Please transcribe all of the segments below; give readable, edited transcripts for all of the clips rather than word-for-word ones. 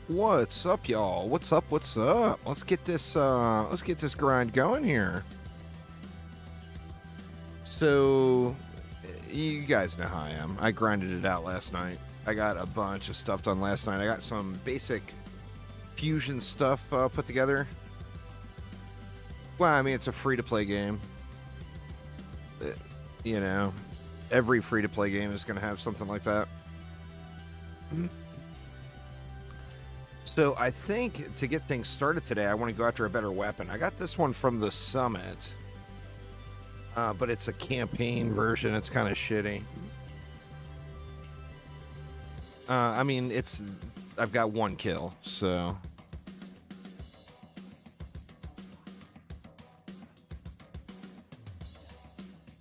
What's up, y'all? What's up? What's up? Let's get this grind going here. So, you guys know how I am. I grinded it out last night. I got a bunch of stuff done last night. I got some basic fusion stuff put together. Well, I mean, it's a free-to-play game. Uh, You know, every free-to-play game is going to have something like that. So I think to get things started today, I want to go after a better weapon. I got this one from the summit, but it's a campaign version. It's kind of shitty. I mean, I've got one kill, so.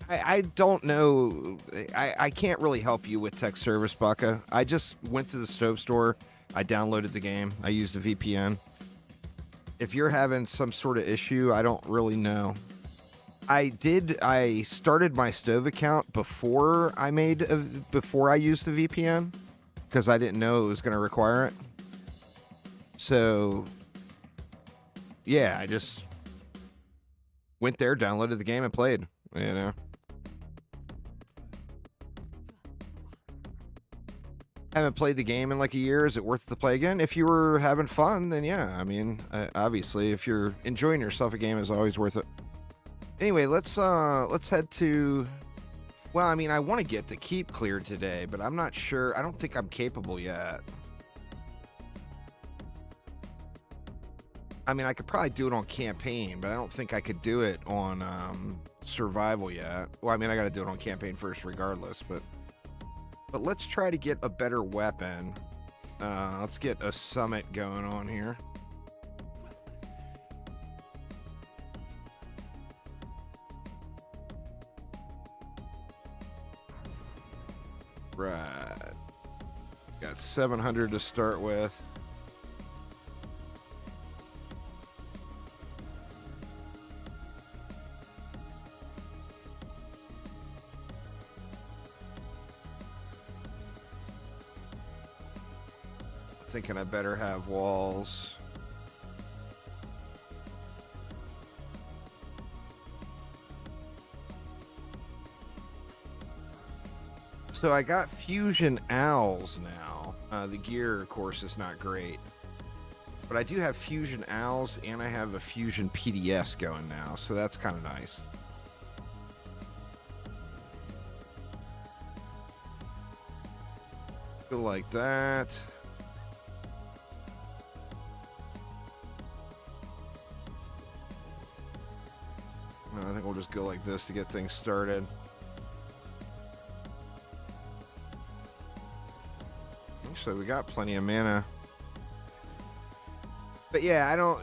I don't know. I can't really help you with tech service, Baka. I just went to the stove store. I downloaded the game. I used a VPN. If you're having some sort of issue, I don't really know. I started my stove account before I used the VPN because I didn't know it was going to require it. So, yeah, I just went there, downloaded the game, and played. You know. Haven't played the game in like a year. Is it worth it to play again? If you were having fun, then yeah. I mean, obviously, if you're enjoying yourself, a game is always worth it. Anyway, let's head to. Well, I mean, I want to get to keep cleared today, but I'm not sure. I don't think I'm capable yet. I mean, I could probably do it on campaign, but I don't think I could do it on survival yet. Well, I mean, I got to do it on campaign first, regardless, but let's try to get a better weapon. Let's get a summit going on here. Right. Got 700 to start with. Thinking I better have walls. So I got fusion owls now. The gear, of course, is not great. But I do have fusion owls and I have a fusion PDS going now, so that's kind of nice. Go like that. I think we'll just go like this to get things started. Actually, we got plenty of mana. But yeah, I don't.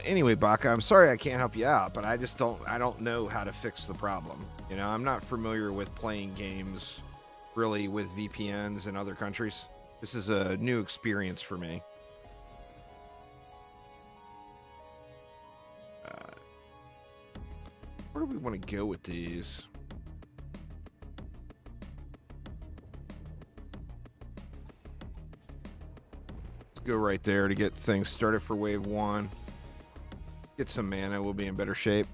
Anyway, Baka, I'm sorry I can't help you out, but I don't know how to fix the problem. You know, I'm not familiar with playing games really with VPNs in other countries. This is a new experience for me. Where do we want to go with these? Let's go right there to get things started for wave 1. Get some mana, we'll be in better shape.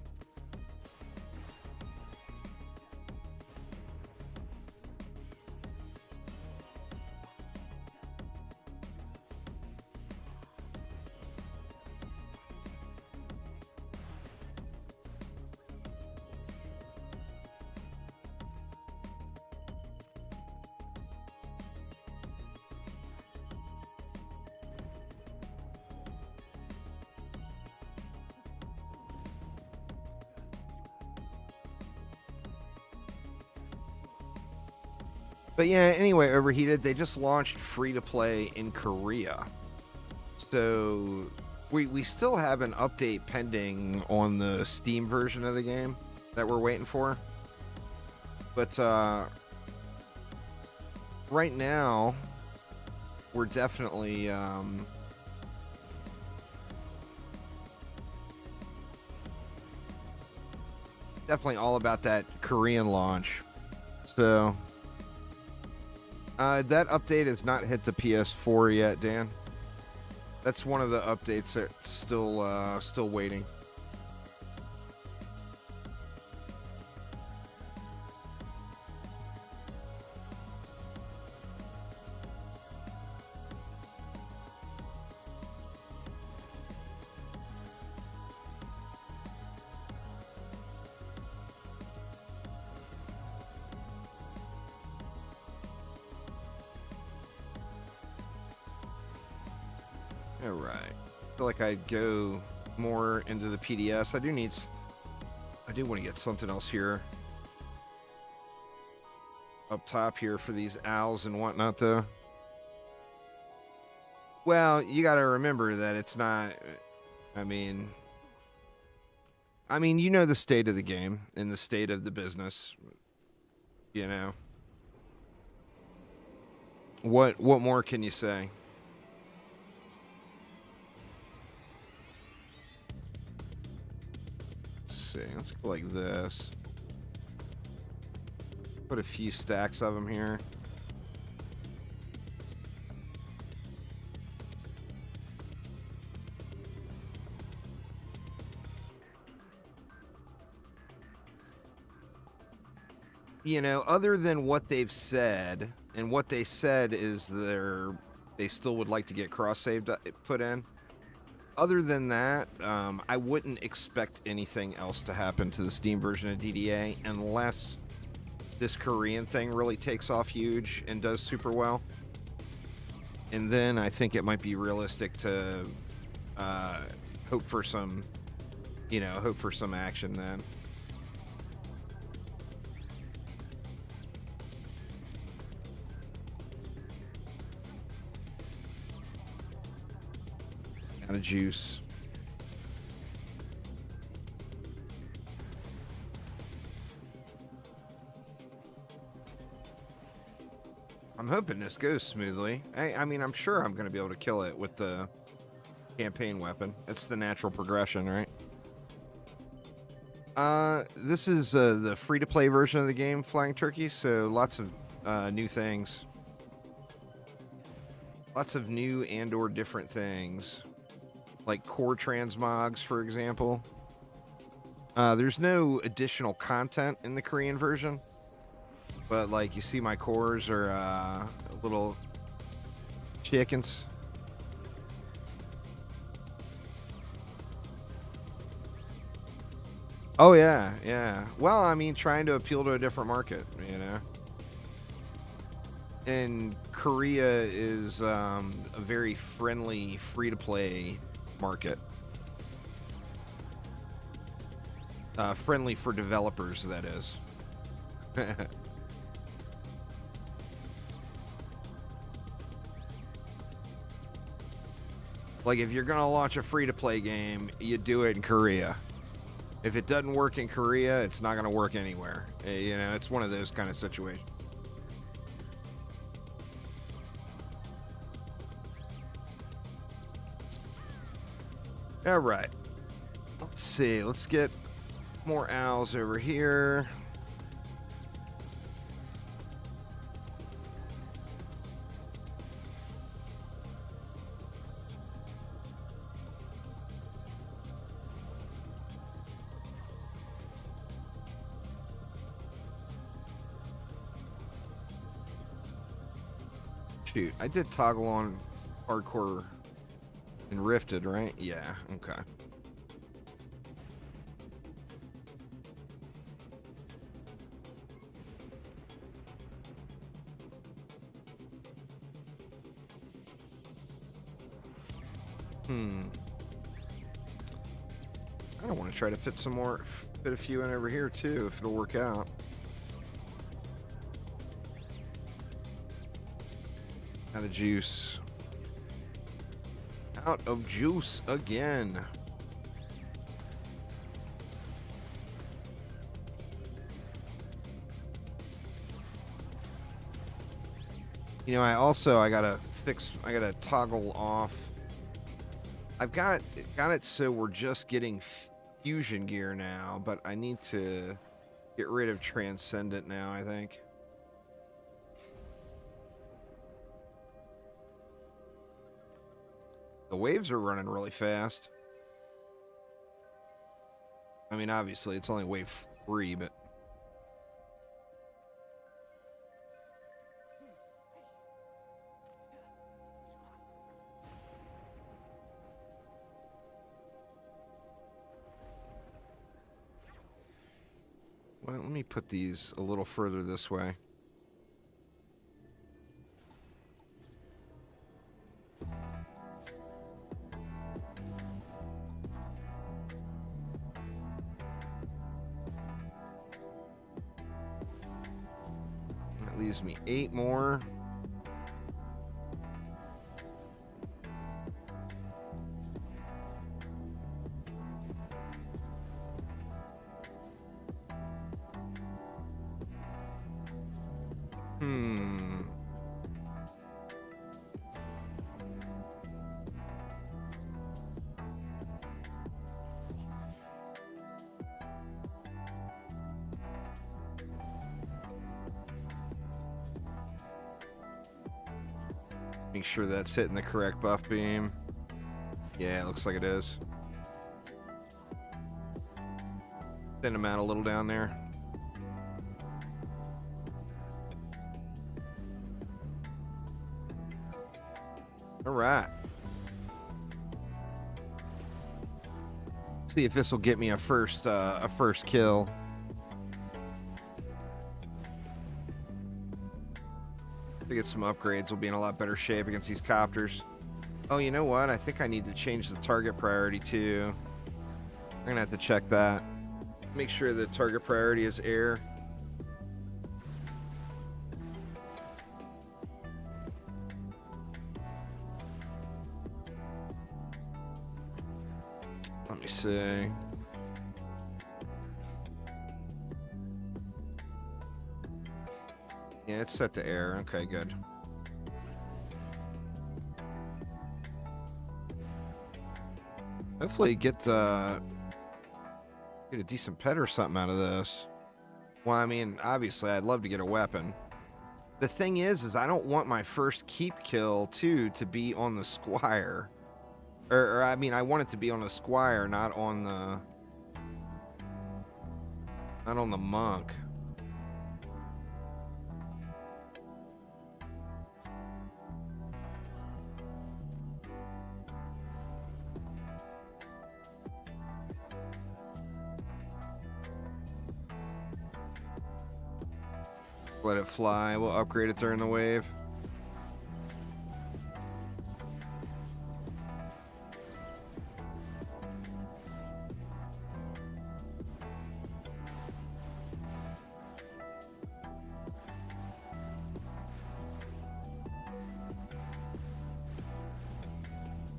But yeah, anyway, Overheated, they just launched free-to-play in Korea. So we still have an update pending on the Steam version of the game that we're waiting for. But right now, we're definitely all about that Korean launch. So that update has not hit the PS4 yet, Dan. That's one of the updates that's still waiting. All right. I feel like I'd go more into the PDS. I do want to get something else here up top here for these owls and whatnot, though. Well, you got to remember that it's not. I mean, you know the state of the game and the state of the business. You know, what more can you say? Let's go like this. Put a few stacks of them here. You know, other than what they've said, and what they said is they still would like to get cross-saved put in. Other than that, I wouldn't expect anything else to happen to the Steam version of DDA unless this Korean thing really takes off huge and does super well. And then I think it might be realistic to hope for some action then. Out of juice. I'm hoping this goes smoothly. I mean, I'm sure I'm going to be able to kill it with the campaign weapon. It's the natural progression, right? This is the free-to-play version of the game, Flying Turkey, so lots of new things. Lots of new and or different things. Like core transmogs, for example. There's no additional content in the Korean version, but like you see my cores are little chickens. Oh yeah, yeah. Well, I mean, trying to appeal to a different market, you know. And Korea is a very friendly, free-to-play market. Friendly for developers, that is. Like, if you're going to launch a free-to-play game, you do it in Korea. If it doesn't work in Korea, it's not going to work anywhere. You know, it's one of those kind of situations. All right. Let's see. Let's get more owls over here. Shoot, I did toggle on hardcore and rifted, right? Yeah, okay. I don't want to try to fit a few in over here too, if it'll work out. Out of juice. Out of juice again. You know, I gotta toggle off. I've got it so we're just getting fusion gear now, but I need to get rid of transcendent now, I think. The waves are running really fast. I mean, obviously, it's only wave 3, but... Well, let me put these a little further this way. That leaves me 8 more. Make sure that's hitting the correct buff beam. Yeah, it looks like it is. Thin them out a little down there. All right. See if this will get me a first kill. To get some upgrades, we'll be in a lot better shape against these copters. Oh, you know what? I think I need to change the target priority too. I'm gonna have to check that. Make sure the target priority is air. Let me see. Yeah, it's set to air. Okay, good. Hopefully get a decent pet or something out of this. Well, I mean, obviously, I'd love to get a weapon. The thing is I don't want my first keep kill, too, to be on the Squire. Or I mean, I want it to be on the Squire, not on the monk. Let it fly. We'll upgrade it during the wave.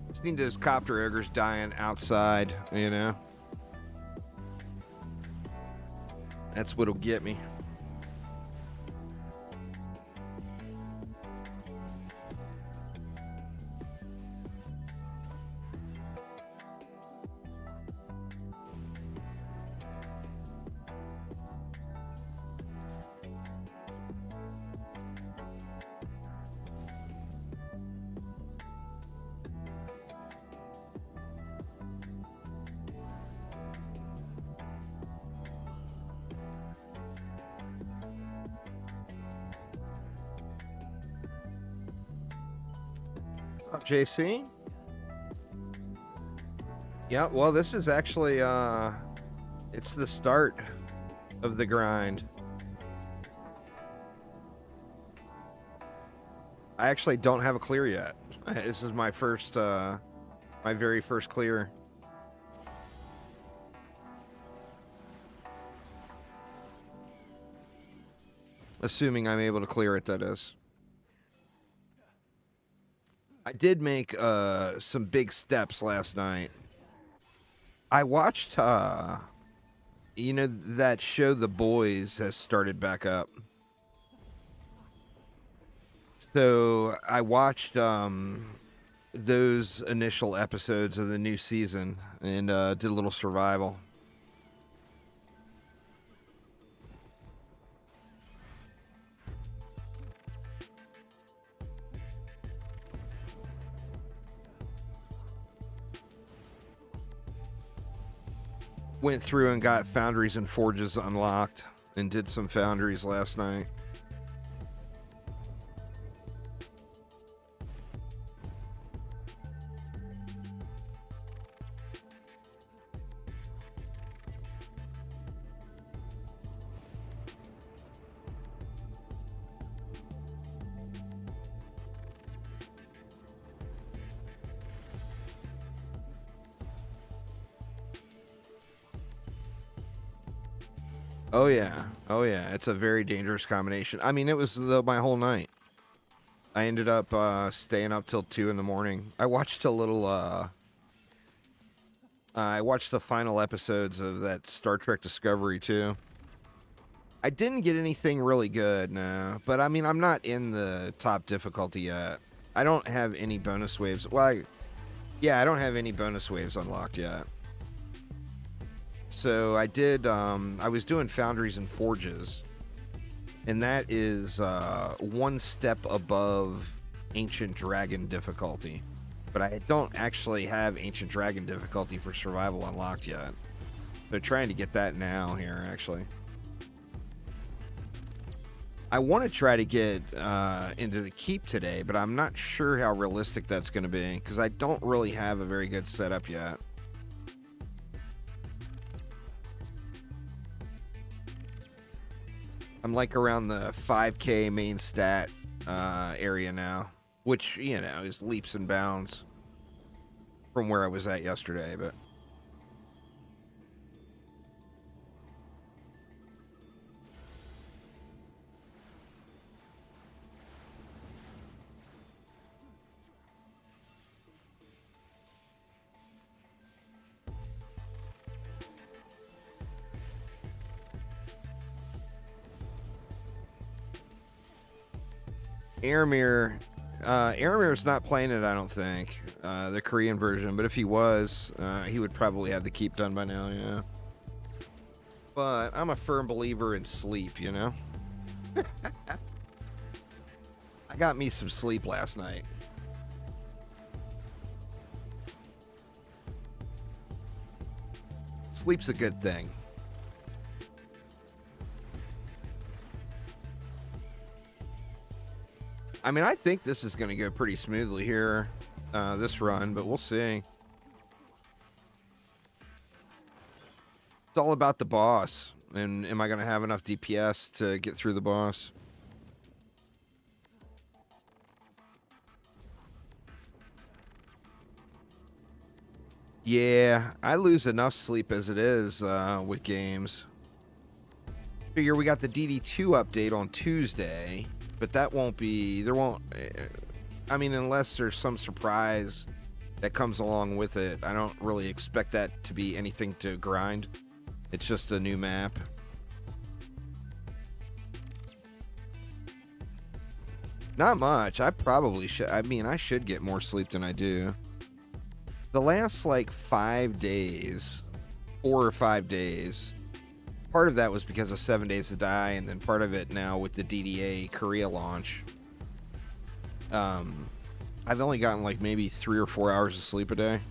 Just need those copter ogres dying outside, you know? That's what'll get me. Up, JC? Yeah, well, this is actually, it's the start of the grind. I actually don't have a clear yet. This is my first, my very first clear. Assuming I'm able to clear it, that is. I did make some big steps last night. I watched, you know, that show The Boys has started back up. So I watched those initial episodes of the new season and did a little survival. Went through and got foundries and forges unlocked and did some foundries last night. Oh yeah. Oh yeah. It's a very dangerous combination. I mean, it was my whole night. I ended up staying up till 2 in the morning. I watched a little I watched the final episodes of that Star Trek Discovery too. I didn't get anything really good, no. But I mean, I'm not in the top difficulty yet. I don't have any bonus waves. Well, yeah, I don't have any bonus waves unlocked yet. So I did, I was doing foundries and forges. And that is one step above Ancient Dragon difficulty. But I don't actually have Ancient Dragon difficulty for survival unlocked yet. So trying to get that now here, actually. I want to try to get into the keep today, but I'm not sure how realistic that's going to be because I don't really have a very good setup yet. I'm like around the 5K main stat area now, which, you know, is leaps and bounds from where I was at yesterday, but... Aramir's not playing it, I don't think. The Korean version, but if he was, he would probably have the keep done by now, yeah. But I'm a firm believer in sleep, you know? I got me some sleep last night. Sleep's a good thing. I mean, I think this is going to go pretty smoothly here, this run, but we'll see. It's all about the boss, and am I going to have enough DPS to get through the boss? Yeah, I lose enough sleep as it is with games. Figure we got the DD2 update on Tuesday. But that won't be, there won't, I mean, unless there's some surprise that comes along with it, I don't really expect that to be anything to grind. It's just a new map. Not much. I probably should, I mean, I should get more sleep than I do. The last, like, 5 days, 4 or 5 days, part of that was because of 7 Days to Die, and then part of it now with the DDA Korea launch. I've only gotten like maybe 3 or 4 hours of sleep a day.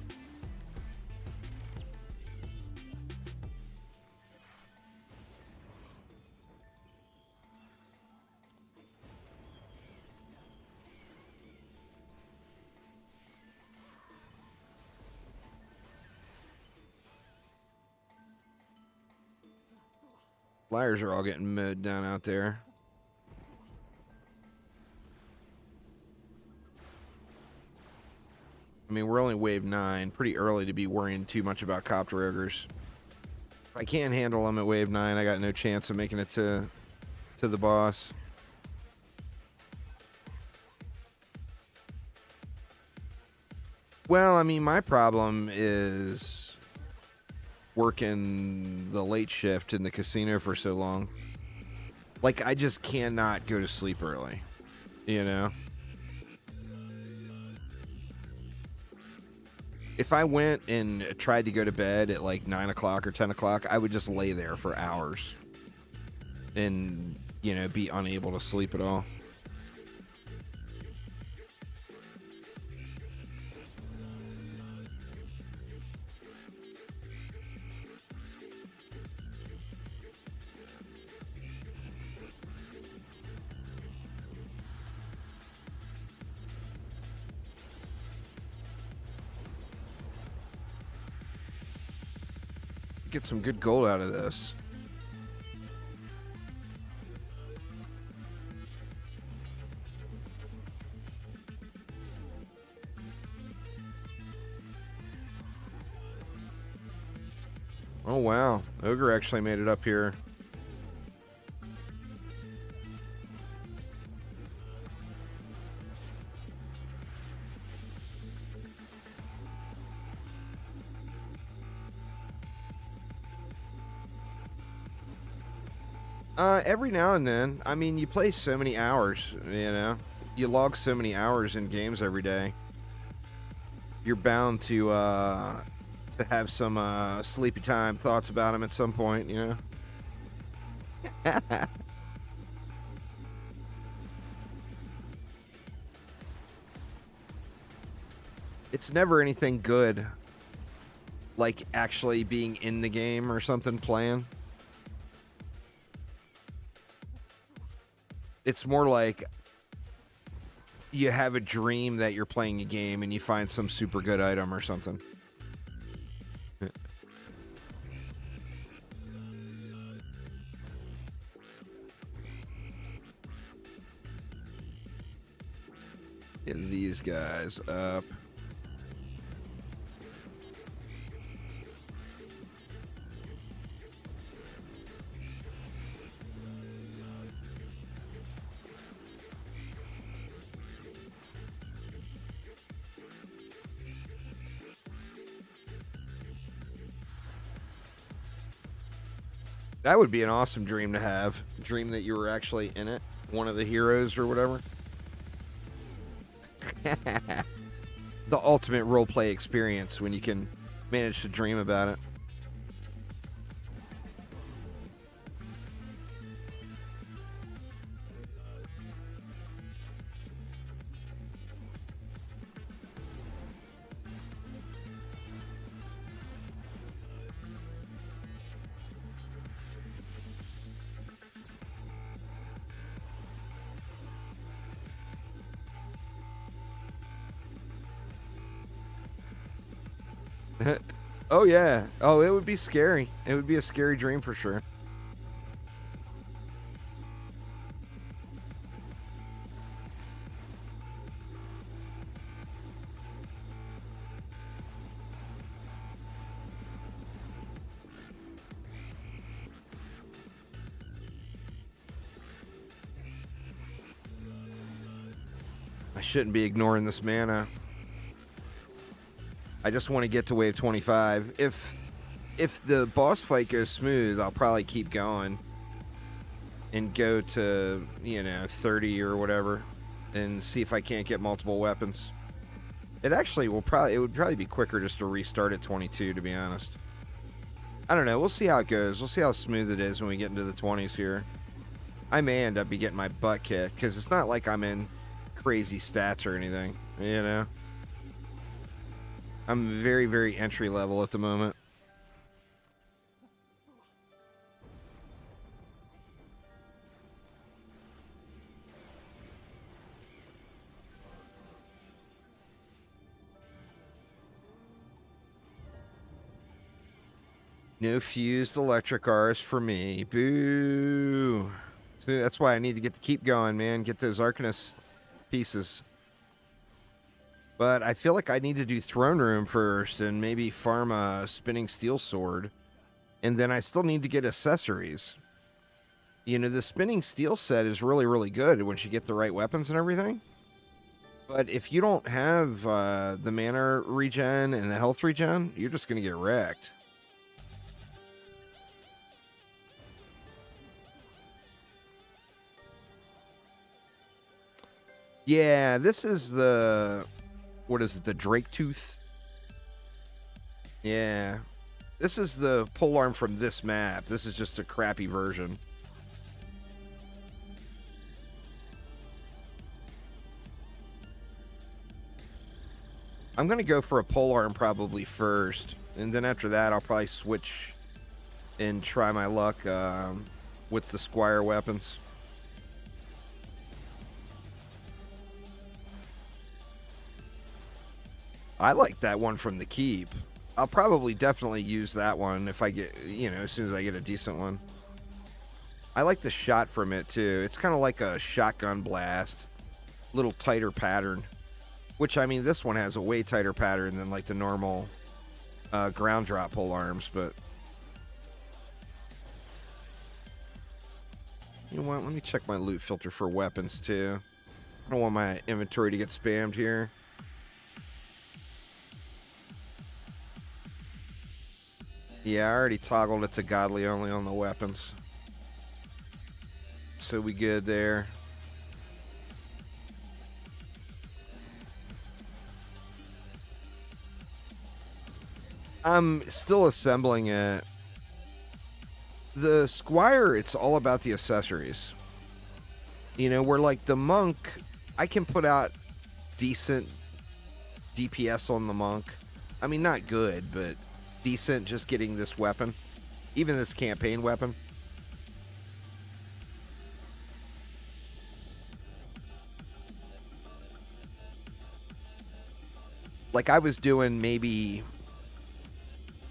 Flyers are all getting mowed down out there. I mean, we're only wave 9. Pretty early to be worrying too much about copter ogres. If I can't handle them at wave 9, I got no chance of making it to the boss. Well, I mean, my problem is working the late shift in the casino for so long. Like, I just cannot go to sleep early, you know? If I went and tried to go to bed at like 9 o'clock or 10 o'clock, I would just lay there for hours and, you know, be unable to sleep at all. Get some good gold out of this. Oh, wow. Ogre actually made it up here. Every now and then. I mean, you play so many hours, you know? You log so many hours in games every day. You're bound to have some sleepy time thoughts about them at some point, you know? It's never anything good, like actually being in the game or something playing. It's more like you have a dream that you're playing a game and you find some super good item or something. Getting these guys up. That would be an awesome dream to have. Dream that you were actually in it. One of the heroes or whatever. The ultimate roleplay experience when you can manage to dream about it. Oh, yeah. Oh, it would be scary. It would be a scary dream for sure. I shouldn't be ignoring this mana. I just want to get to wave 25. If the boss fight goes smooth, I'll probably keep going and go to, 30 or whatever and see if I can't get multiple weapons. It would probably be quicker just to restart at 22, to be honest. I don't know. We'll see how it goes. We'll see how smooth it is when we get into the 20s here. I may end up getting my butt kicked because it's not like I'm in crazy stats or anything, you know? I'm very, very entry level at the moment. No fused electric R's for me. Boo. So that's why I need to keep going, man. Get those Arcanist pieces. But I feel like I need to do Throne Room first and maybe farm a Spinning Steel Sword. And then I still need to get accessories. The Spinning Steel set is really, really good once you get the right weapons and everything. But if you don't have the mana regen and the health regen, you're just going to get wrecked. Yeah, this is the... What is it, the Drake Tooth? Yeah. This is the polearm from this map. This is just a crappy version. I'm going to go for a polearm probably first. And then after that, I'll probably switch and try my luck with the Squire weapons. I like that one from the Keep. I'll probably definitely use that one if I get, as soon as I get a decent one. I like the shot from it too. It's kind of like a shotgun blast, little tighter pattern. Which, I mean, this one has a way tighter pattern than like the normal ground drop pole arms, but you know what? Let me check my loot filter for weapons too. I don't want my inventory to get spammed here. Yeah, I already toggled it to godly only on the weapons. So we good there. I'm still assembling it. The Squire, it's all about the accessories. Where like the Monk, I can put out decent DPS on the Monk. I mean, not good, but decent just getting this weapon. Even this campaign weapon. Like I was doing maybe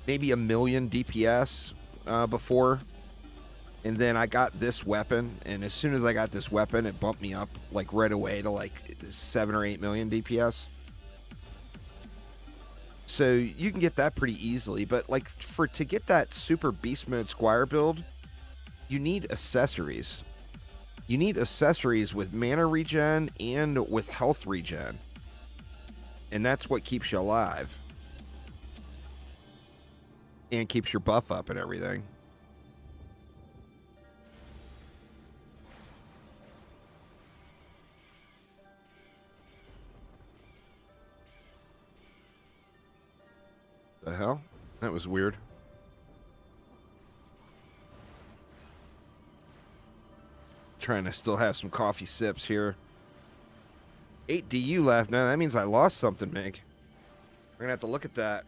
a million DPS before, and then I got this weapon, and as soon as I got this weapon, it bumped me up like right away to like 7 or 8 million DPS. So you can get that pretty easily, but like to get that super beast mode Squire build, you need accessories. You need accessories with mana regen and with health regen, and that's what keeps you alive. And keeps your buff up and everything. The hell? That was weird. Trying to still have some coffee sips here. 8 DU left. Now that means I lost something, Meg. We're gonna have to look at that.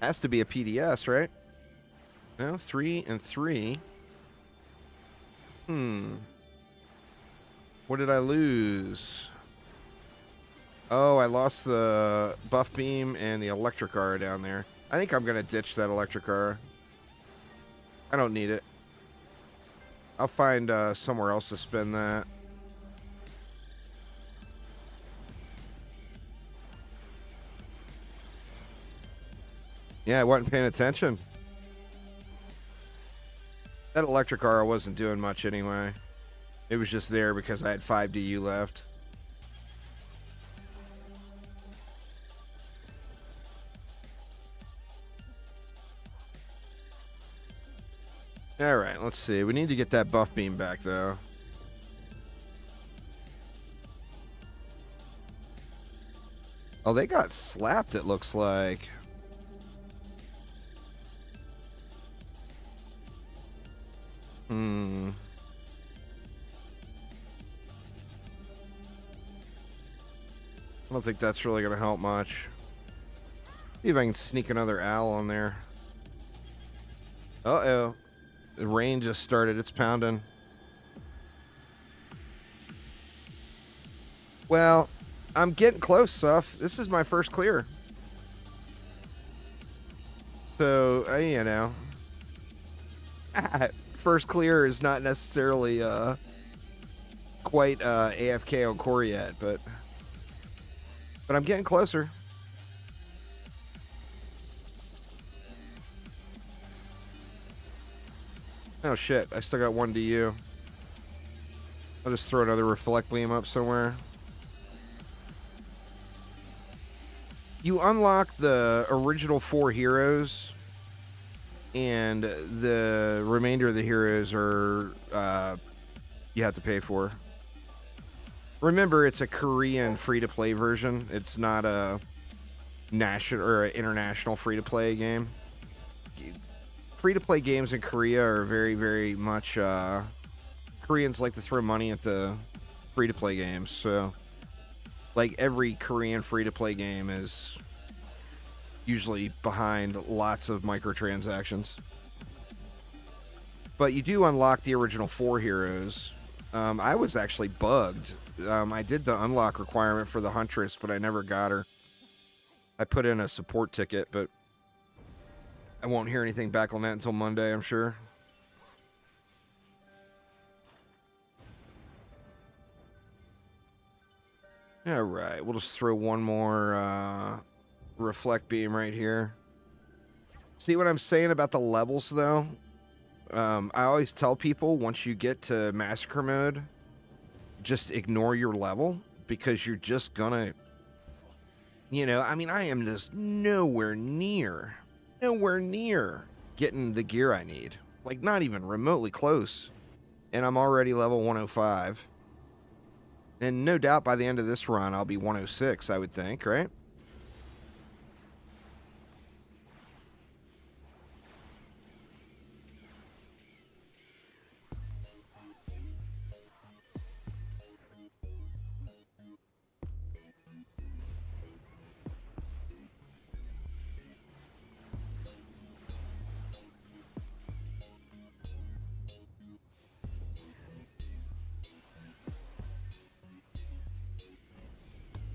Has to be a PDS, right? No, 3 and 3. What did I lose? Oh, I lost the buff beam and the electric aura down there. I think I'm going to ditch that electric aura. I don't need it. I'll find somewhere else to spend that. Yeah, I wasn't paying attention. That electric aura wasn't doing much anyway. It was just there because I had 5 DU left. Alright, let's see. We need to get that buff beam back, though. Oh, they got slapped, it looks like. I don't think that's really going to help much. See if I can sneak another owl on there. Uh-oh. The rain just started. It's pounding. Well, I'm getting close, Suff. This is my first clear. So, first clear is not necessarily quite AFK on core yet, but I'm getting closer. Oh shit, I still got 1 DU. I'll just throw another reflect beam up somewhere. You unlock the original 4 heroes, and the remainder of the heroes are you have to pay for. Remember, it's a Korean free-to-play version. It's not a national or an international free-to-play game. Free-to-play games in Korea are very, very much... Koreans like to throw money at the free-to-play games, so... Like, every Korean free-to-play game is usually behind lots of microtransactions. But you do unlock the original 4 heroes. I was actually bugged I did the unlock requirement for the Huntress, but I never got her. I put in a support ticket, but I won't hear anything back on that until Monday, I'm sure. All right, we'll just throw one more reflect beam right here. See what I'm saying about the levels, though? I always tell people, once you get to massacre mode, just ignore your level, because you're just gonna, you know, I mean, I am just nowhere near getting the gear I need. Like, not even remotely close. And I'm already level 105. And no doubt by the end of this run, I'll be 106, I would think, right?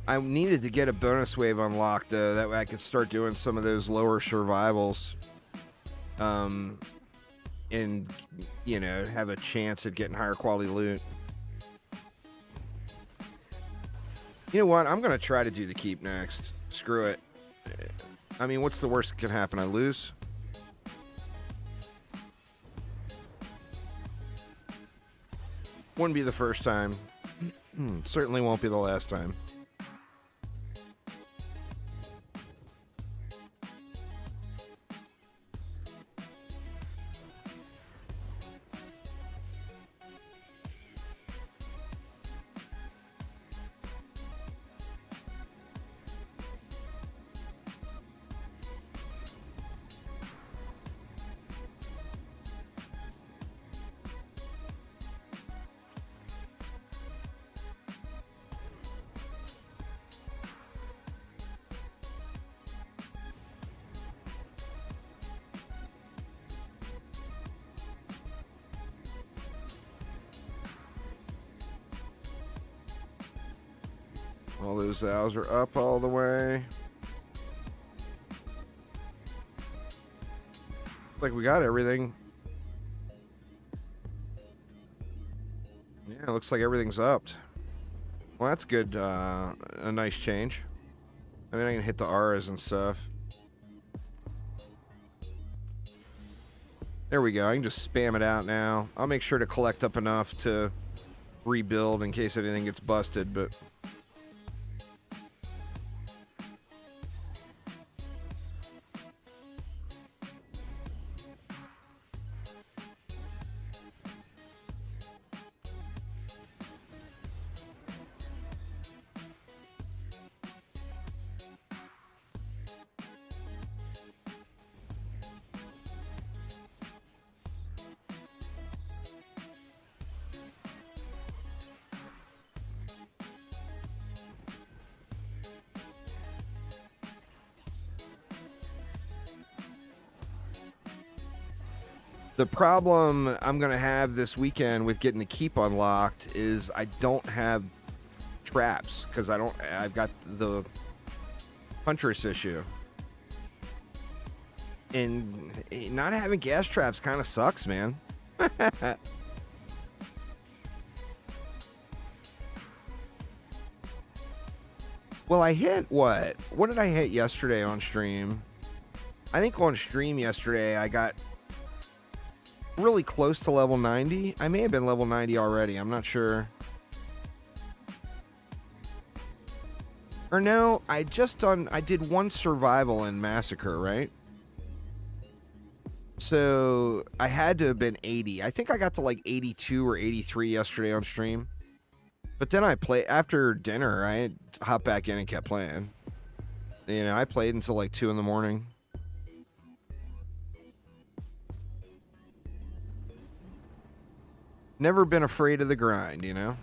I needed to get a bonus wave unlocked, though. That way I could start doing some of those lower survivals. And, you know, have a chance at getting higher quality loot. You know what? I'm going to try to do the keep next. Screw it. I mean, what's the worst that can happen? I lose? Wouldn't be the first time. Certainly won't be the last time. All those owls are up all the way. Like we got everything. Yeah, looks like everything's upped. Well, that's good. A nice change. I mean, I can hit the auras and stuff. There we go. I can just spam it out now. I'll make sure to collect up enough to rebuild in case anything gets busted, but... The problem I'm going to have this weekend with getting the keep unlocked is I don't have traps because I've got the Huntress issue. And not having gas traps kind of sucks, man. Well, I hit what? What did I hit yesterday on stream? I think on stream yesterday I got really close to level 90. I may have been level 90 already. I'm not sure. Or no, I did one survival in Massacre, right? So I had to have been 80. I think I got to like 82 or 83 yesterday on stream. But then after dinner, I hopped back in and kept playing. You know, I played until like 2 in the morning. Never been afraid of the grind, you know?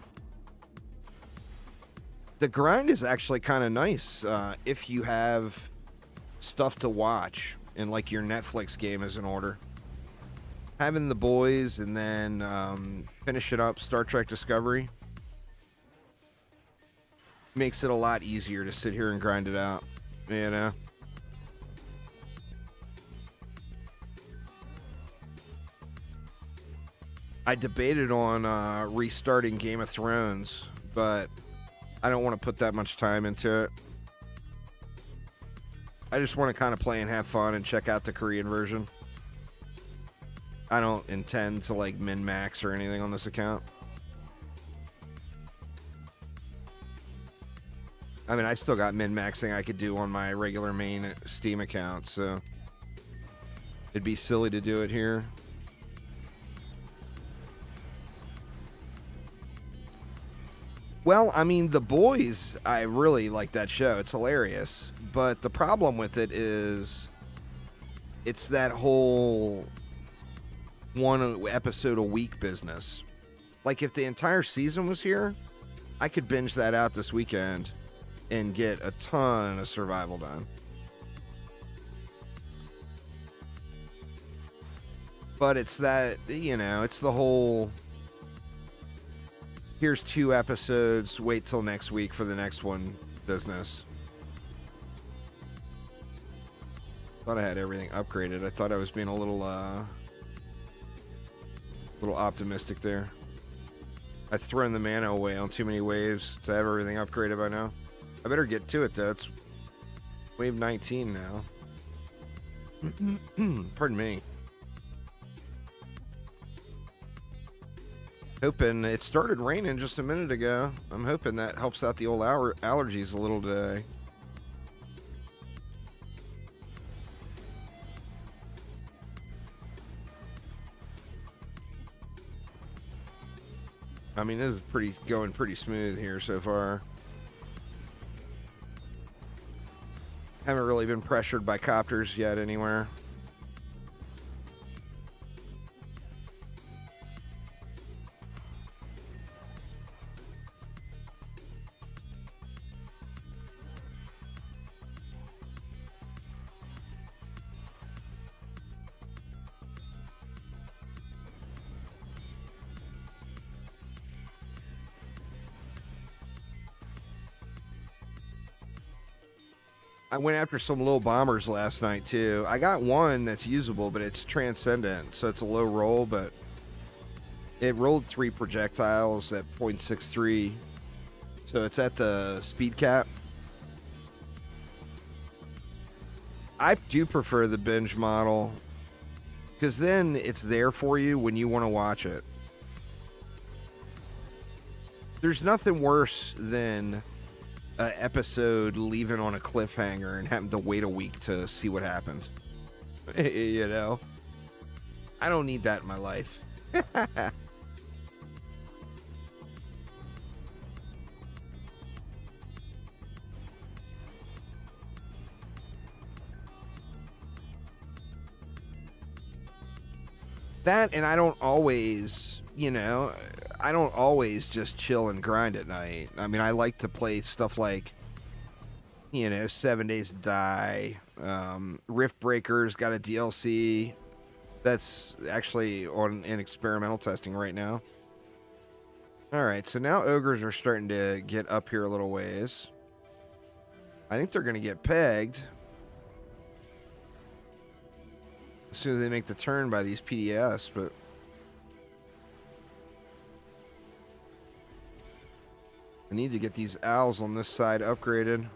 The grind is actually kind of nice if you have stuff to watch and like your Netflix game is in order. Having the boys and then finish it up, Star Trek Discovery. makes it a lot easier to sit here and grind it out, you know? I debated on restarting Game of Thrones, but I don't want to put that much time into it. I just want to kind of play and have fun and check out the Korean version. I don't intend to like min-max or anything on this account. I mean, I still got min-maxing I could do on my regular main Steam account, so it'd be silly to do it here. Well, I mean, The Boys, I really like that show. It's hilarious. But the problem with it is it's that whole one episode a week business. Like, if the entire season was here, I could binge that out this weekend and get a ton of survival done. But it's that, you know, it's the whole... Here's 2 episodes, wait till next week for the next one business. Thought I had everything upgraded. I thought I was being a little optimistic there. I've thrown the mana away on too many waves to have everything upgraded by now. I better get to it though. It's wave 19 now. Pardon me. Hoping it started raining just a minute ago. I'm hoping that helps out the old allergies a little today. I mean, this is going pretty smooth here so far. Haven't really been pressured by copters yet anywhere. I went after some low bombers last night too. I got one that's usable, but it's transcendent, so it's a low roll, but it rolled 3 projectiles at 0.63, so it's at the speed cap. I do prefer the binge model, because then it's there for you when you want to watch it. There's nothing worse than an episode leaving on a cliffhanger and having to wait a week to see what happens. You know? I don't need that in my life. That, and I don't always, you know, I don't always just chill and grind at night. I mean, I like to play stuff like, you know, 7 Days to Die. Rift Breakers got a DLC that's actually in experimental testing right now. Alright, so now ogres are starting to get up here a little ways. I think they're going to get pegged as soon as they make the turn by these PDS, but I need to get these owls on this side upgraded.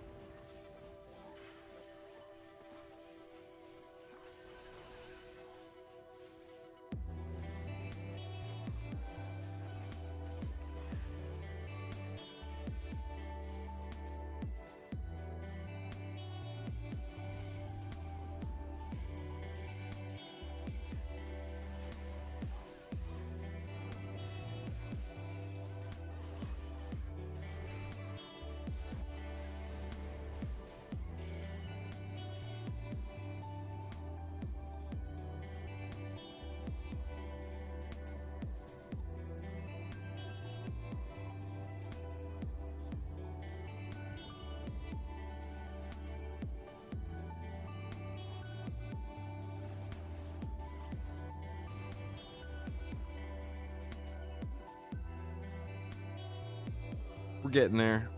We're getting there.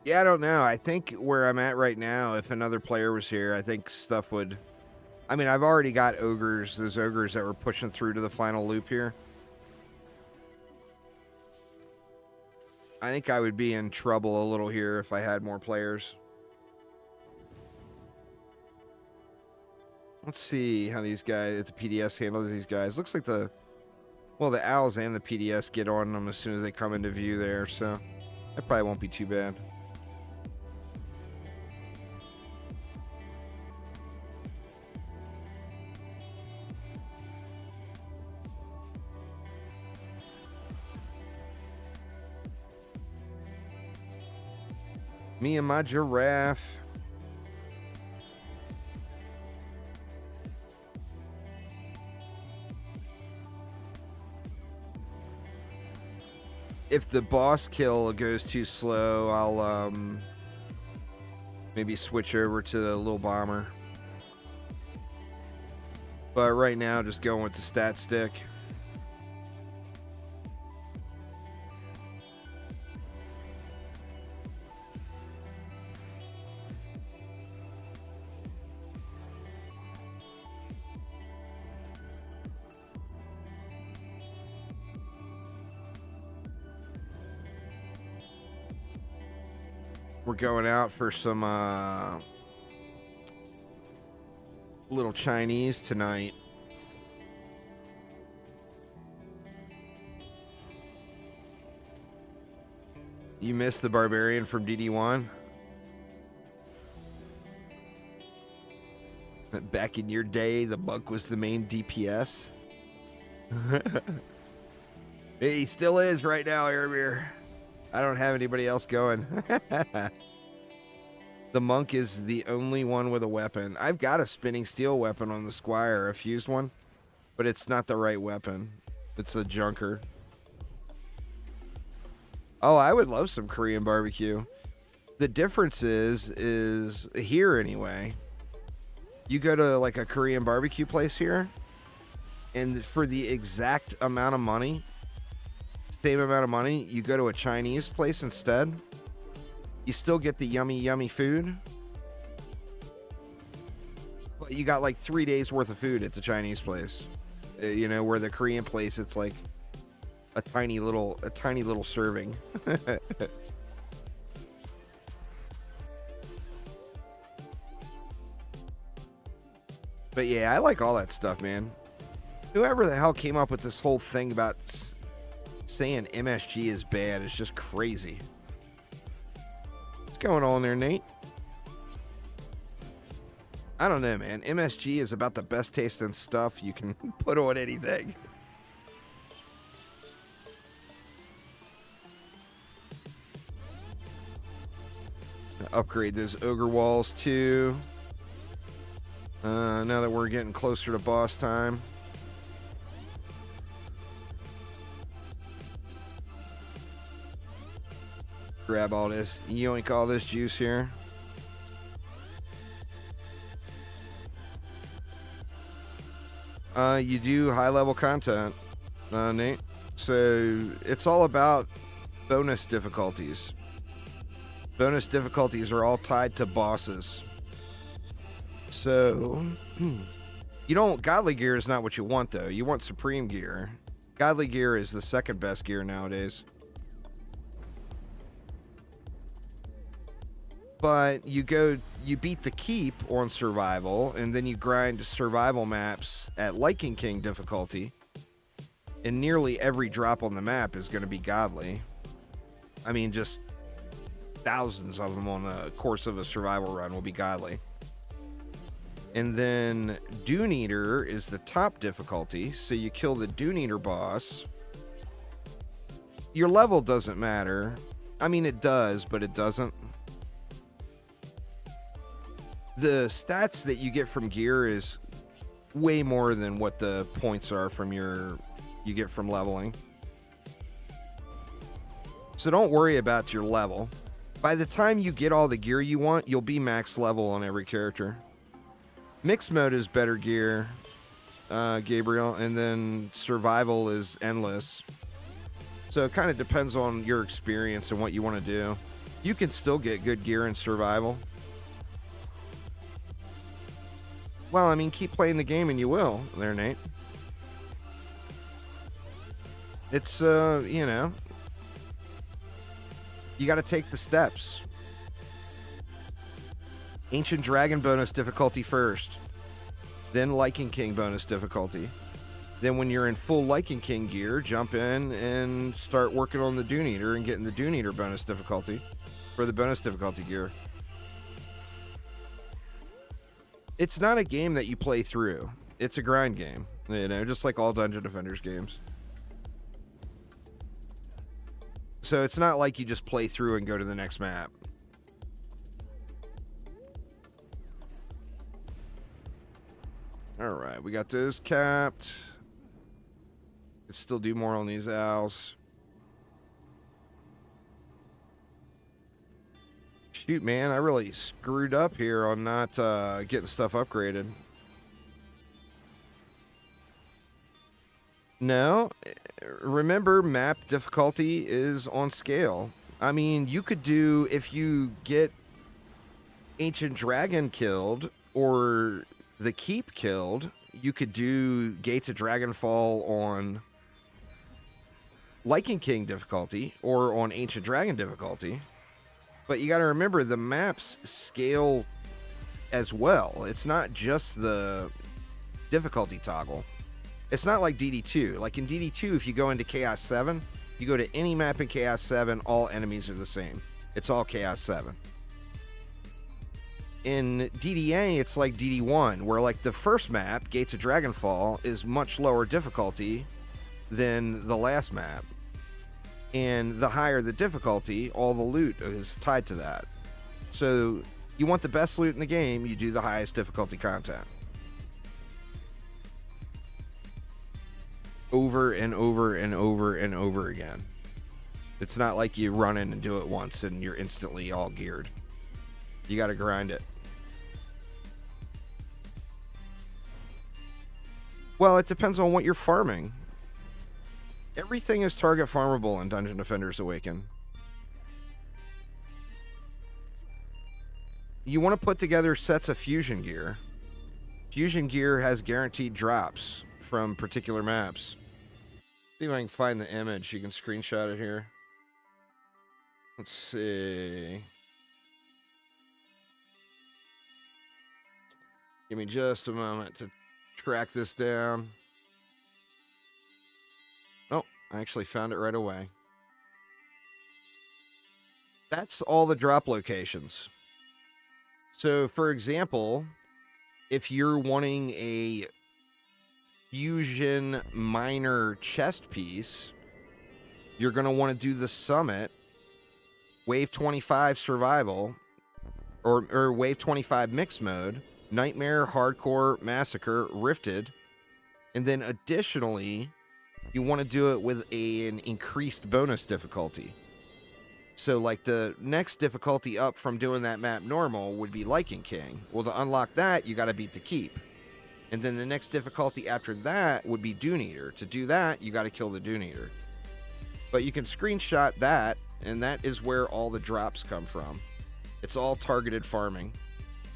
Yeah, I don't know. I think where I'm at right now, if another player was here, I think stuff would... I mean, I've already got ogres, those ogres that were pushing through to the final loop here. I think I would be in trouble a little here if I had more players. Let's see how these guys, if the PDS handles these guys. Looks like the owls and the PDS get on them as soon as they come into view there, so that probably won't be too bad. Me and my giraffe. If the boss kill goes too slow, I'll maybe switch over to the little bomber. But right now, just going with the stat stick. We're going out for some little Chinese tonight. You missed the barbarian from DD1? Back in your day, the monk was the main DPS. He still is right now, Airbeer. I don't have anybody else going. The monk is the only one with a weapon. I've got a spinning steel weapon on the squire, a fused one, but it's not the right weapon. It's a junker. Oh, I would love some Korean barbecue. The difference is here anyway. You go to like a Korean barbecue place here, and for the exact amount of money, same amount of money, you go to a Chinese place instead. You still get the yummy, yummy food, but you got like 3 days worth of food at the Chinese place. You know, where the Korean place, it's like a tiny little serving. But yeah, I like all that stuff, man. Whoever the hell came up with this whole thing about saying MSG is bad is just crazy. What's going on there, Nate? I don't know, man. MSG is about the best tasting stuff you can put on anything. Upgrade those ogre walls too. Now that we're getting closer to boss time. Grab all this, yoink all this juice here. You do high level content, Nate. So it's all about bonus difficulties. Bonus difficulties are all tied to bosses. So, you don't... Godly gear is not what you want, though. You want supreme gear. Godly gear is the second best gear nowadays. But you beat the keep on survival, and then you grind survival maps at Lycan King difficulty. And nearly every drop on the map is going to be godly. I mean, just thousands of them on the course of a survival run will be godly. And then Dune Eater is the top difficulty, so you kill the Dune Eater boss. Your level doesn't matter. I mean, it does, but it doesn't. The stats that you get from gear is way more than what the points are from you get from leveling. So don't worry about your level. By the time you get all the gear you want, you'll be max level on every character. Mixed mode is better gear, Gabriel, and then survival is endless. So it kind of depends on your experience and what you want to do. You can still get good gear in survival. Well, I mean, keep playing the game and you will, there, Nate. It's, you know, you got to take the steps. Ancient Dragon bonus difficulty first. Then Lycan King bonus difficulty. Then when you're in full Lycan King gear, jump in and start working on the Dune Eater and getting the Dune Eater bonus difficulty for the bonus difficulty gear. It's not a game that you play through. It's a grind game, you know, just like all Dungeon Defenders games. So it's not like you just play through and go to the next map. Alright, we got those capped. Let's still do more on these owls. Shoot, man, I really screwed up here on not getting stuff upgraded. No, remember, map difficulty is on scale. I mean, you could do, if you get Ancient Dragon killed or the Keep killed, you could do Gates of Dragonfall on Lycan King difficulty or on Ancient Dragon difficulty. But you got to remember, the maps scale as well. It's not just the difficulty toggle. It's not like DD2. Like in DD2, if you go into Chaos 7, you go to any map in Chaos 7, all enemies are the same. It's all Chaos 7. In DDA, it's like DD1, where like the first map, Gates of Dragonfall, is much lower difficulty than the last map. And the higher the difficulty, all the loot is tied to that. So you want the best loot in the game, you do the highest difficulty content. Over and over and over and over again. It's not like you run in and do it once and you're instantly all geared. You got to grind it. Well, it depends on what you're farming. Everything is target farmable in Dungeon Defenders Awaken. You want to put together sets of fusion gear. Fusion gear has guaranteed drops from particular maps. See if I can find the image. You can screenshot it here. Let's see. Give me just a moment to track this down. Oh, I actually found it right away. That's all the drop locations. So, for example, if you're wanting a fusion minor chest piece, you're going to want to do the summit, wave 25 survival, or wave 25 mixed mode, nightmare, hardcore, massacre, rifted, and then additionally, you want to do it with an increased bonus difficulty. So, like, the next difficulty up from doing that map normal would be Lycan King. Well, to unlock that, you got to beat the Keep. And then the next difficulty after that would be Dune Eater. To do that, you got to kill the Dune Eater. But you can screenshot that, and that is where all the drops come from. It's all targeted farming.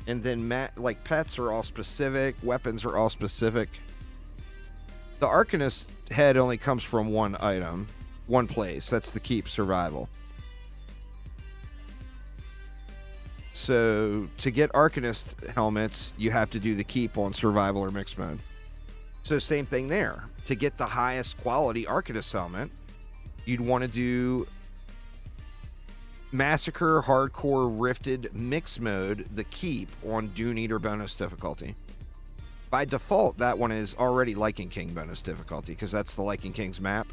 And then, like, pets are all specific, weapons are all specific. The Arcanist head only comes from one item, one place. That's the Keep survival. So, to get Arcanist helmets, you have to do the Keep on survival or mixed mode. So, same thing there. To get the highest quality Arcanist helmet, you'd want to do Massacre, Hardcore, Rifted, Mixed Mode, the Keep on Dune Eater bonus difficulty. By default, that one is already Lycan King bonus difficulty, because that's the Lycan King's map.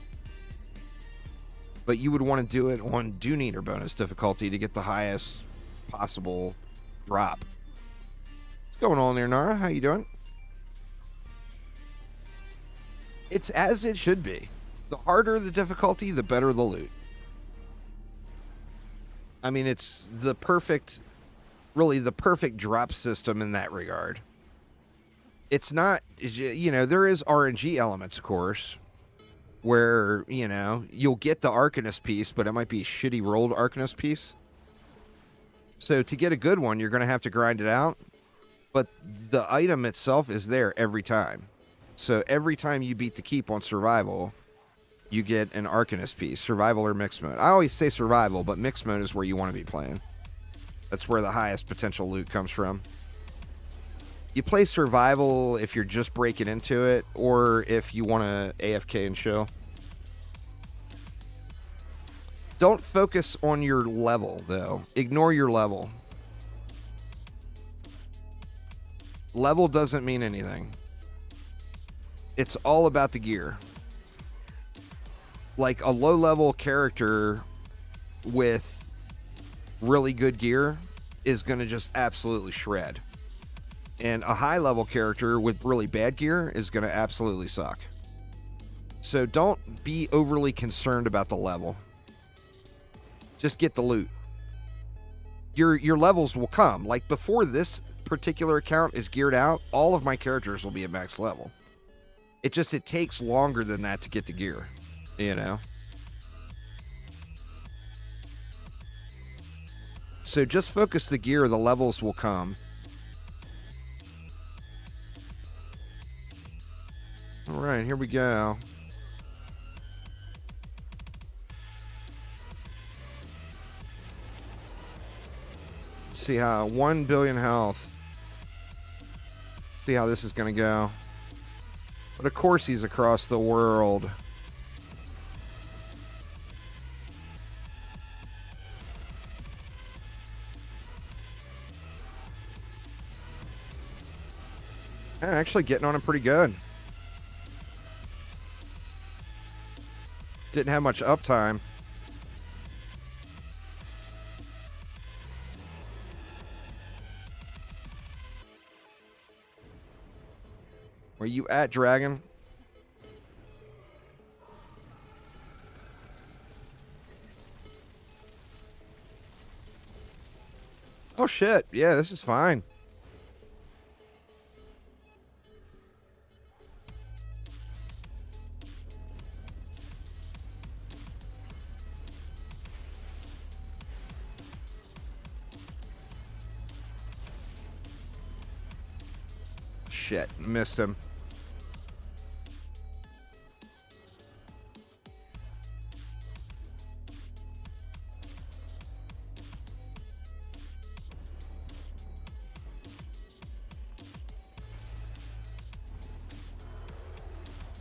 But you would want to do it on Dune Eater bonus difficulty to get the highest possible drop. What's going on there, Nara? How you doing? It's as it should be. The harder the difficulty, the better the loot. I mean, it's the perfect, really the perfect drop system in that regard. It's not, you know, there is RNG elements, of course, where, you know, you'll get the Arcanist piece, but it might be a shitty rolled Arcanist piece. So to get a good one, you're going to have to grind it out. But the item itself is there every time. So every time you beat the keep on survival, you get an Arcanist piece, survival or mixed mode. I always say survival, but mixed mode is where you want to be playing. That's where the highest potential loot comes from. You play survival if you're just breaking into it, or if you want to AFK and chill. Don't focus on your level, though. Ignore your level. Level doesn't mean anything. It's all about the gear. Like a low-level character with really good gear is going to just absolutely shred. And a high-level character with really bad gear is going to absolutely suck. So don't be overly concerned about the level. Just get the loot. Your levels will come. Like before this particular account is geared out, all of my characters will be at max level. It takes longer than that to get the gear, you know? So just focus the gear, the levels will come. All right, here we go. Let's see how 1 billion health. See how this is going to go. But of course he's across the world. Yeah, actually getting on him pretty good. Didn't have much uptime. Where you at, Dragon? Oh shit. Yeah, this is fine. Shit, missed him.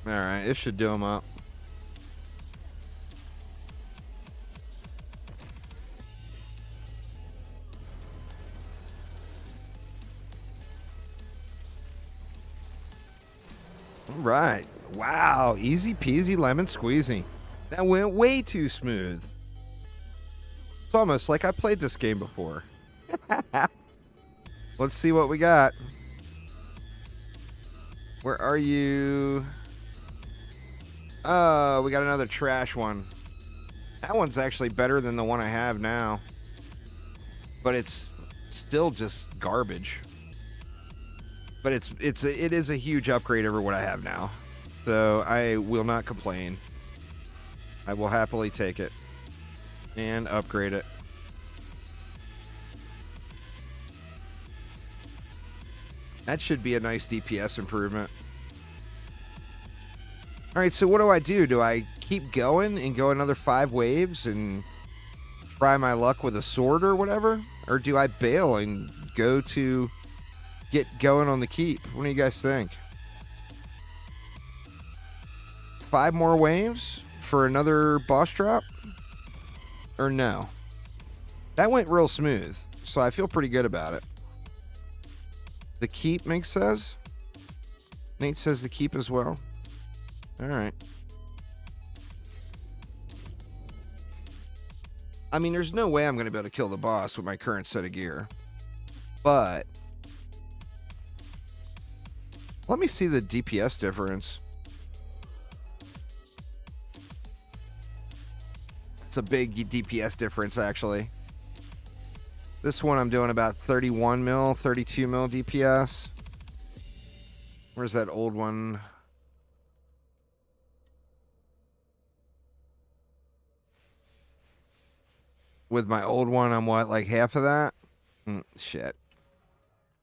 Alright, it should do him up. Alright. Wow, easy peasy lemon squeezy. That went way too smooth. It's almost like I played this game before. Let's see what we got. Where are you? Oh, we got another trash one. That one's actually better than the one I have now. But it's still just garbage. But it is a huge upgrade over what I have now. So I will not complain. I will happily take it. And upgrade it. That should be a nice DPS improvement. Alright, so what do? Do I keep going and go another 5 waves and try my luck with a sword or whatever? Or do I bail and go to get going on the keep? What do you guys think? 5 more waves for another boss drop? Or no? That went real smooth, so I feel pretty good about it. The keep, Mink says? Nate says the keep as well. Alright. I mean, there's no way I'm going to be able to kill the boss with my current set of gear. But let me see the DPS difference. It's a big DPS difference, actually. This one I'm doing about 31 mil, 32 mil DPS. Where's that old one? With my old one, I'm what, like half of that? Shit.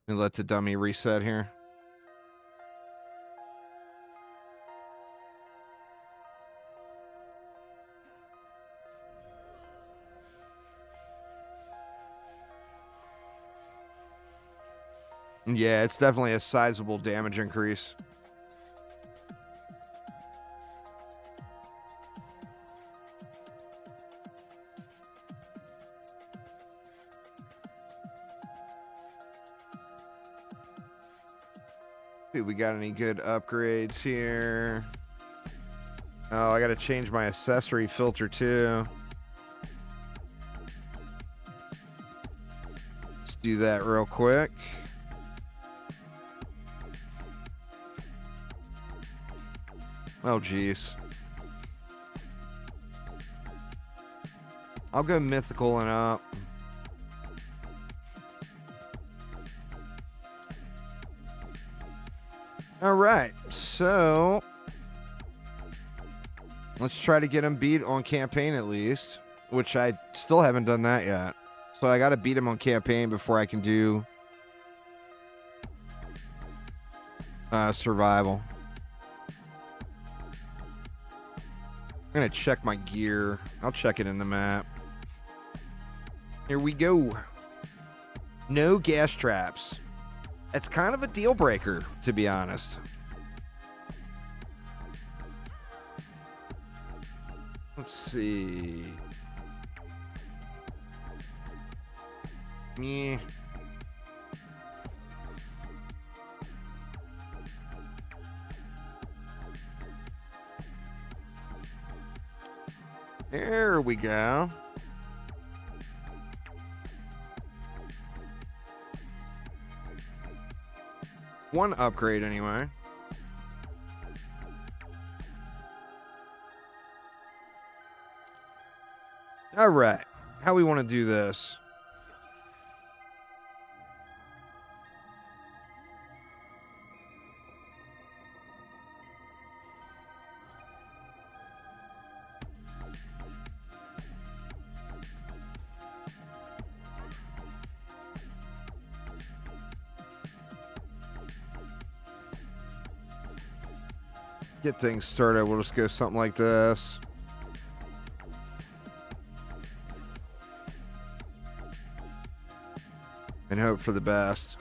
And let the dummy reset here. Yeah, it's definitely a sizable damage increase. See, we got any good upgrades here? Oh, I gotta change my accessory filter too. Let's do that real quick. Oh, geez. I'll go mythical and up. All right, so let's try to get him beat on campaign at least, which I still haven't done that yet. So I got to beat him on campaign before I can do survival. I'm going to check my gear. I'll check it in the map. Here we go. No gas traps. It's kind of a deal breaker, to be honest. Let's see. Yeah. There we go. One upgrade anyway. All right. How we want to do this? Get things started. We'll just go something like this. And hope for the best.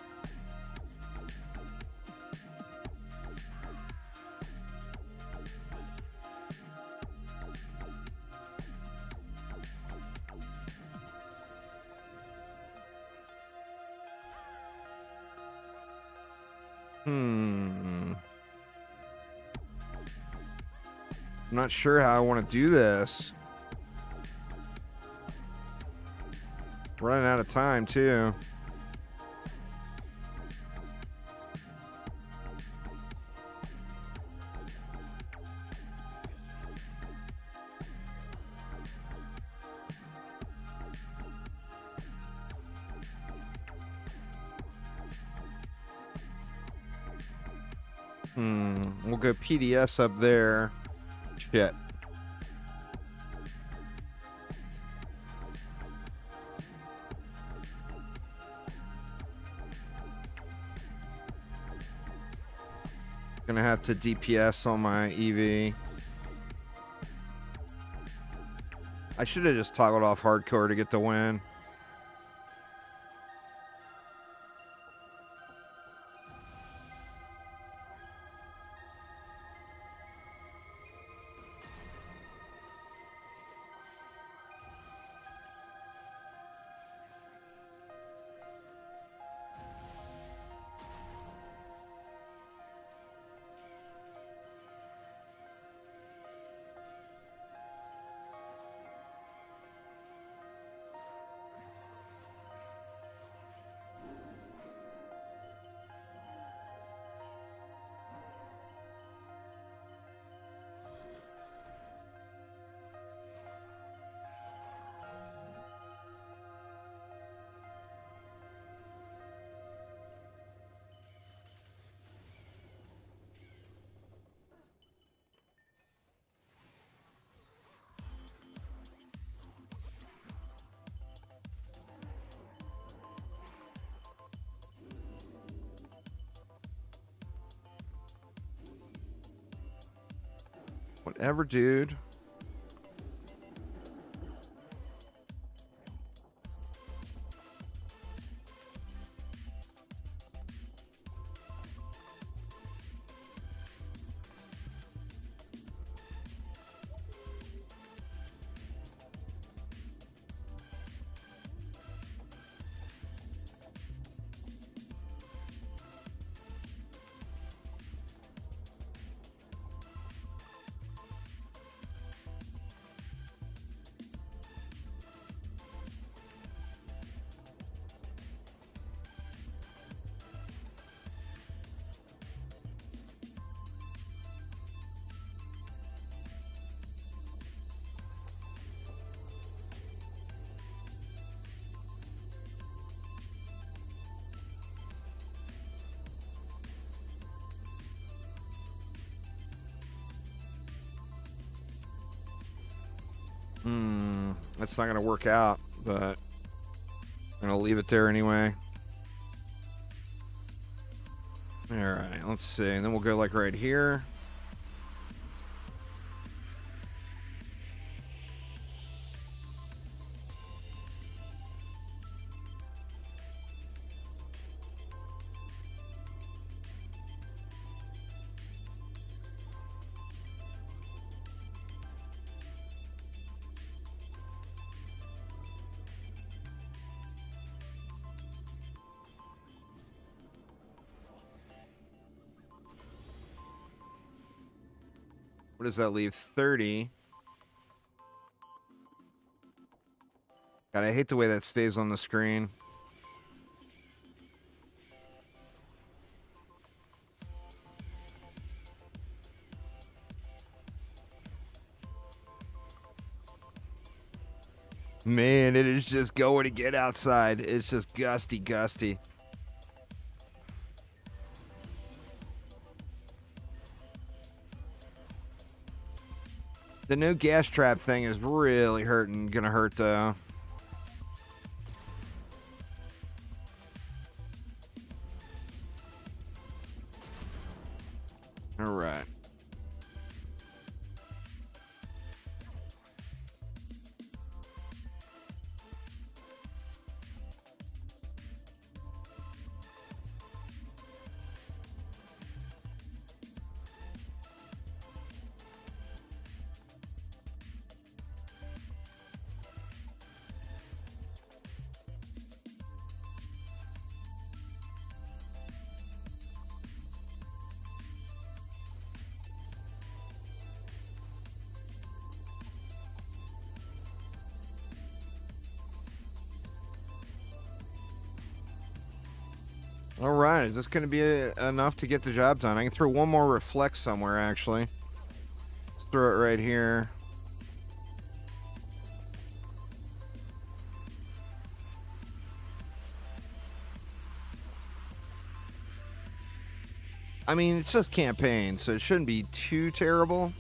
I'm not sure how I want to do this. Running out of time, too. We'll go PDS up there. Shit. Gonna have to DPS on my EV. I should have just toggled off hardcore to get the win. Whatever, dude. That's not going to work out, but I'm going to leave it there anyway. All right, let's see. And then we'll go like right here. What does that leave? 30. God, I hate the way that stays on the screen. Man, it is just going to get outside. It's just gusty. The new gas trap thing is really gonna hurt though. All right. All right, is this going to be enough to get the job done? I can throw one more reflect somewhere, actually. Let's throw it right here. I mean, it's just campaign, so it shouldn't be too terrible.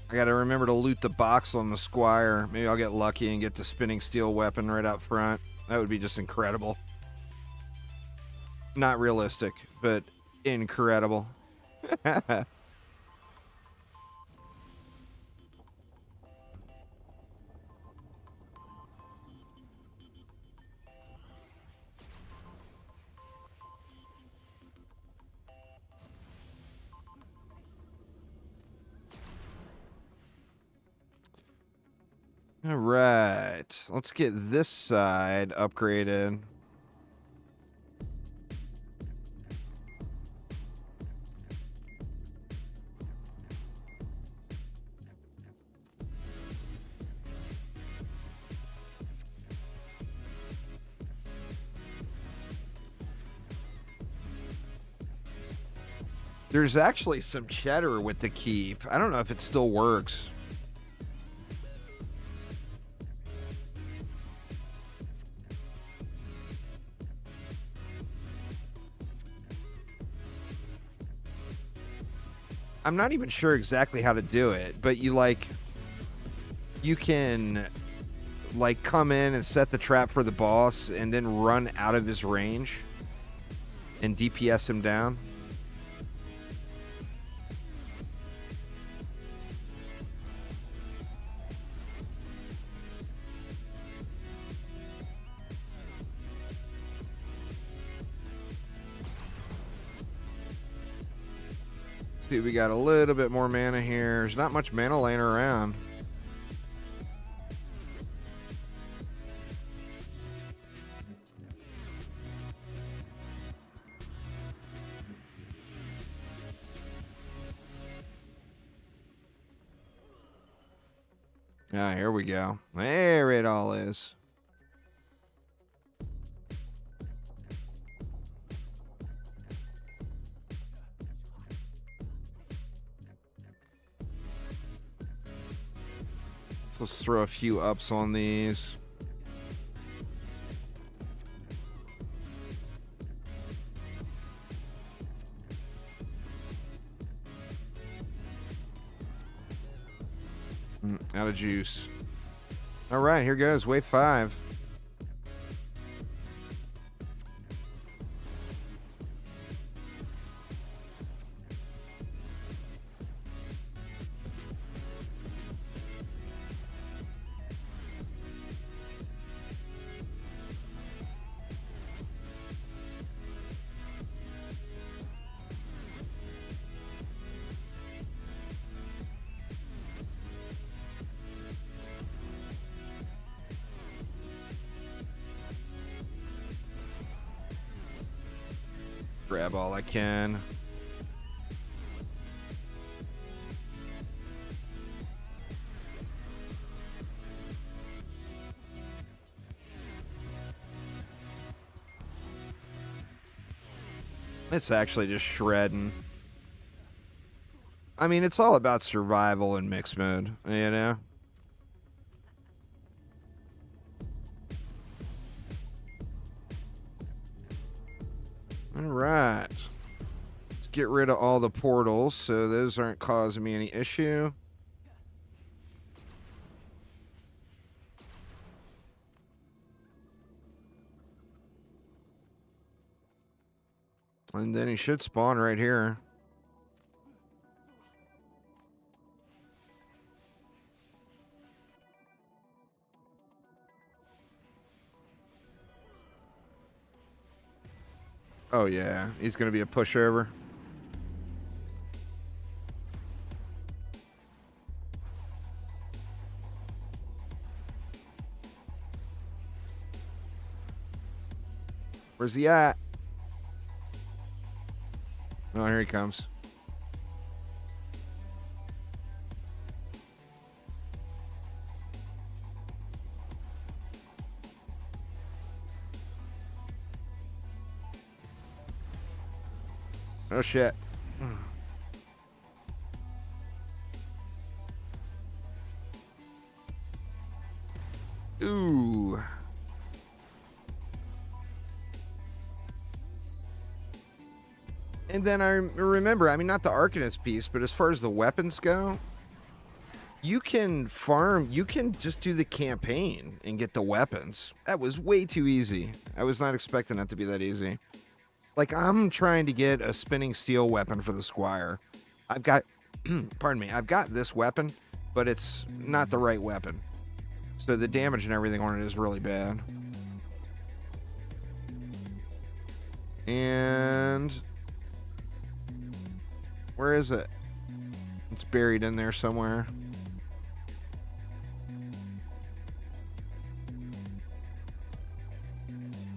I gotta remember to loot the box on the Squire. Maybe I'll get lucky and get the spinning steel weapon right out front. That would be just incredible. Not realistic, but incredible. All right, let's get this side upgraded. There's actually some cheddar with the keep. I don't know if it still works. I'm not even sure exactly how to do it, but you can like come in and set the trap for the boss and then run out of his range and DPS him down. See, we got a little bit more mana here. There's not much mana laying around. Ah, here we go. There it all is. So let's throw a few ups on these. Out of juice. All right, here goes wave 5. Grab all I can. It's actually just shredding. I mean, it's all about survival in mixed mode, you know? All right. Let's get rid of all the portals so those aren't causing me any issue. And then he should spawn right here. Oh yeah, he's going to be a pushover. Where's he at? Oh, here he comes. Oh shit. Ooh. And then I remember, I mean, not the Arcanist piece, but as far as the weapons go, you can farm, you can just do the campaign and get the weapons. That was way too easy. I was not expecting that to be that easy. Like, I'm trying to get a spinning steel weapon for the Squire. I've got, pardon me, I've got this weapon, but it's not the right weapon. So the damage and everything on it is really bad. And where is it? It's buried in there somewhere.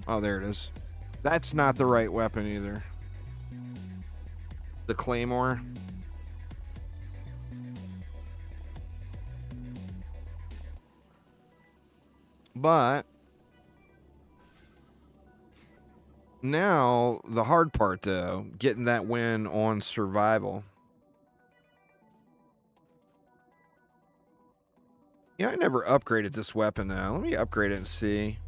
Oh, there it is. That's not the right weapon either. The Claymore. But now the hard part, though, getting that win on survival. Yeah, I never upgraded this weapon, though. Let me upgrade it and see.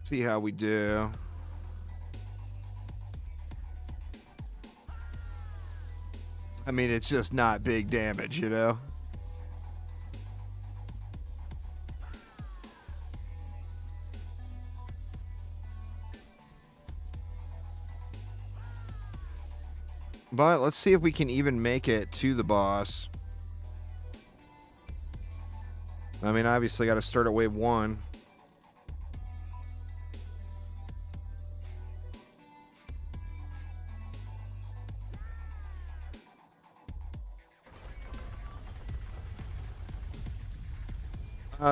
See how we do. I mean, it's just not big damage, you know? But let's see if we can even make it to the boss. I mean, obviously got to start at wave 1.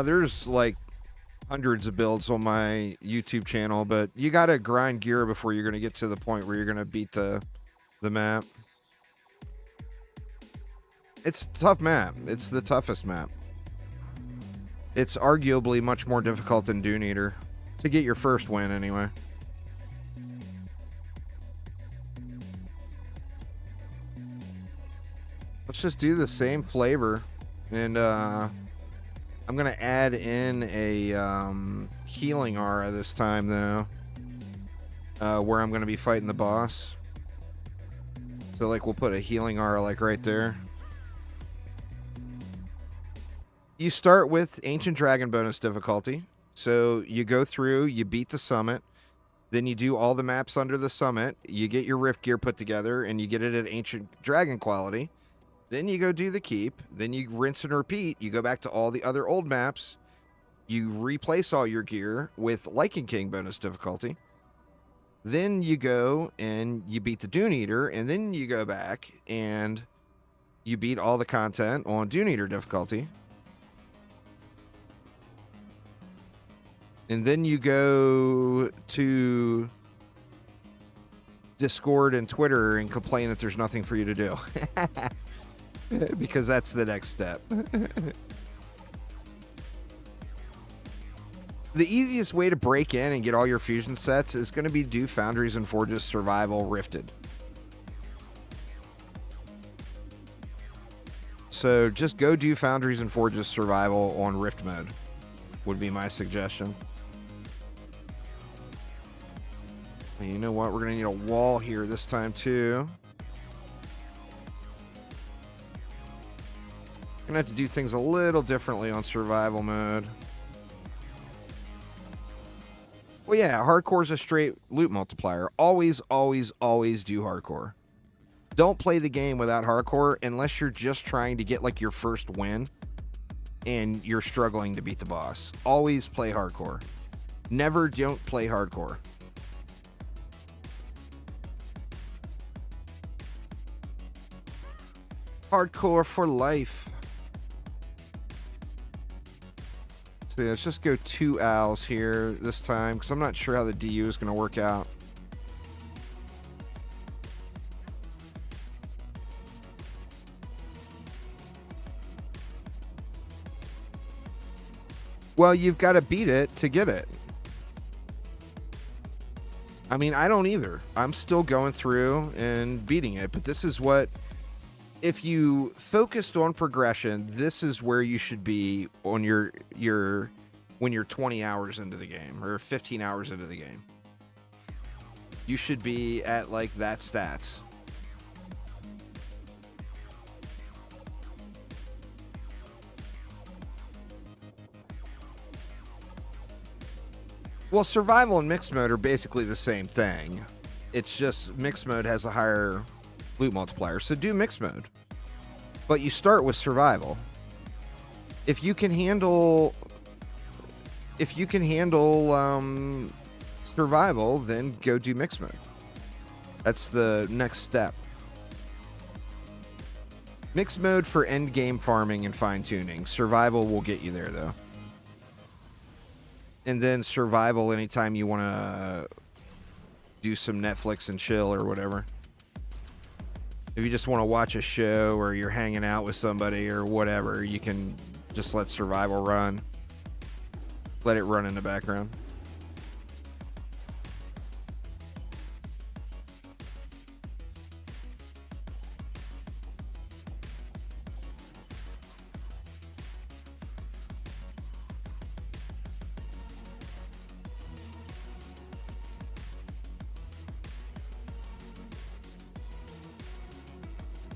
There's like hundreds of builds on my YouTube channel, but you got to grind gear before you're going to get to the point where you're going to beat the map. It's a tough map. It's the toughest map. It's arguably much more difficult than Dune Eater. To get your first win, anyway. Let's just do the same flavor. And, I'm going to add in a, healing aura this time, though. Where I'm going to be fighting the boss. So, like, we'll put a healing aura, like, right there. You start with Ancient Dragon bonus difficulty. So you go through, you beat the summit, then you do all the maps under the summit, you get your rift gear put together, and you get it at Ancient Dragon quality. Then you go do the keep, then you rinse and repeat, you go back to all the other old maps, you replace all your gear with Lycan King bonus difficulty. Then you go and you beat the Dune Eater, and then you go back and you beat all the content on Dune Eater difficulty. And then you go to Discord and Twitter and complain that there's nothing for you to do. Because that's the next step. The easiest way to break in and get all your fusion sets is going to be do Foundries and Forges Survival Rifted. So just go do Foundries and Forges Survival on Rift mode, would be my suggestion. And you know what? We're going to need a wall here this time too. Going to have to do things a little differently on survival mode. Well, yeah, hardcore is a straight loot multiplier. Always, always, always do hardcore. Don't play the game without hardcore unless you're just trying to get like your first win and you're struggling to beat the boss. Always play hardcore. Never don't play hardcore. Hardcore for life. So let's just go 2 owls here this time, because I'm not sure how the DU is going to work out. Well, you've got to beat it to get it. I mean, I don't either. I'm still going through and beating it, but this is what... If you focused on progression, this is where you should be on your when you're 20 hours into the game or 15 hours into the game. You should be at like that stats. Well, survival and mixed mode are basically the same thing. It's just mixed mode has a higher loot multiplier, so do mixed mode. But you start with survival. If you can handle survival, then go do mixed mode. That's the next step. Mixed mode for end game farming and fine tuning. Survival will get you there though. And then survival anytime you want to do some Netflix and chill or whatever. If you just want to watch a show or you're hanging out with somebody or whatever, you can just let survival run. Let it run in the background.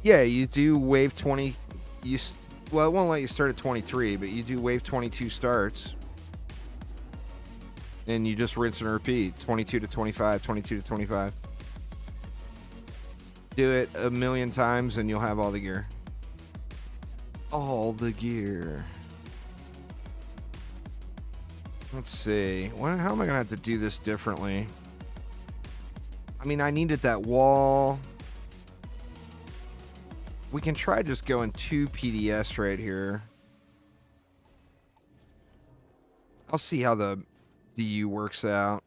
Yeah, you do wave 20. Well, it won't let you start at 23, but you do wave 22 starts. And you just rinse and repeat. 22 to 25, 22 to 25. Do it a million times and you'll have all the gear. All the gear. Let's see. How am I going to have to do this differently? I mean, I needed that wall. We can try just going 2 PDS right here. I'll see how the DU works out.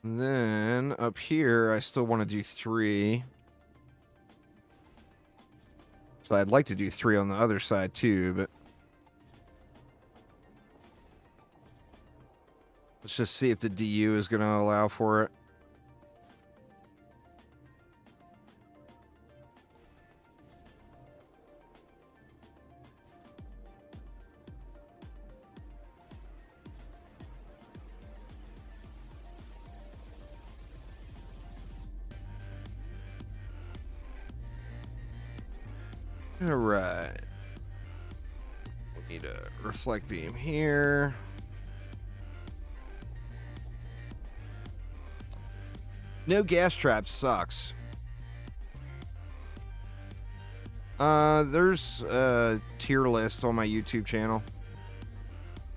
And then up here, I still want to do 3. So I'd like to do 3 on the other side too, but let's just see if the DU is going to allow for it. All right. We need a reflect beam here. No gas trap sucks. There's a tier list on my YouTube channel.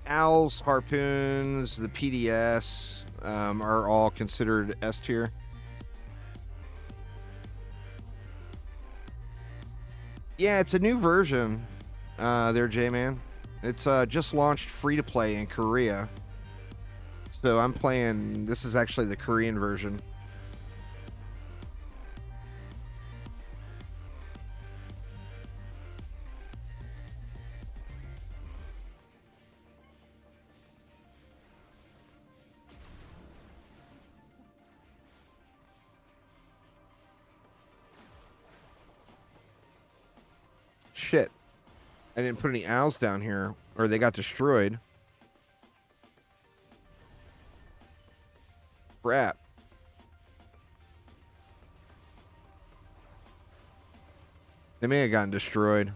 Owls, harpoons, the PDS are all considered S tier. Yeah, it's a new version there, J-Man. It's just launched free-to-play in Korea. So I'm playing... This is actually the Korean version. Shit. I didn't put any owls down here, or they got destroyed. Crap. They may have gotten destroyed.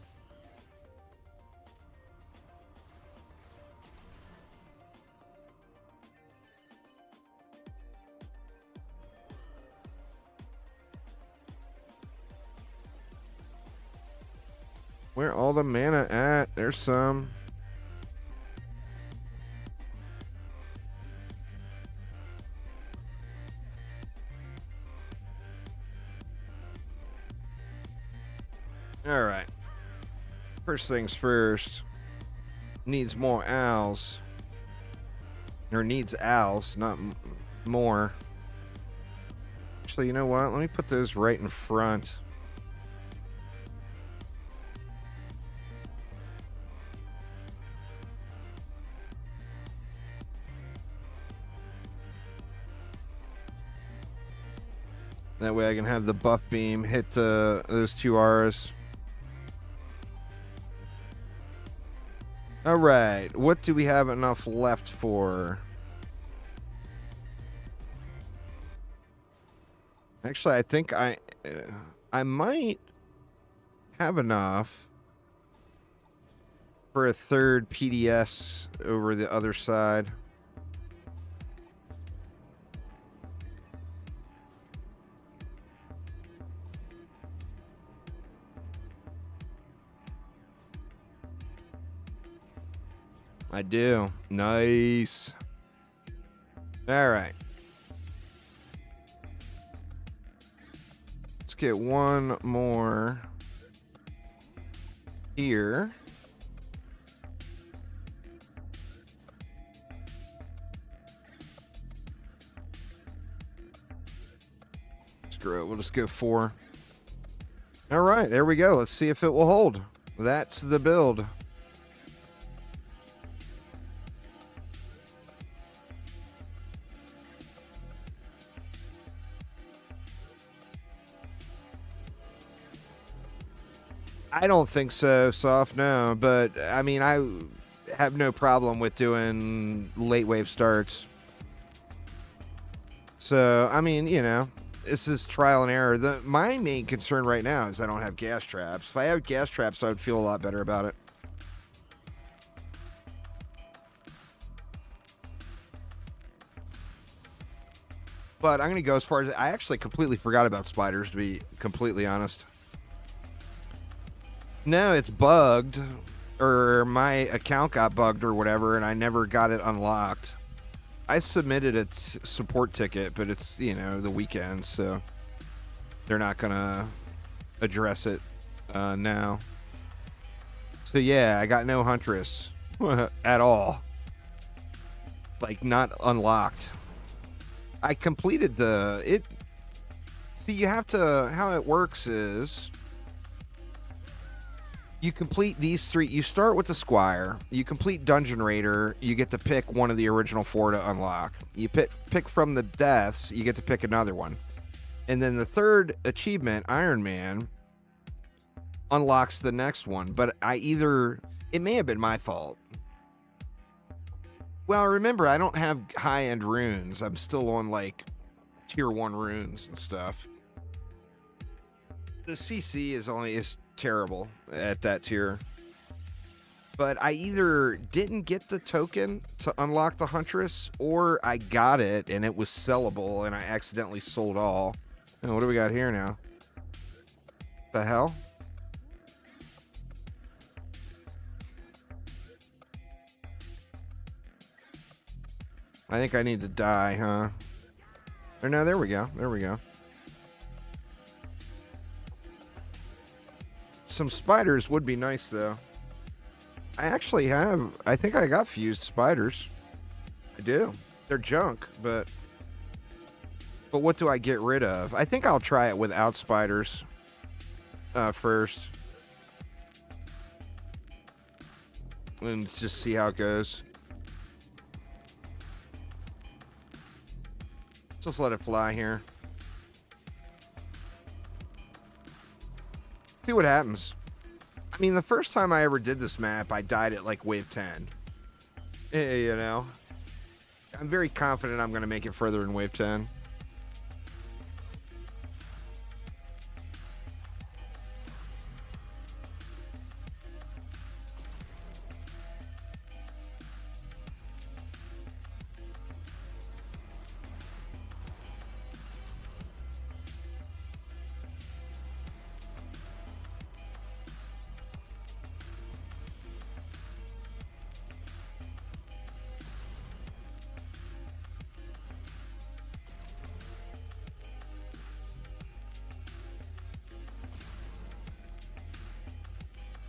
Where all the mana at? There's some. All right. First things first. Needs more owls. Or needs owls, not more. Actually, you know what? Let me put those right in front. That way I can have the buff beam hit those 2 auras. Alright, what do we have enough left for? Actually, I think I might have enough for a 3rd PDS over the other side. I do. Nice. All right. Let's get one more here. Screw it. We'll just go 4. All right. There we go. Let's see if it will hold. That's the build. I don't think so, Soft, no. But, I mean, I have no problem with doing late wave starts. So, I mean, you know, this is trial and error. My main concern right now is I don't have gas traps. If I had gas traps, I would feel a lot better about it. But I'm going to go as far as I actually completely forgot about spiders, to be completely honest. No, it's bugged, or my account got bugged or whatever, and I never got it unlocked. I submitted a support ticket, but it's, you know, the weekend, so they're not going to address it now. So, yeah, I got no Huntress at all. Like, not unlocked. I completed see, you have to, how it works is you complete these 3. You start with the Squire. You complete Dungeon Raider. You get to pick one of the original 4 to unlock. You pick from the deaths. You get to pick another one. And then the 3rd achievement, Iron Man, unlocks the next one. But it may have been my fault. Well, remember, I don't have high-end runes. I'm still on, like, tier 1 runes and stuff. The CC is terrible at that tier. But I either didn't get the token to unlock the Huntress, or I got it and it was sellable and I accidentally sold all. And what do we got here now? The hell? I think I need to die, huh? Or no, there we go. There we go. Some spiders would be nice, though. I think I got fused spiders. I do. They're junk, but what do I get rid of? I think I'll try it without spiders first. And just see how it goes. Just let it fly here. See what happens. I mean, the first time I ever did this map, I died at like wave 10. You know? I'm very confident I'm going to make it further in wave 10.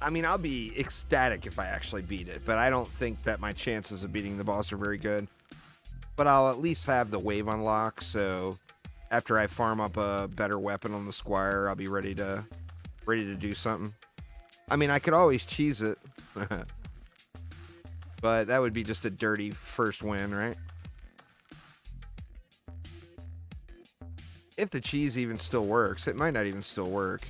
I mean, I'll be ecstatic if I actually beat it, but I don't think that my chances of beating the boss are very good. But I'll at least have the wave unlock, so after I farm up a better weapon on the Squire, I'll be ready to do something. I mean, I could always cheese it, but that would be just a dirty first win, right? If the cheese even still works, it might not even still work.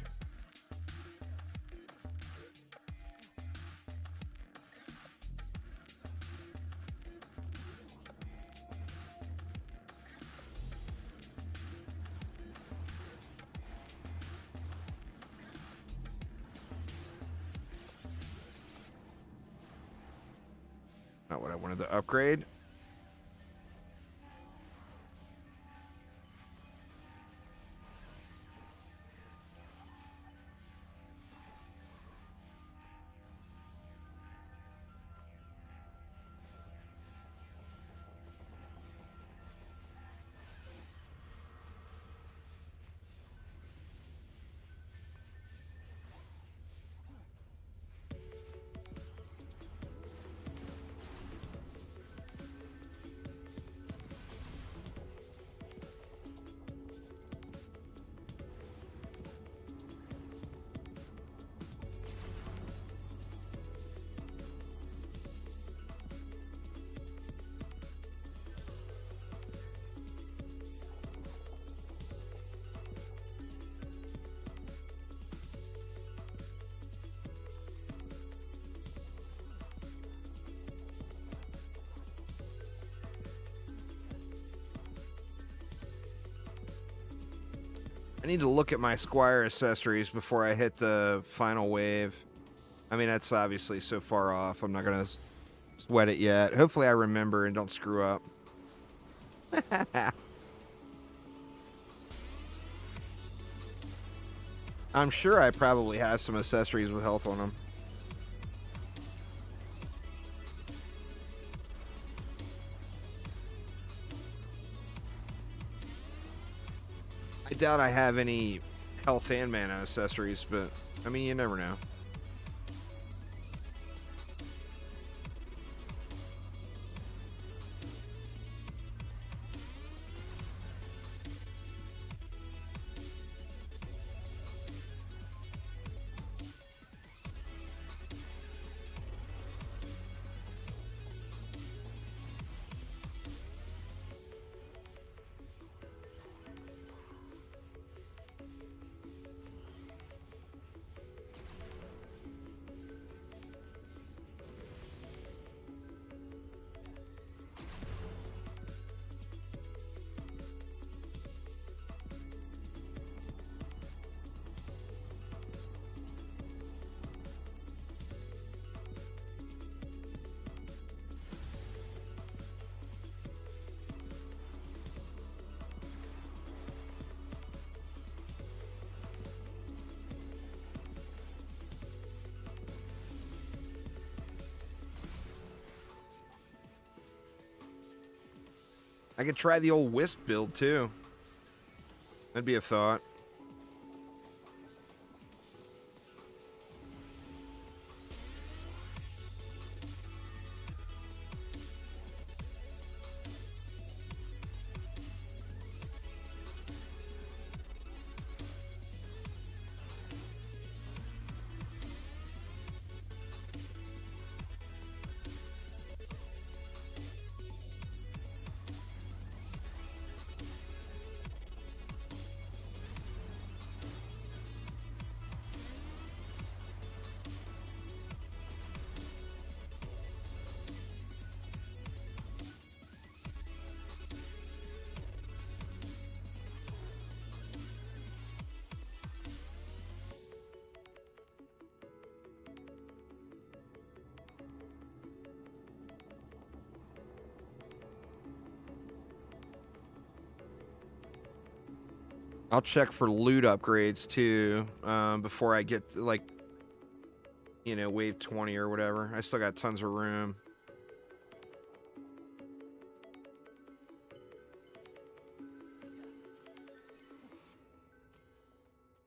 Not what I wanted to upgrade. I need to look at my Squire accessories before I hit the final wave. I mean, that's obviously so far off. I'm not going to sweat it yet. Hopefully I remember and don't screw up. I'm sure I probably have some accessories with health on them. I doubt I have any health and mana accessories, but I mean, you never know. I could try the old Wisp build, too. That'd be a thought. I'll check for loot upgrades too, before I get like, you know, wave 20 or whatever. I still got tons of room.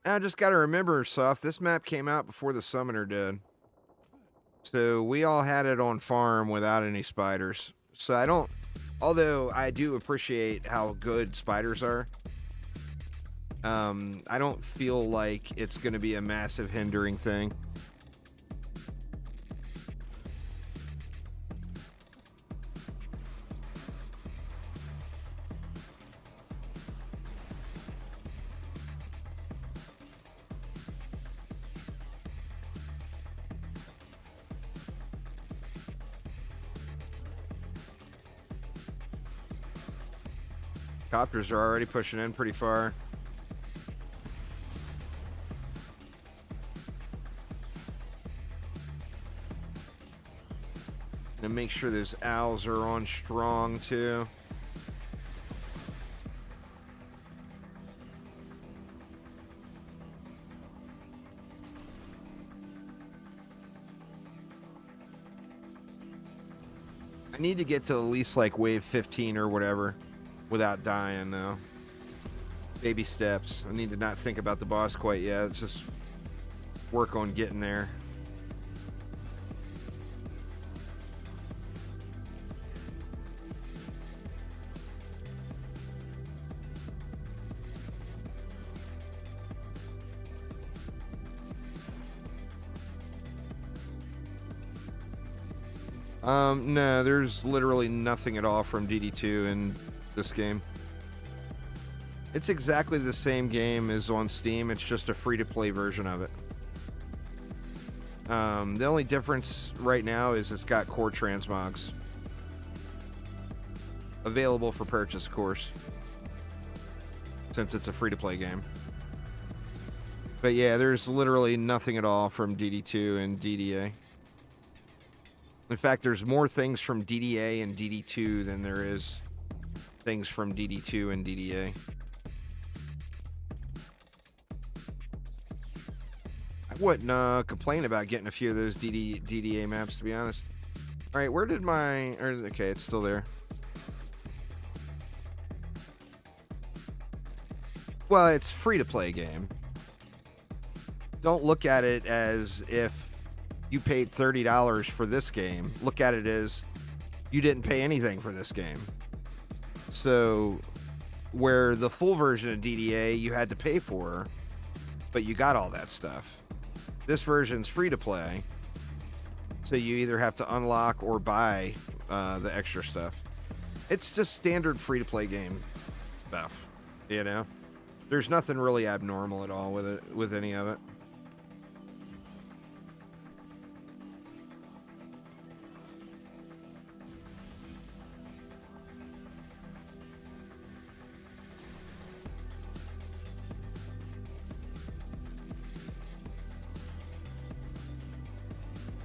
I just got to remember, Soph, this map came out before the Summoner did. So we all had it on farm without any spiders. So I don't, although I do appreciate how good spiders are, I don't feel like it's going to be a massive hindering thing. Copters are already pushing in pretty far. And make sure those owls are on strong too. I need to get to at least like wave 15 or whatever without dying though. Baby steps. I need to not think about the boss quite yet. It's just work on getting there. No, there's literally nothing at all from DD2 in this game. It's exactly the same game as on Steam, it's just a free-to-play version of it. The only difference right now is it's got core transmogs. Available for purchase, of course. Since it's a free-to-play game. But yeah, there's literally nothing at all from DD2 and DDA. In fact, there's more things from DDA and DD2 than there is things from DD2 and DDA. I wouldn't complain about getting a few of those DDA maps, to be honest. All right, where did my... okay, it's still there. Well, it's free-to-play game. Don't look at it as if you paid $30 for this game. Look at it as you didn't pay anything for this game. So, where the full version of DDA you had to pay for, but you got all that stuff. This version's free-to-play, so you either have to unlock or buy the extra stuff. It's just standard free-to-play game stuff, you know? There's nothing really abnormal at all with it, with any of it.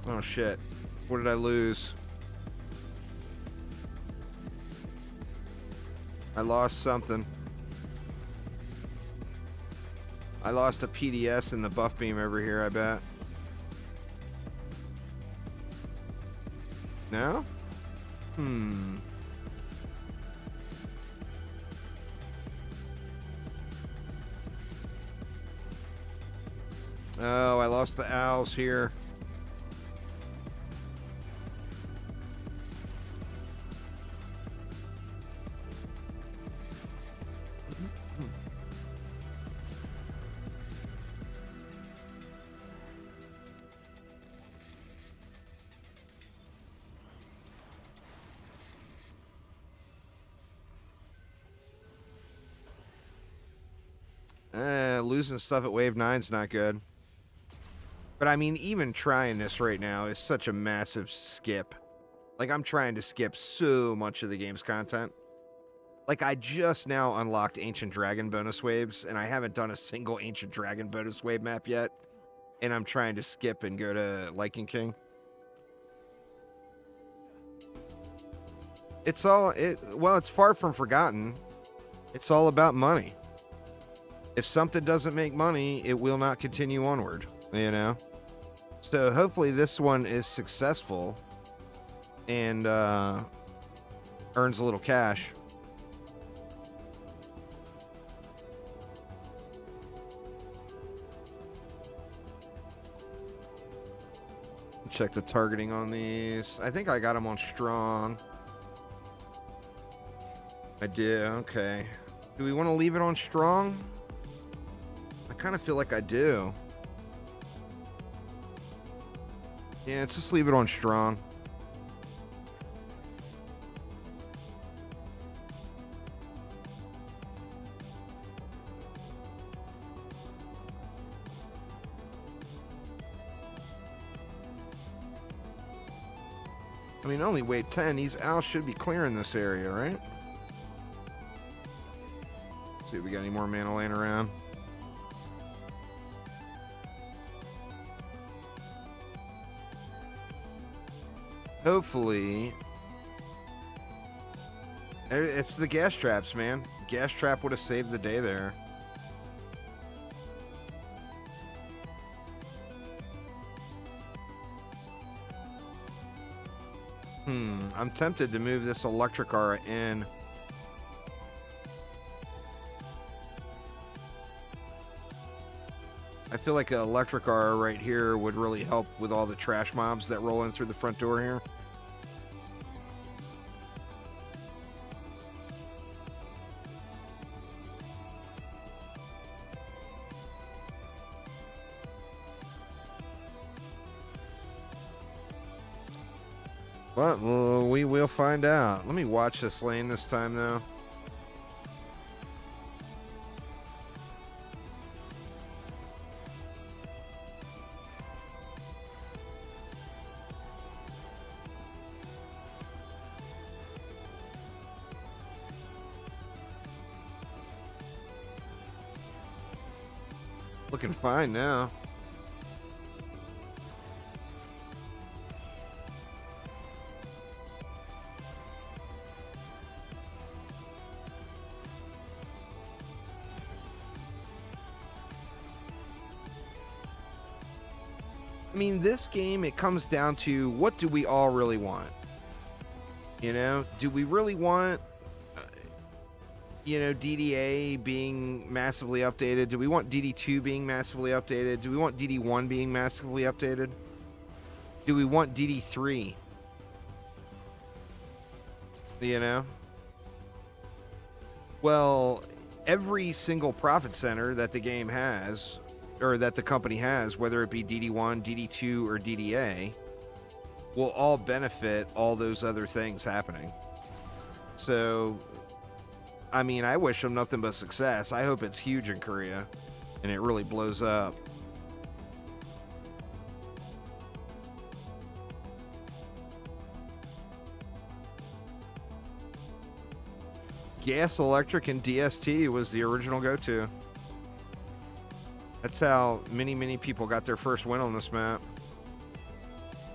Oh shit. What did I lose? I lost something. I lost a PDS in the buff beam over here, I bet. No? Oh, I lost the owls here. Losing stuff at Wave 9's not good. But I mean, even trying this right now is such a massive skip. Like, I'm trying to skip so much of the game's content. Like, I just now unlocked Ancient Dragon bonus waves, and I haven't done a single Ancient Dragon bonus wave map yet. And I'm trying to skip and go to Lycan King. Well, it's far from forgotten. It's all about money. If something doesn't make money, it will not continue onward, you know? So hopefully this one is successful and earns a little cash. Check the targeting on these. I think I got them on strong. I do, okay. Do we want to leave it on strong? I kind of feel like I do. Yeah, let's just leave it on strong. I mean, only weight 10. These owls should be clearing this area, right? Let's see if we got any more mana laying around. Hopefully. It's the gas traps, man. Gas trap would have saved the day there. I'm tempted to move this electric aura in. I feel like an electric aura right here would really help with all the trash mobs that roll in through the front door here. But we will find out. Let me watch this lane this time, though. Looking fine now. I mean, this game, it comes down to what do we all really want? You know, do we really want, DDA being massively updated? Do we want DD2 being massively updated? Do we want DD1 being massively updated? Do we want DD3? You know? Well, every single profit center that the game has, or that the company has, whether it be DD1, DD2, or DDA, will all benefit all those other things happening. So, I mean, I wish them nothing but success. I hope it's huge in Korea and it really blows up. Gas, electric, and DST was the original go-to. That's how many people got their first win on this map.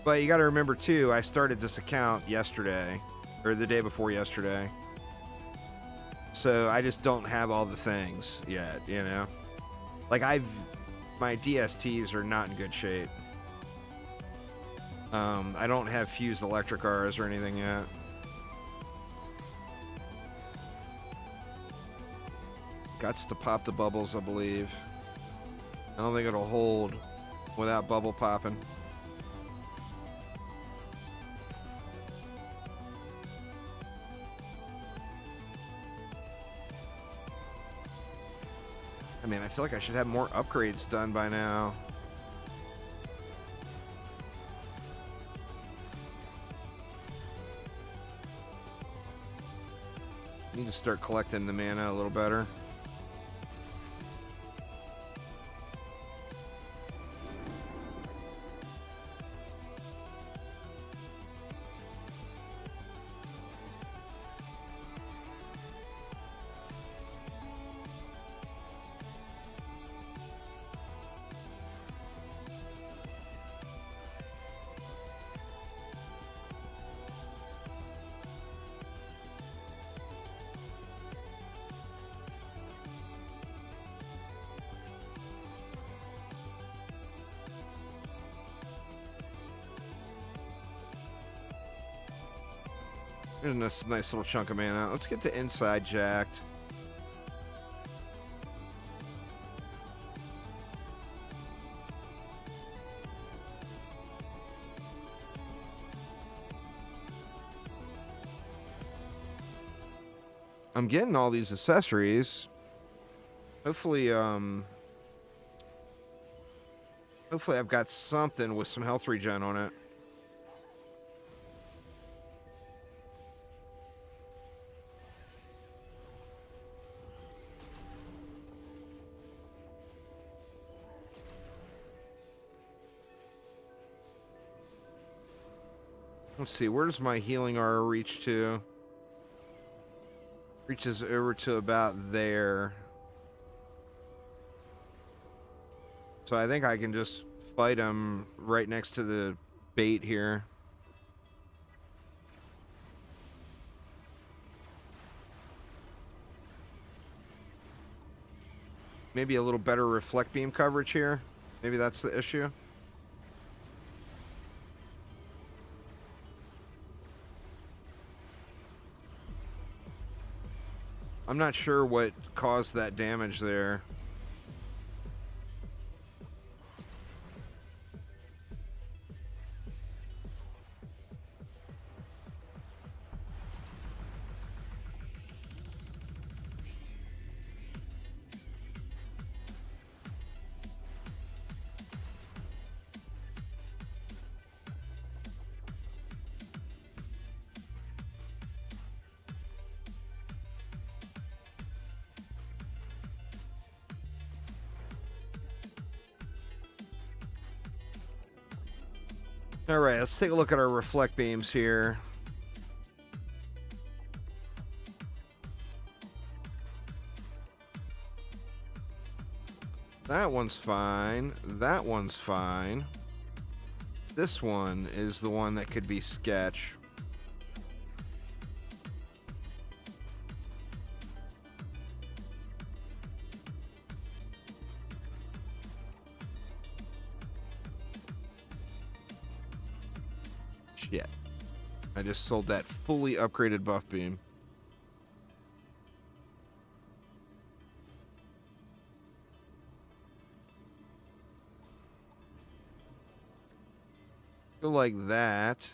But you got to remember, too, I started this account yesterday, or the day before yesterday. So I just don't have all the things yet, you know? Like, my DSTs are not in good shape. I don't have fused electric Rs or anything yet. Guts to pop the bubbles, I believe. I don't think it'll hold without bubble popping. I mean, I feel like I should have more upgrades done by now. Need to start collecting the mana a little better. There's a nice little chunk of mana. Let's get the inside jacked. I'm getting all these accessories. Hopefully, hopefully I've got something with some health regen on it. Let's see, where does my healing aura reach to? Reaches over to about there. So I think I can just fight him right next to the bait here. Maybe a little better reflect beam coverage here. Maybe that's the issue. I'm not sure what caused that damage there. All right, let's take a look at our reflect beams here. That one's fine. That one's fine. This one is the one that could be sketch. Shit. I just sold that fully upgraded buff beam. Go like that.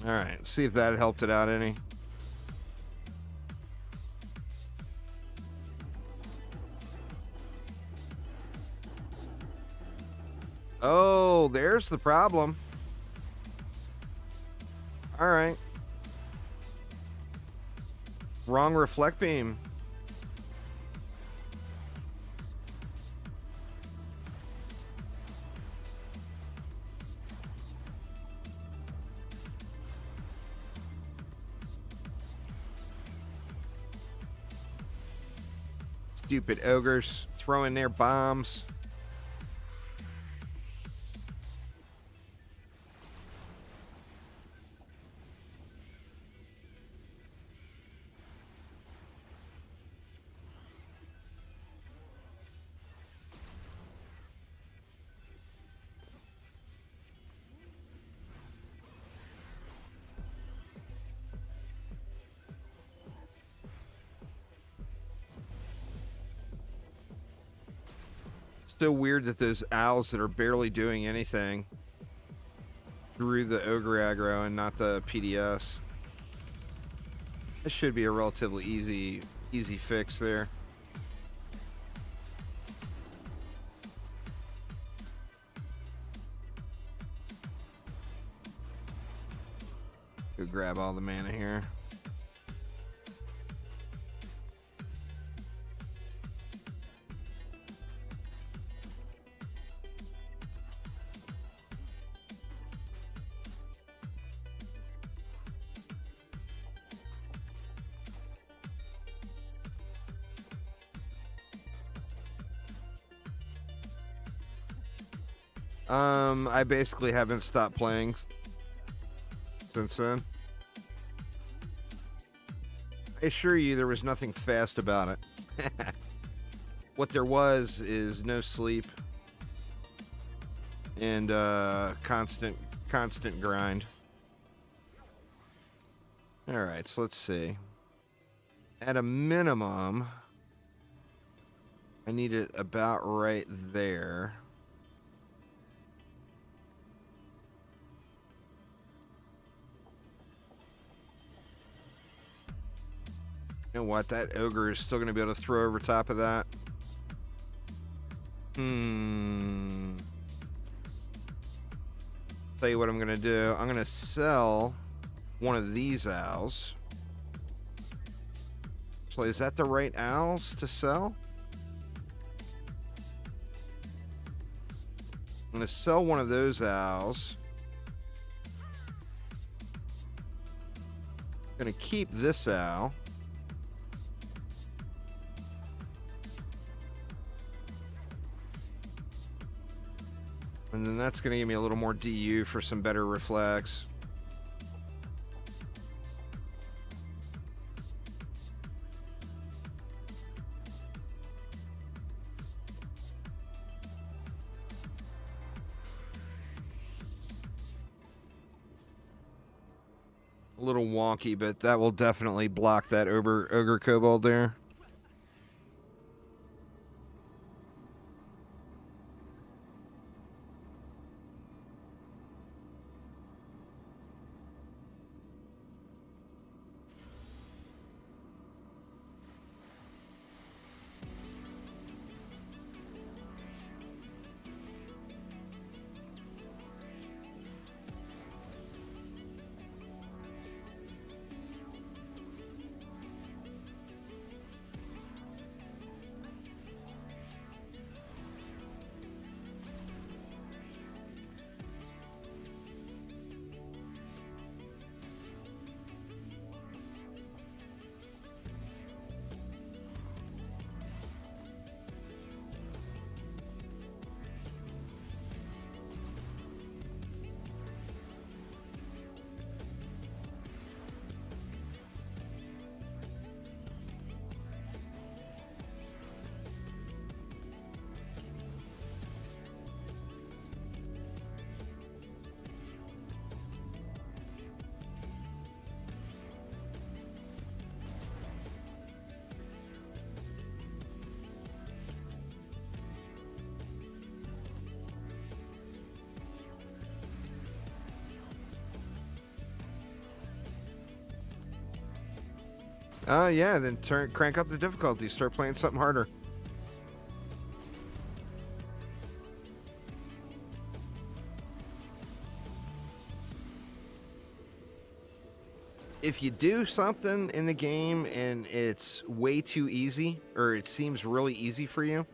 All right, see if that helped it out any. Oh, there's the problem. All right. Wrong reflect beam. Stupid ogres throwing their bombs. So weird that those owls that are barely doing anything drew the ogre aggro and not the PDS. This should be a relatively easy fix there. Go grab all the mana here. I basically haven't stopped playing since then. I assure you there was nothing fast about it. What there was is no sleep and constant grind. All right, so let's see. At a minimum, I need it about right there. You know what? That ogre is still going to be able to throw over top of that. Tell you what I'm going to do. I'm going to sell one of these owls. So is that the right owls to sell? I'm going to sell one of those owls. I'm going to keep this owl. And then that's going to give me a little more DU for some better reflex. A little wonky, but that will definitely block that ogre kobold there. Yeah, then crank up the difficulty. Start playing something harder. If you do something in the game and it's way too easy, or it seems really easy for you,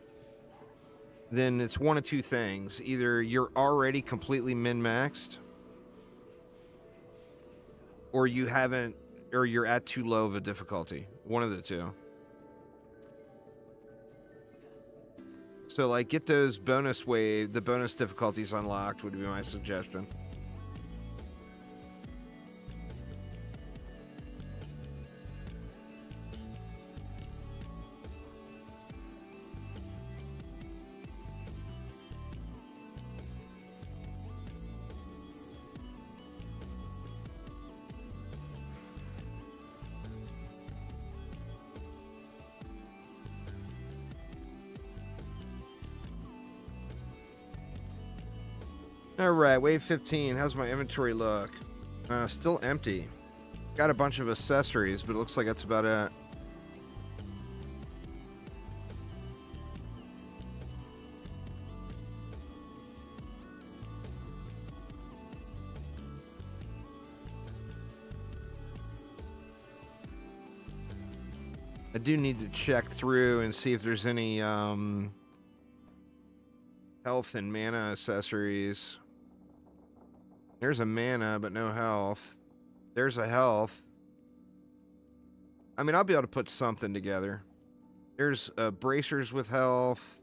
then it's one of two things. Either you're already completely min-maxed, or you haven't, or you're at too low of a difficulty. One of the two. So, like, get those the bonus difficulties unlocked would be my suggestion. Alright, wave 15. How's my inventory look? Still empty. Got a bunch of accessories, but it looks like that's about it. I do need to check through and see if there's any health and mana accessories. There's a mana, but no health. There's a health. I mean, I'll be able to put something together. There's bracers with health.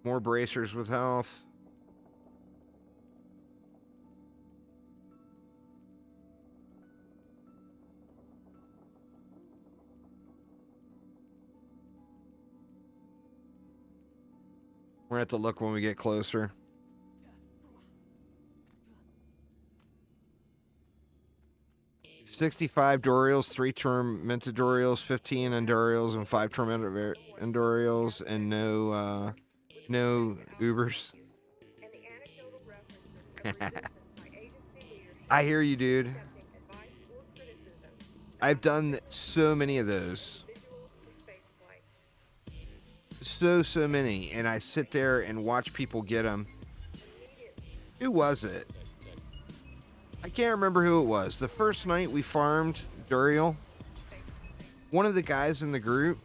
More bracers with health. We're going to have to look when we get closer. $65 Dorials, 3-term minted Dorials, 15 Endurials, and 5-term Endurials, and no Ubers. I hear you, dude. I've done so many of those. So many, and I sit there and watch people get them. Who was it? I can't remember who it was. The first night we farmed Duriel, one of the guys in the group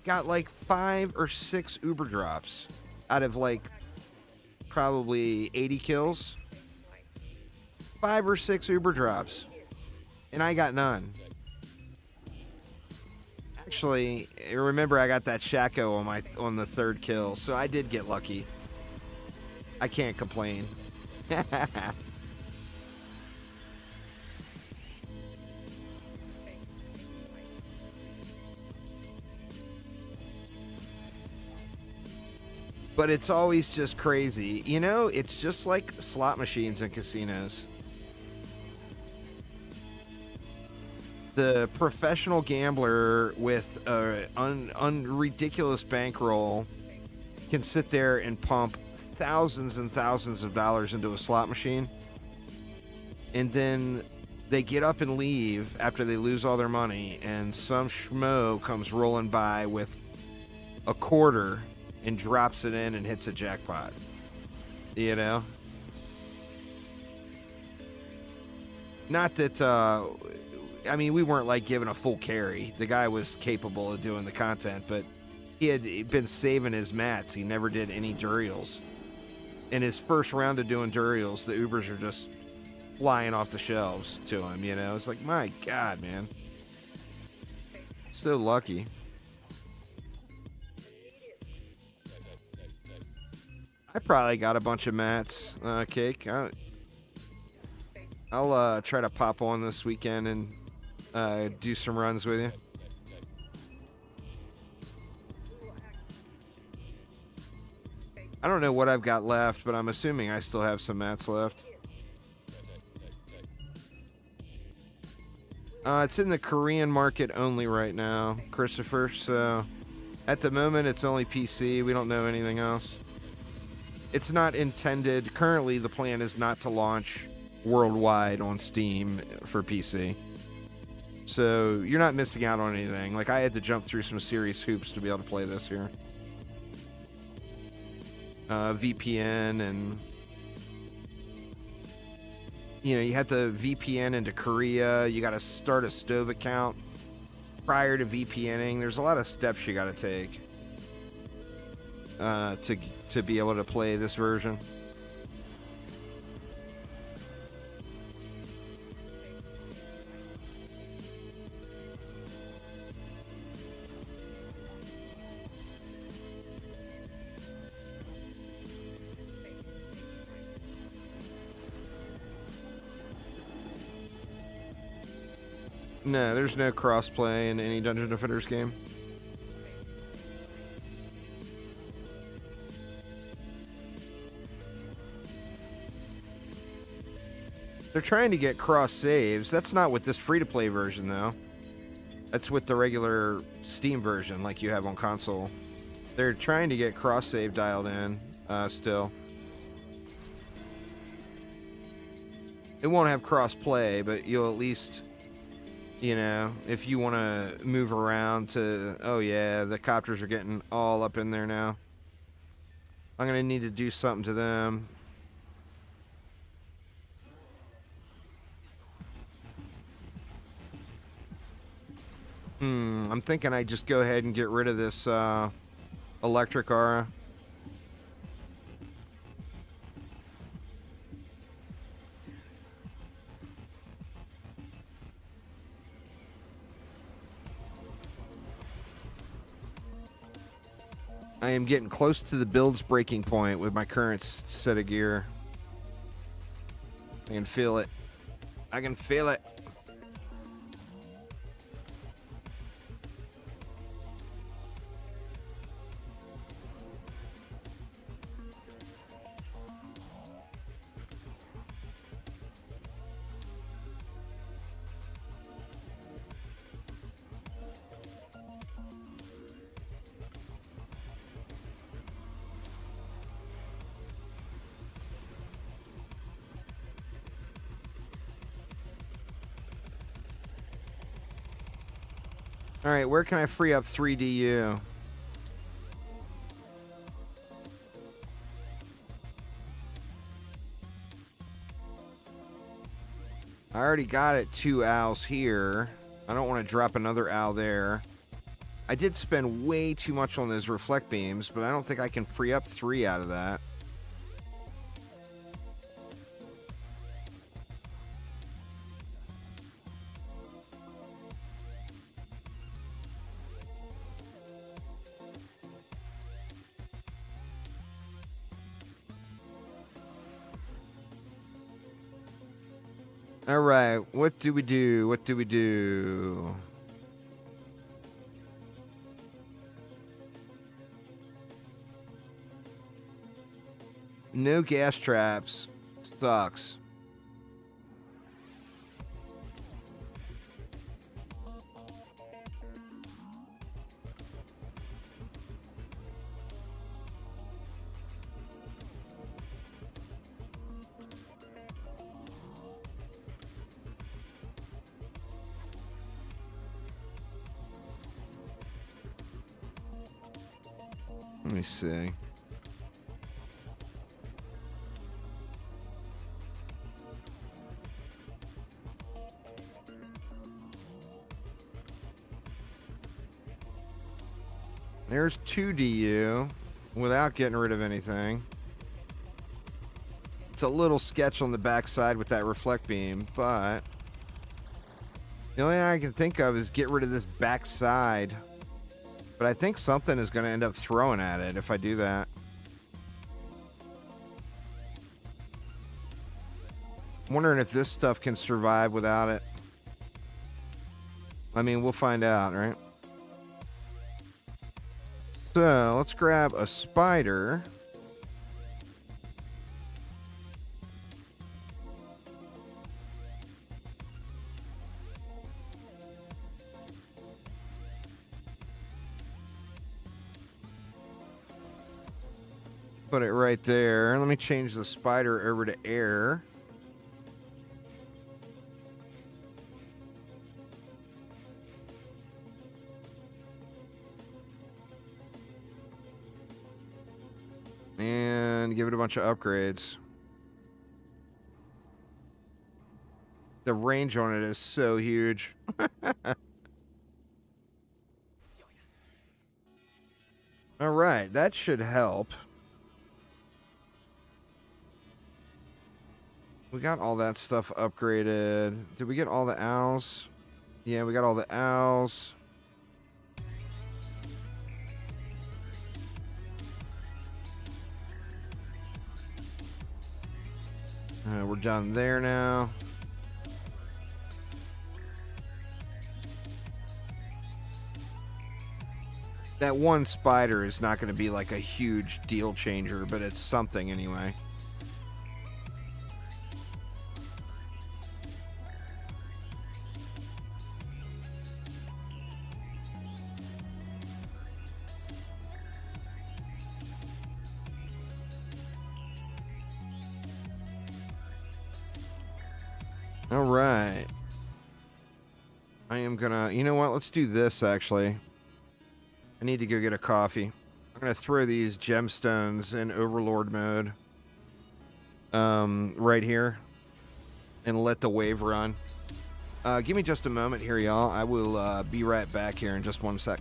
got like 5 or 6 Uber drops out of like probably 80 kills. 5 or 6 Uber drops, and I got none. Actually, remember I got that Shaco on the 3rd kill, so I did get lucky. I can't complain. But it's always just crazy. You know, it's just like slot machines in casinos. The professional gambler with a ridiculous bankroll can sit there and pump thousands and thousands of dollars into a slot machine, and then they get up and leave after they lose all their money, and some schmo comes rolling by with a quarter and drops it in and hits a jackpot. You know? Not that, I mean, we weren't like giving a full carry. The guy was capable of doing the content, but he had been saving his mats. He never did any Durials. In his first round of doing Durials, the Ubers are just flying off the shelves to him, you know? It's like, my God, man. So lucky. I probably got a bunch of mats, Cake. I'll try to pop on this weekend and do some runs with you. I don't know what I've got left, but I'm assuming I still have some mats left. It's in the Korean market only right now, Christopher, so at the moment it's only PC. We don't know anything else. It's not intended. Currently, the plan is not to launch worldwide on Steam for PC. So you're not missing out on anything. Like, I had to jump through some serious hoops to be able to play this here. VPN and... You know, you have to VPN into Korea. You got to start a Stove account prior to VPNing. There's a lot of steps you got to take to be able to play this version. No, there's no crossplay in any Dungeon Defenders game. They're trying to get cross saves. That's not with this free-to-play version, though. That's with the regular Steam version, like you have on console. They're trying to get cross save dialed in still. It won't have cross play, but you'll at least... You know, if you want to move around to... Oh, yeah, the copters are getting all up in there now. I'm going to need to do something to them. I'm thinking I just go ahead and get rid of this electric aura. I am getting close to the build's breaking point with my current set of gear. I can feel it. I can feel it. All right, where can I free up 3DU? I already got it 2 owls here. I don't want to drop another owl there. I did spend way too much on those reflect beams, but I don't think I can free up 3 out of that. All right, what do we do? What do we do? No gas traps. Sucks. Let me see. There's 2DU without getting rid of anything. It's a little sketch on the backside with that reflect beam, but the only thing I can think of is get rid of this backside. But I think something is going to end up throwing at it if I do that. I'm wondering if this stuff can survive without it. I mean, we'll find out, right? So, let's grab a spider. Put it right there. Let me change the spider over to air. And give it a bunch of upgrades. The range on it is so huge. All right, that should help. We got all that stuff upgraded. Did we get all the owls? Yeah, we got all the owls. We're done there now. That one spider is not going to be like a huge deal changer, but it's something anyway. All right. I am gonna, you know what? Let's do this actually. I need to go get a coffee. I'm gonna throw these gemstones in Overlord mode. Right here. And let the wave run. Give me just a moment here, y'all. I will be right back here in just one sec.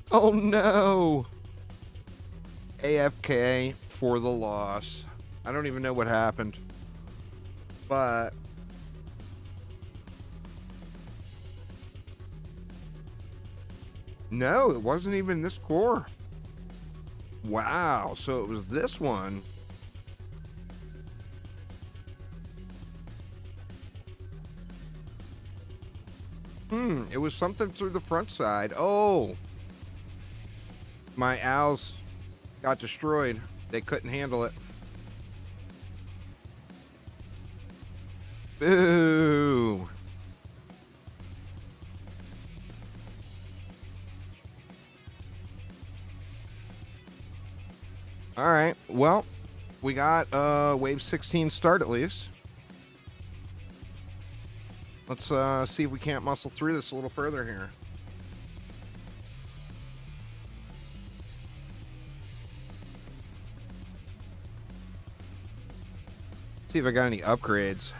Oh no! AFK for the loss. I don't even know what happened. But no, it wasn't even this core. Wow, so it was this one. It was something through the front side. Oh, my owls got destroyed. They couldn't handle it. Boo. All right, well, we got wave 16 start at least. Let's see if we can't muscle through this a little further here. See if I got any upgrades.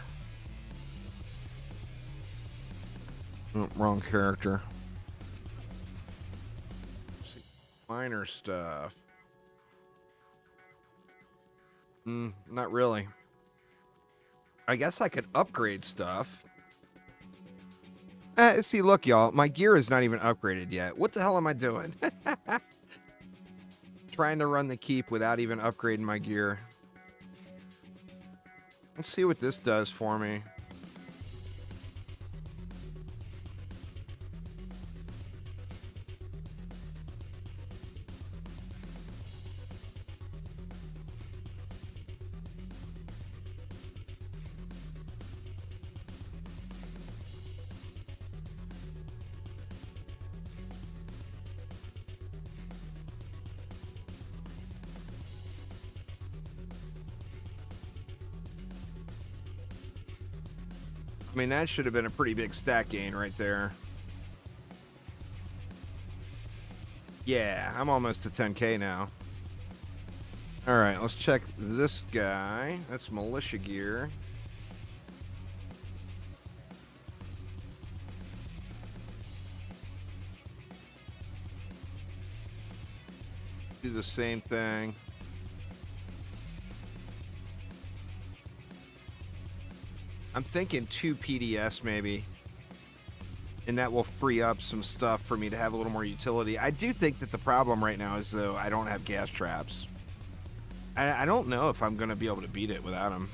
Oh, wrong character. Let's see. Minor stuff. Not really. I guess I could upgrade stuff. See, look, y'all. My gear is not even upgraded yet. What the hell am I doing? Trying to run the keep without even upgrading my gear. Let's see what this does for me. I mean, that should have been a pretty big stat gain right there. Yeah, I'm almost to 10K now. All right, let's check this guy. That's militia gear. Do the same thing. I'm thinking 2 PDS maybe. And that will free up some stuff for me to have a little more utility. I do think that the problem right now is, though, I don't have gas traps. I don't know if I'm going to be able to beat it without them.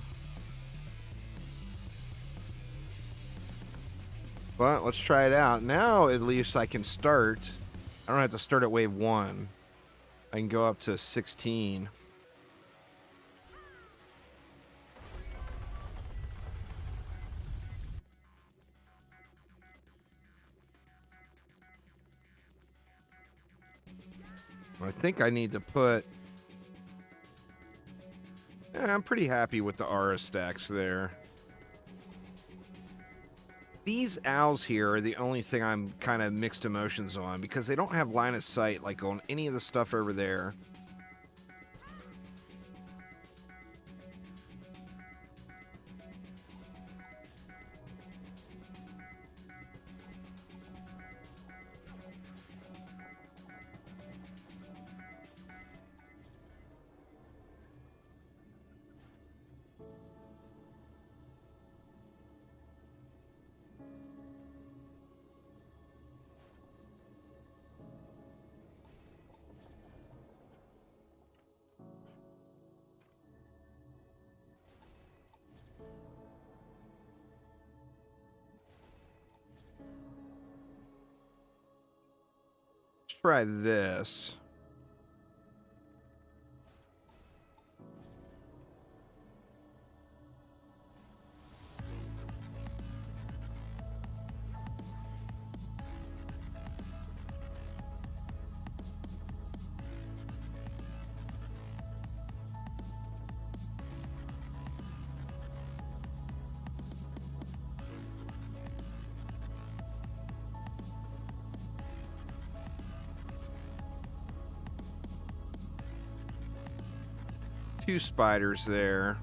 But let's try it out. Now, at least I can start. I don't have to start at wave 1. I can go up to 16. I think I need to put... I'm pretty happy with the aura stacks there. These owls here are the only thing I'm kind of mixed emotions on, because they don't have line of sight like on any of the stuff over there. Try this. Two spiders there.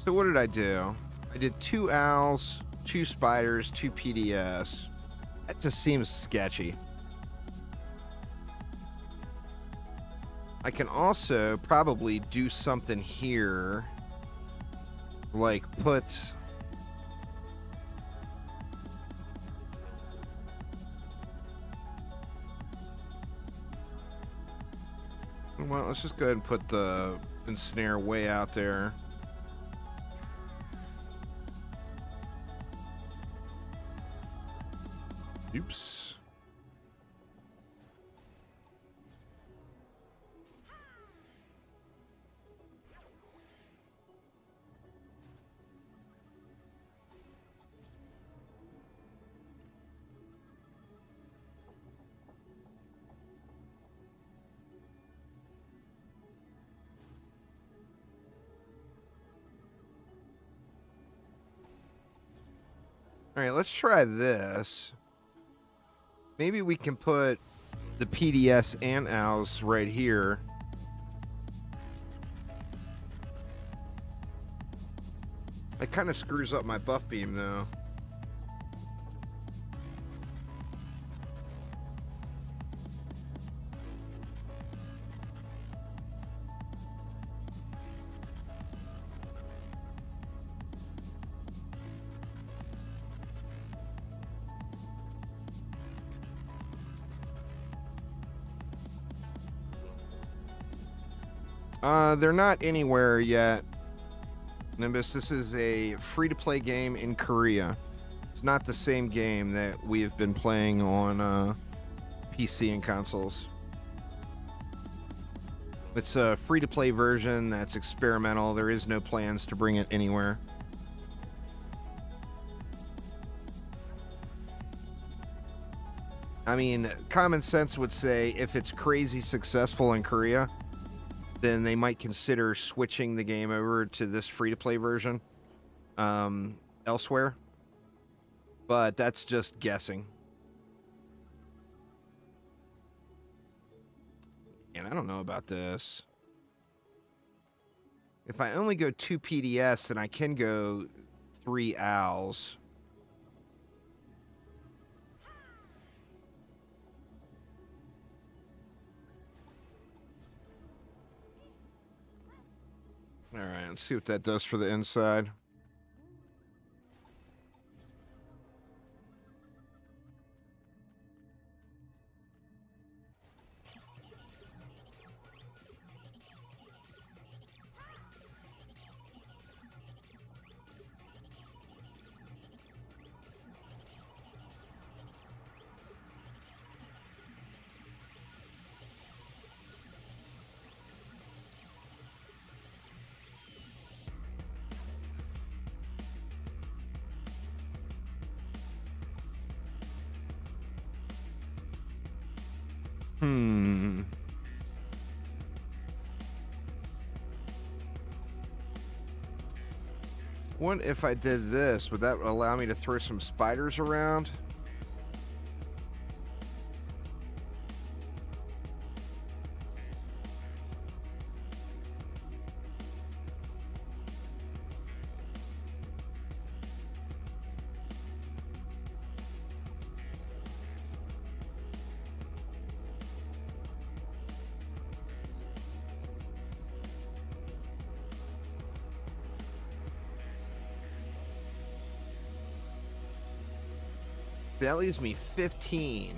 So what did I do? I did 2 owls, 2 spiders, 2 PDS. That just seems sketchy. I can also probably do something here, like put... Well, let's just go ahead and put the ensnare way out there. Oops. All right, let's try this. Maybe we can put the PDS and OWS right here. It kind of screws up my buff beam, though. They're not anywhere yet. Nimbus, this is a free-to-play game in Korea. It's not the same game that we have been playing on PC and consoles. It's a free-to-play version that's experimental. There is no plans to bring it anywhere. I mean, common sense would say if it's crazy successful in Korea, then they might consider switching the game over to this free-to-play version elsewhere. But that's just guessing. And I don't know about this. If I only go 2 PDS, then I can go 3 OWLs. All right, let's see what that does for the inside. What if I did this? Would that allow me to throw some spiders around? That leaves me 15.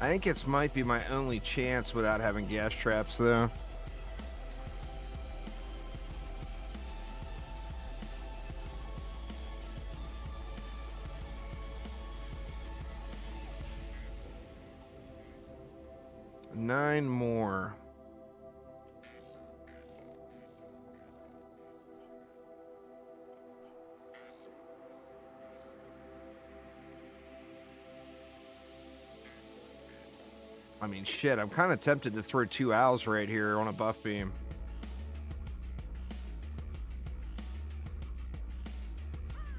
I think it might be my only chance without having gas traps, though. Nine more. I mean, shit, I'm kind of tempted to throw 2 owls right here on a buff beam.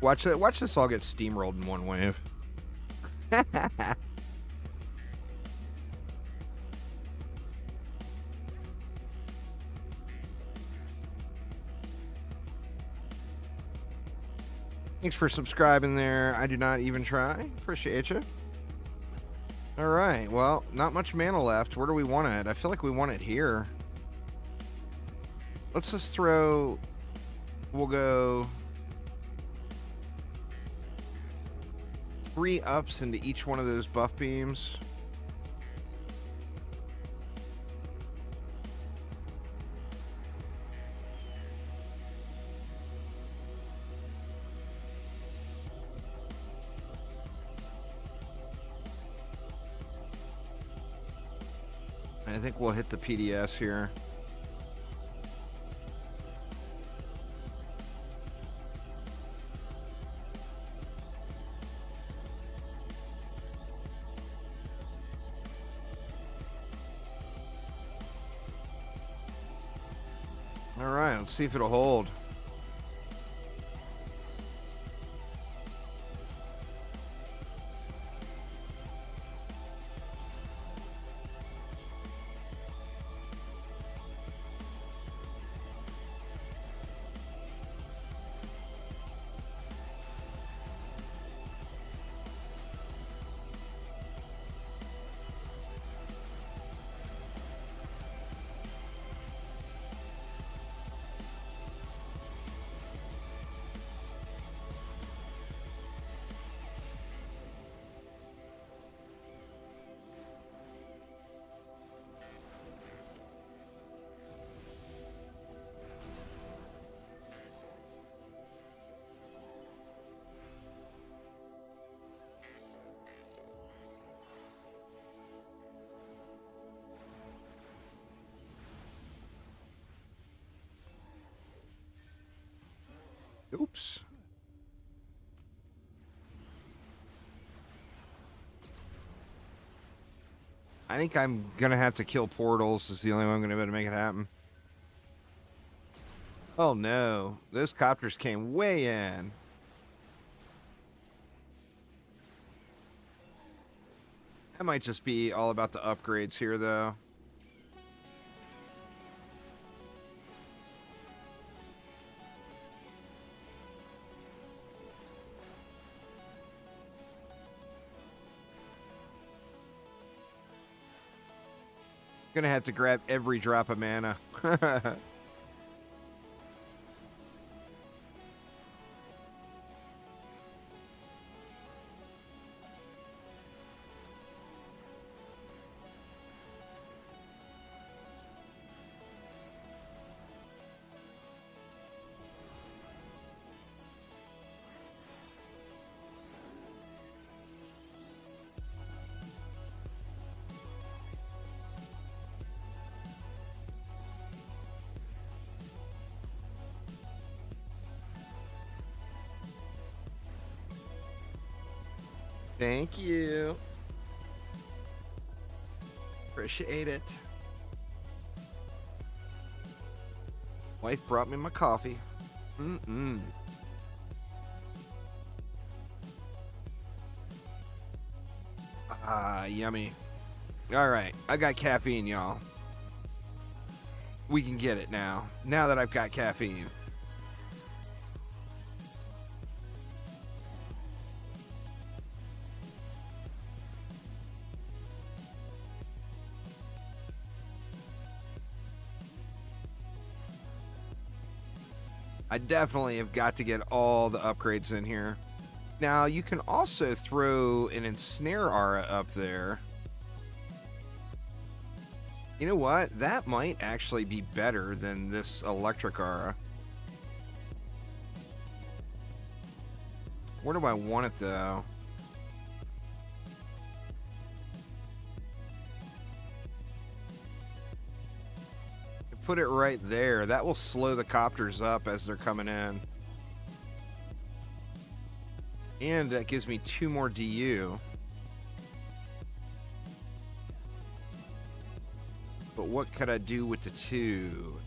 Watch it. Watch this all get steamrolled in one wave. Thanks for subscribing there. I do not even try. Appreciate you. All right. Well, not much mana left. Where do we want it? I feel like we want it here. Let's just throw... We'll go... 3 ups into each one of those buff beams. I think we'll hit the PDS here. All right, let's see if it'll hold. Oops. I think I'm gonna have to kill portals. Is the only way I'm gonna be able to make it happen. Oh no, those copters came way in. That might just be all about the upgrades here, though. Gonna have to grab every drop of mana. Thank you. Appreciate it. Wife brought me my coffee. Ah, yummy. All right, I got caffeine, y'all. We can get it now. Now that I've got caffeine. I definitely have got to get all the upgrades in here. Now, you can also throw an ensnare aura up there. You know what? That might actually be better than this electric aura. Where do I want it, though? Put it right there. That will slow the copters up as they're coming in. And that gives me 2 more DU. But what could I do with the 2?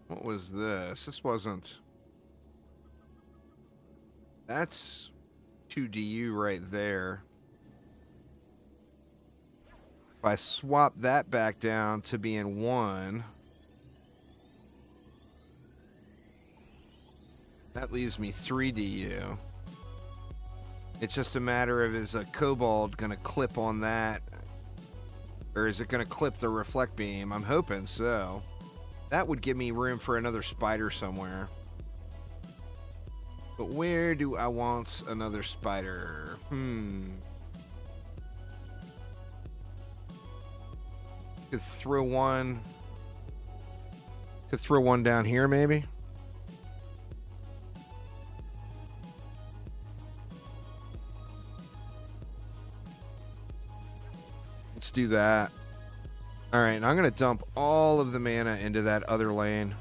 What was this? This wasn't... That's 2DU right there. If I swap that back down to being 1, that leaves me 3DU. It's just a matter of, is a Cobalt going to clip on that? Or is it going to clip the reflect beam? I'm hoping so. That would give me room for another spider somewhere. But where do I want another spider? Could throw one down here, maybe? Let's do that. All right, and I'm going to dump all of the mana into that other lane.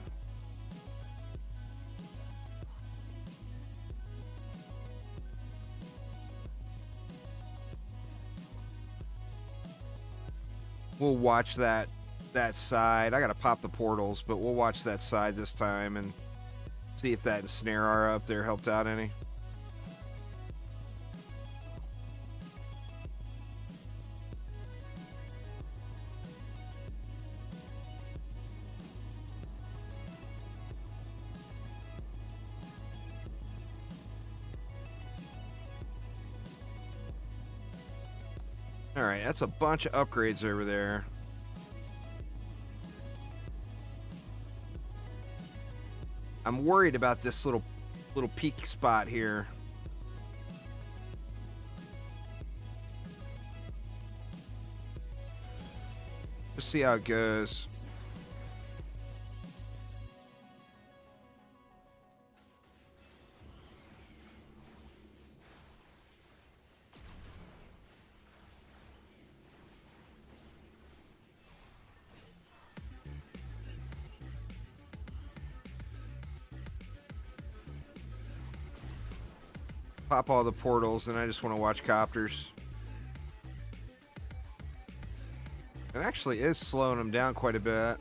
We'll watch that side. I got to pop the portals, but we'll watch that side this time and see if that ensnare up there helped out any. All right, that's a bunch of upgrades over there. I'm worried about this little peak spot here. Just see how it goes. Pop all the portals, and I just want to watch copters. It actually is slowing them down quite a bit.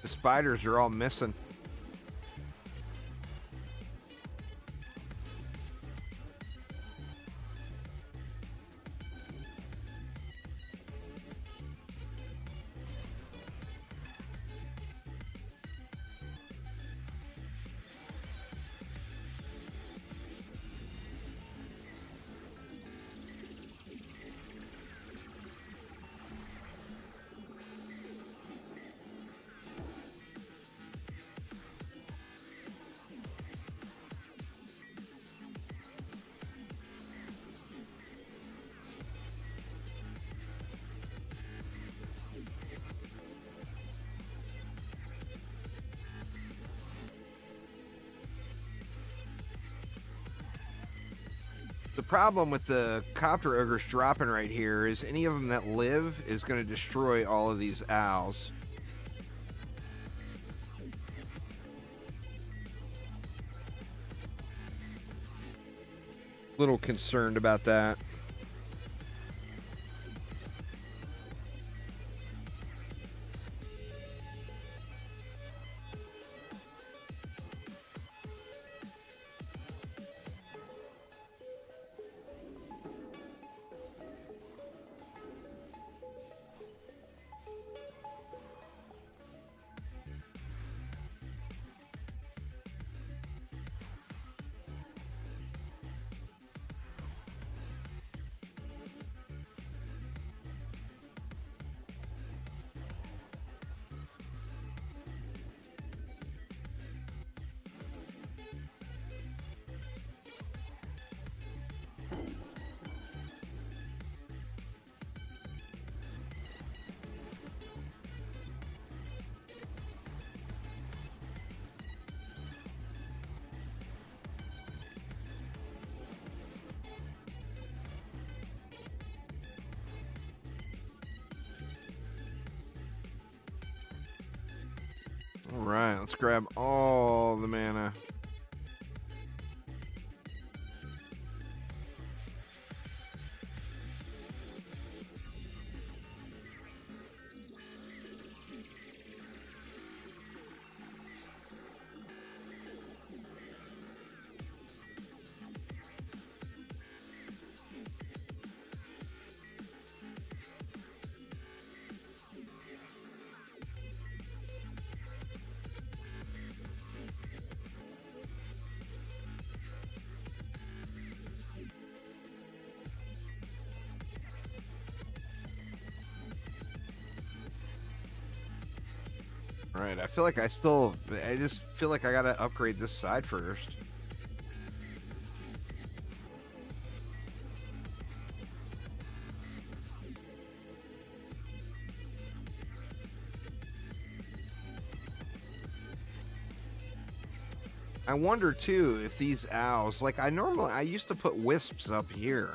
The spiders are all missing. The problem with the copter ogres dropping right here is any of them that live is going to destroy all of these owls. Little concerned about that. All right, let's grab all the mana. All right, I feel like I just feel like I gotta upgrade this side first. I wonder too if these owls, like I used to put wisps up here.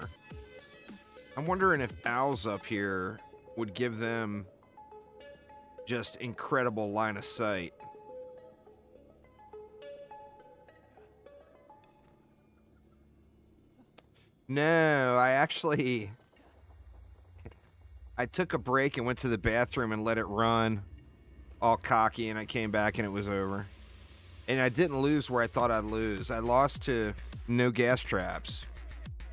I'm wondering if owls up here would give them just incredible line of sight. No, I took a break and went to the bathroom and let it run all cocky, and I came back and it was over. And I didn't lose where I thought I'd lose. I lost to no gas traps.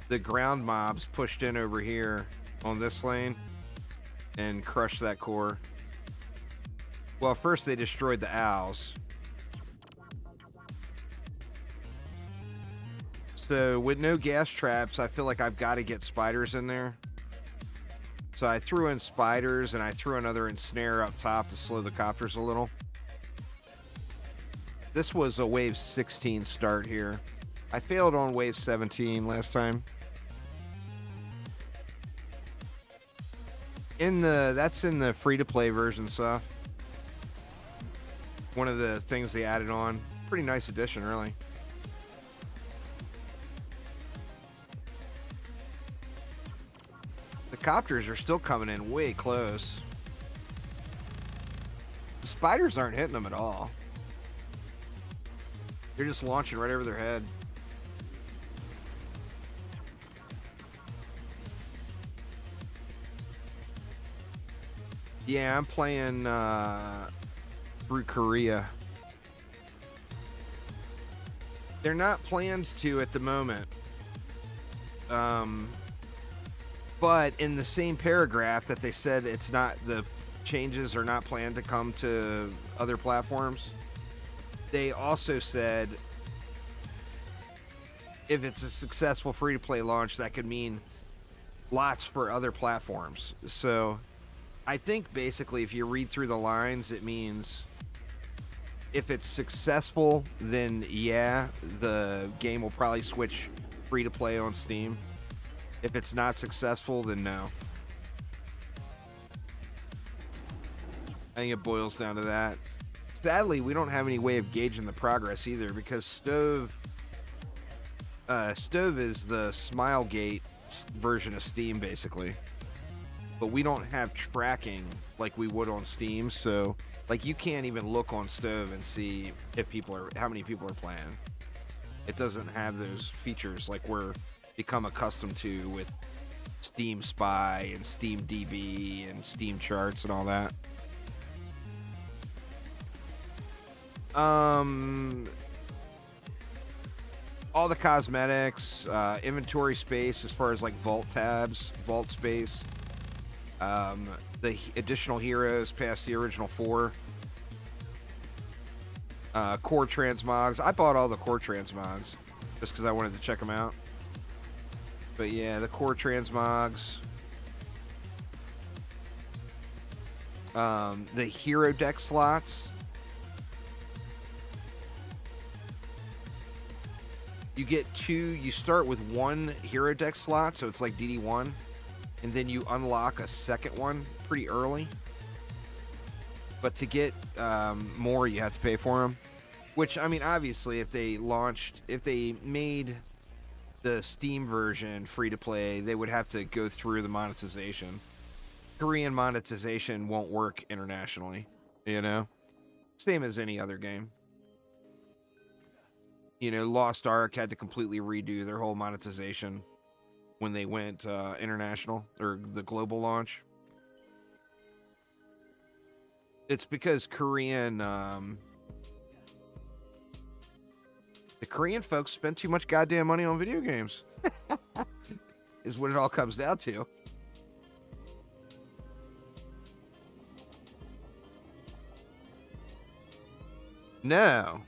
The ground mobs pushed in over here on this lane and crushed that core. Well, first they destroyed the owls. So with no gas traps, I feel like I've got to get spiders in there. So I threw in spiders and I threw another ensnare up top to slow the copters a little. This was a wave 16 start here. I failed on wave 17 last time. That's in the free-to-play version stuff. One of the things they added on. Pretty nice addition, really. The copters are still coming in way close. The spiders aren't hitting them at all. They're just launching right over their head. Yeah, I'm playing through Korea. They're not planned to at the moment. But in the same paragraph that they said it's not, the changes are not planned to come to other platforms, they also said if it's a successful free-to-play launch, that could mean lots for other platforms. So I think basically if you read through the lines, it means if it's successful, then yeah, the game will probably switch free-to-play on Steam. If it's not successful, then no. I think it boils down to that. Sadly, we don't have any way of gauging the progress either, because Stove is the Smilegate version of Steam, basically. But we don't have tracking like we would on Steam, so like you can't even look on Stove and see if how many people are playing. It doesn't have those features like we're become accustomed to with Steam Spy and Steam DB and Steam Charts and all that. All the cosmetics, inventory space as far as like vault tabs, vault space, the additional heroes past the original 4, core transmogs. I bought all the core transmogs just because I wanted to check them out. But yeah, the core transmogs, the hero deck slots. You start with one hero deck slot, so it's like DD1, and then you unlock a second one pretty early. But to get more, you have to pay for them. Which, I mean, obviously, if they made the Steam version free-to-play, they would have to go through the monetization. Korean monetization won't work internationally, you know? Same as any other game. You know, Lost Ark had to completely redo their whole monetization when they went international, or the global launch. It's because the Korean folks spend too much goddamn money on video games. Is what it all comes down to. No.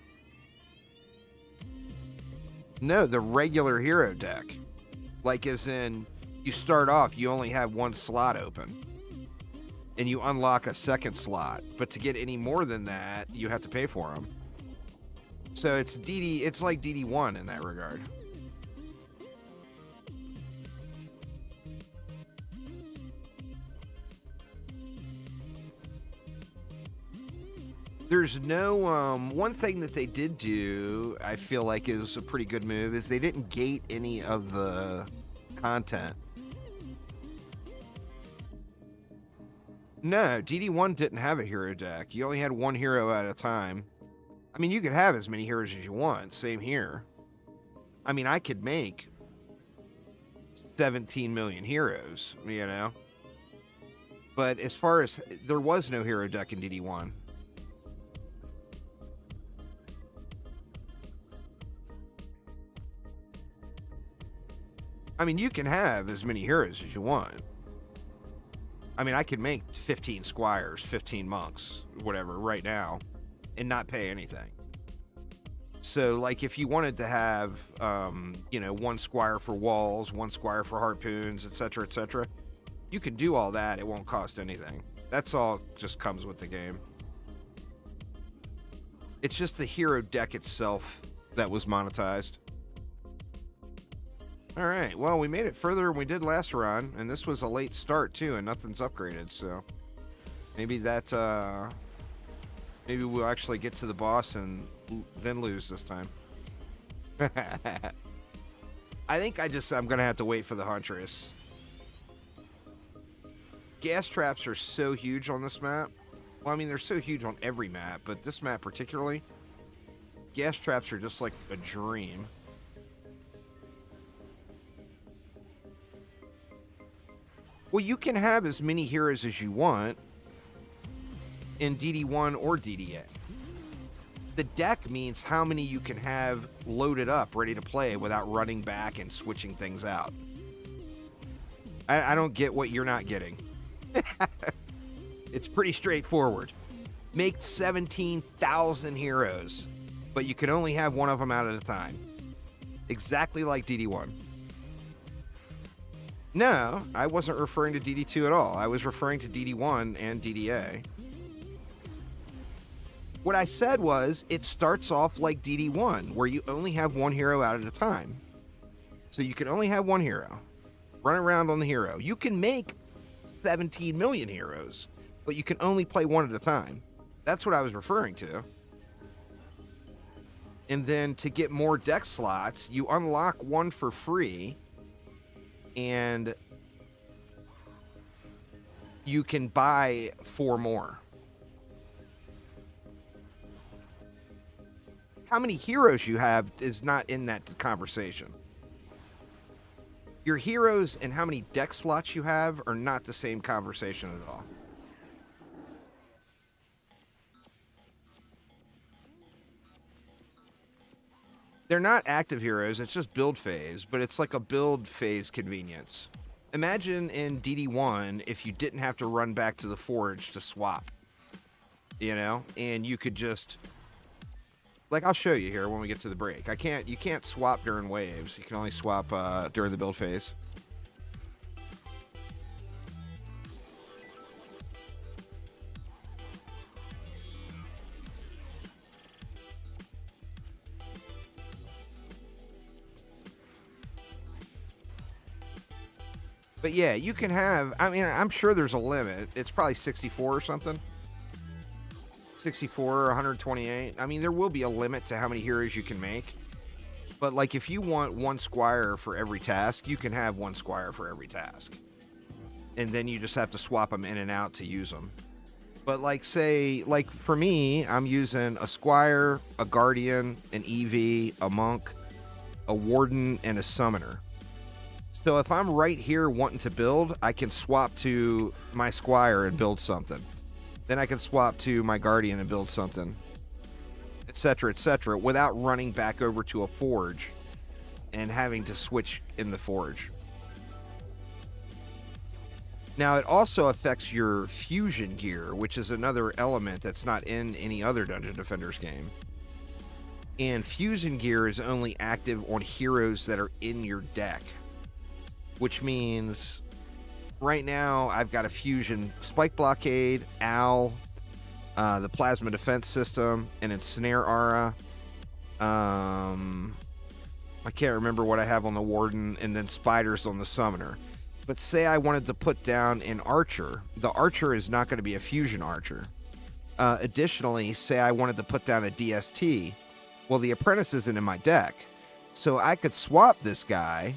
No, the regular hero deck. Like, as in, you start off, you only have one slot open. And you unlock a second slot. But to get any more than that, you have to pay for them. So it's like DD1 in that regard. There's no, one thing that they did do, I feel like is a pretty good move, is they didn't gate any of the content. No, DD1 didn't have a hero deck. You only had one hero at a time. I mean, you could have as many heroes as you want. Same here. I mean, I could make 17 million heroes, you know? But as far as, there was no hero deck in DD1. I mean, you can have as many heroes as you want. I mean, I could make 15 squires, 15 monks, whatever, right now, and not pay anything. So, like, if you wanted to have, you know, one squire for walls, one squire for harpoons, etc., you can do all that. It won't cost anything. That's all just comes with the game. It's just the hero deck itself that was monetized. All right, well, we made it further than we did last run, and this was a late start, too, and nothing's upgraded, so maybe that, maybe we'll actually get to the boss and then lose this time. I think I'm going to have to wait for the Huntress. Gas traps are so huge on this map. Well, I mean, they're so huge on every map, but this map particularly, gas traps are just like a dream. Well, you can have as many heroes as you want in DD1 or DDA. The deck means how many you can have loaded up, ready to play without running back and switching things out. I don't get what you're not getting. It's pretty straightforward. Make 17,000 heroes, but you can only have one of them out at a time. Exactly like DD1. No, I wasn't referring to DD2 at all. I was referring to DD1 and DDA. What I said was, it starts off like DD1, where you only have one hero out at a time. So you can only have one hero. Run around on the hero. You can make 17 million heroes, but you can only play one at a time. That's what I was referring to. And then to get more deck slots, you unlock one for free, and you can buy 4 more. How many heroes you have is not in that conversation. Your heroes and how many deck slots you have are not the same conversation at all. They're not active heroes, it's just build phase, but it's like a build phase convenience. Imagine in DD1 if you didn't have to run back to the forge to swap, you know, and you could just, like, I'll show you here when we get to the break. You can't swap during waves. You can only swap during the build phase. But yeah, you can have, I mean, I'm sure there's a limit. It's probably 64 or something. 64 or 128. I mean, there will be a limit to how many heroes you can make. But, like, if you want one squire for every task, you can have one squire for every task. And then you just have to swap them in and out to use them. But like, say, like for me, I'm using a Squire, a Guardian, an EV, a Monk, a Warden, and a Summoner. So if I'm right here wanting to build, I can swap to my Squire and build something. Then I can swap to my Guardian and build something, etc., without running back over to a Forge and having to switch in the Forge. Now, it also affects your fusion gear, which is another element that's not in any other Dungeon Defenders game. And fusion gear is only active on heroes that are in your deck, which means right now I've got a fusion Spike Blockade, Owl, the Plasma Defense System, and Ensnare Aura. I can't remember what I have on the Warden, and then Spiders on the Summoner. But say I wanted to put down an Archer. The Archer is not going to be a fusion Archer. Additionally, say I wanted to put down a DST. Well, the Apprentice isn't in my deck. So I could swap this guy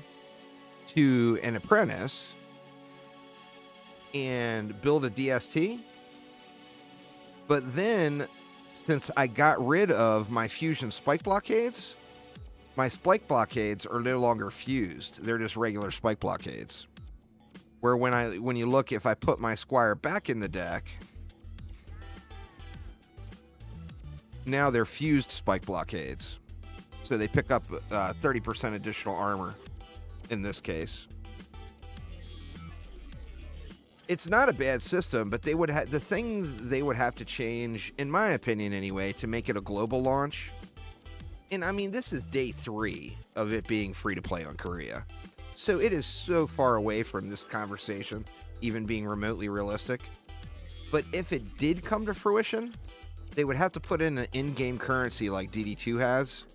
to an Apprentice and build a DST. But then, since I got rid of my fusion Spike Blockades, my Spike Blockades are no longer fused. They're just regular Spike Blockades. Where when you look, if I put my Squire back in the deck, now they're fused Spike Blockades. So they pick up 30% additional armor in this case. It's not a bad system, but they would the things they would have to change, in my opinion anyway, to make it a global launch. And I mean, this is day 3 of it being free to play on Korea. So it is so far away from this conversation even being remotely realistic. But if it did come to fruition, they would have to put in an in-game currency like DD2 has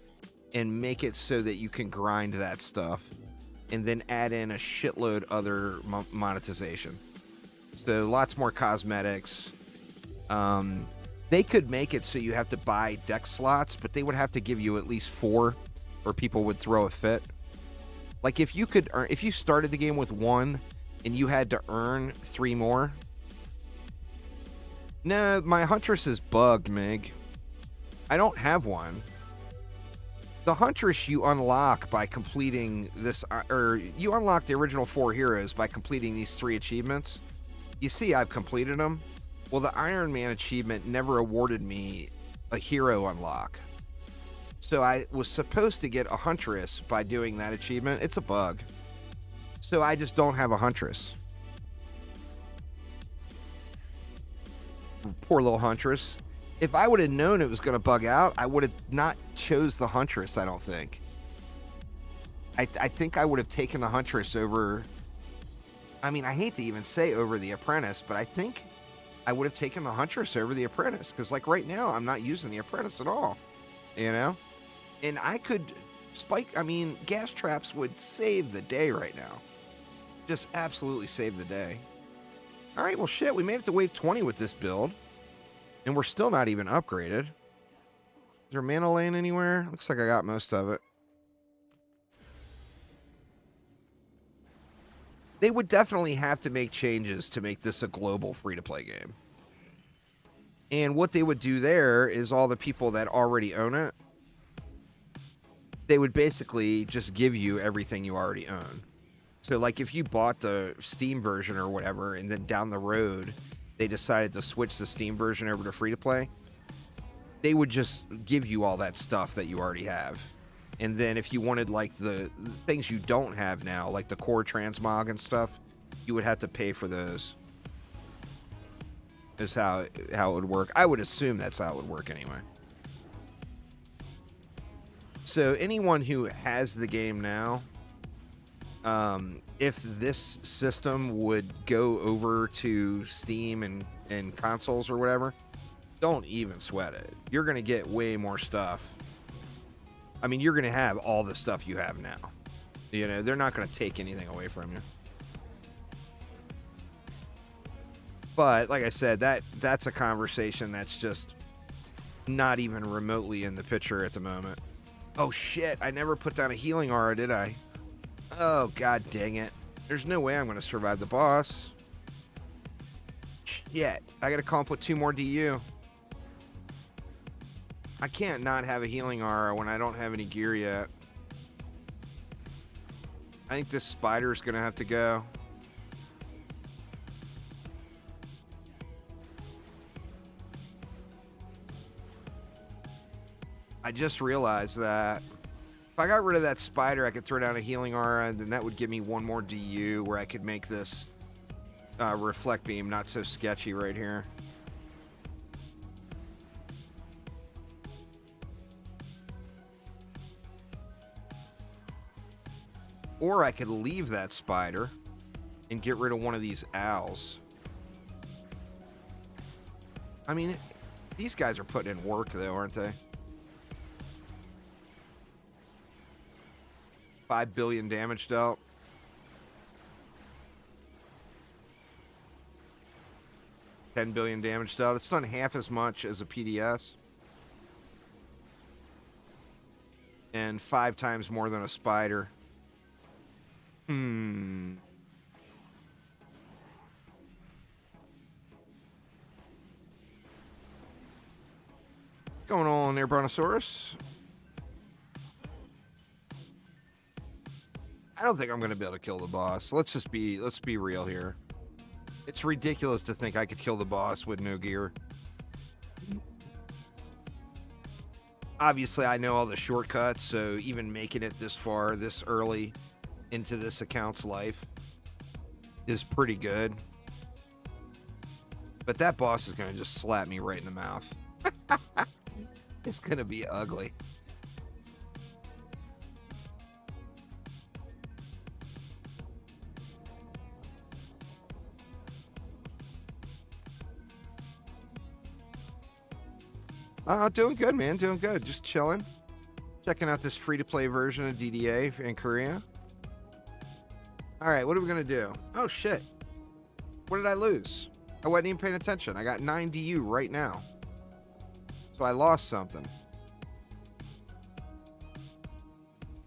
and make it so that you can grind that stuff and then add in a shitload other monetization. So lots more cosmetics. They could make it so you have to buy deck slots, but they would have to give you at least 4 or people would throw a fit. Like if you started the game with 1 and you had to earn 3 more. No, my Huntress is bugged, Mig. I don't have one. The Huntress you unlock by completing this, or you unlock the original 4 heroes by completing these 3 achievements. You see I've completed them. Well, the Iron Man achievement never awarded me a hero unlock. So I was supposed to get a Huntress by doing that achievement. It's a bug. So I just don't have a Huntress. Poor little Huntress. If I would have known it was going to bug out, I would have not chose the Huntress, I don't think. I think I would have taken the Huntress over... I mean, I hate to even say over the Apprentice, but I think I would have taken the Huntress over the Apprentice. Because, like, right now, I'm not using the Apprentice at all. You know? And I could gas traps would save the day right now. Just absolutely save the day. All right, well, shit, we made it to wave 20 with this build. And we're still not even upgraded. Is there mana lane anywhere? Looks like I got most of it. They would definitely have to make changes to make this a global free-to-play game. And what they would do there is all the people that already own it, they would basically just give you everything you already own. So, like, if you bought the Steam version or whatever, and then down the road, they decided to switch the Steam version over to free-to-play, they would just give you all that stuff that you already have. And then if you wanted, like, the things you don't have now, like the core transmog and stuff, you would have to pay for those. Is how it would work. I would assume that's how it would work anyway. So anyone who has the game now, if this system would go over to Steam and consoles or whatever, don't even sweat it. You're going to get way more stuff. I mean, you're going to have all the stuff you have now. You know, they're not going to take anything away from you. But, like I said, that's a conversation that's just not even remotely in the picture at the moment. Oh, shit. I never put down a healing aura, did I? Oh, god dang it. There's no way I'm going to survive the boss. Shit. I gotta come up with 2 more DU. I can't not have a healing aura when I don't have any gear yet. I think this spider's gonna have to go. I just realized that if I got rid of that spider, I could throw down a healing aura, and then that would give me 1 more DU where I could make this reflect beam not so sketchy right here. Or I could leave that spider and get rid of one of these owls. I mean, these guys are putting in work, though, aren't they? 5 billion damage dealt. $10 billion damage dealt. It's done half as much as a PDS. And 5 times more than a spider. Going on there, Brontosaurus? I don't think I'm going to be able to kill the boss. Let's be real here. It's ridiculous to think I could kill the boss with no gear. Obviously, I know all the shortcuts, so even making it this far, this early into this account's life is pretty good. But that boss is going to just slap me right in the mouth. It's going to be ugly. Doing good, man. Doing good. Just chilling. Checking out this free-to-play version of DDA in Korea. All right, what are we going to do? Oh, shit. What did I lose? I wasn't even paying attention. I got 9 DU right now. So I lost something.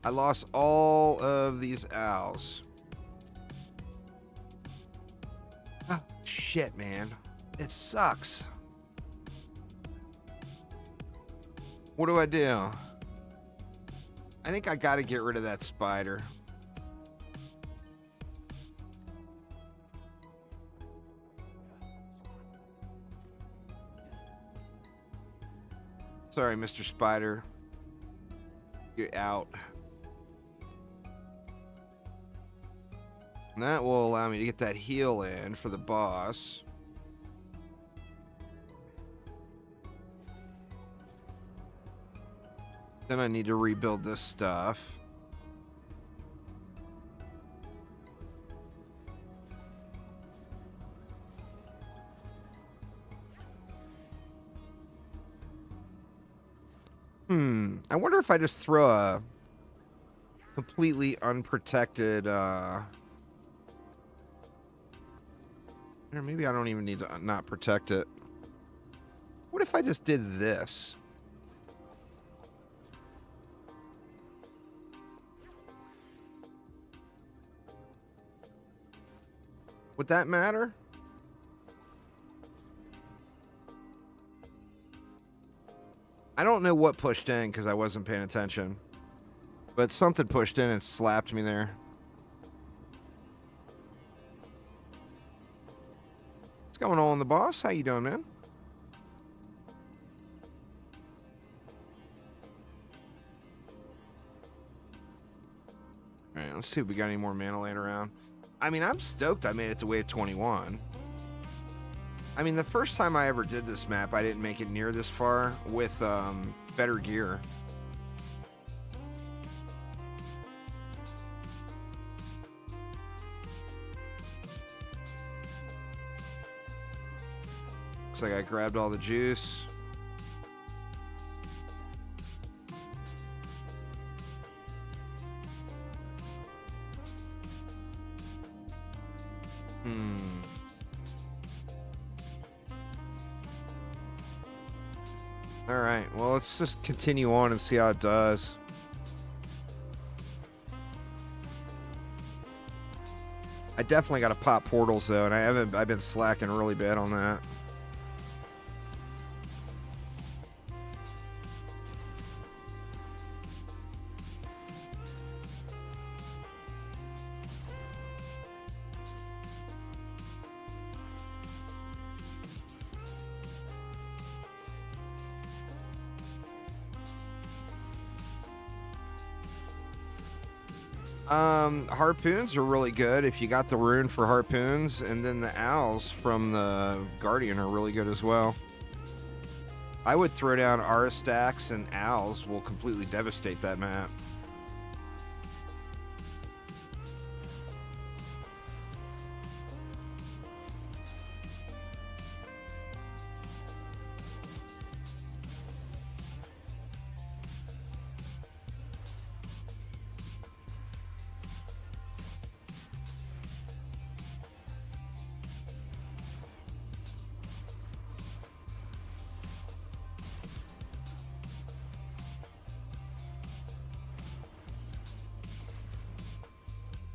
I lost all of these owls. Oh, shit, man. It sucks. What do I do? I think I got to get rid of that spider. Sorry, Mr. Spider. You're out. And that will allow me to get that heal in for the boss. Then I need to rebuild this stuff. I wonder if I just throw a completely unprotected, or maybe I don't even need to not protect it. What if I just did this? Would that matter? I don't know what pushed in because I wasn't paying attention. But something pushed in and slapped me there. What's going on, the boss? How you doing, man? Alright, let's see if we got any more mana laying around. I mean, I'm stoked I made it to wave 21. I mean, the first time I ever did this map, I didn't make it near this far with better gear. Looks like I grabbed all the juice. Alright, well, let's just continue on and see how it does. I definitely got to pop portals though, and I've been slacking really bad on that. Harpoons are really good if you got the rune for harpoons, and then the owls from the Guardian are really good as well. I would throw down Aristax, and owls will completely devastate that map.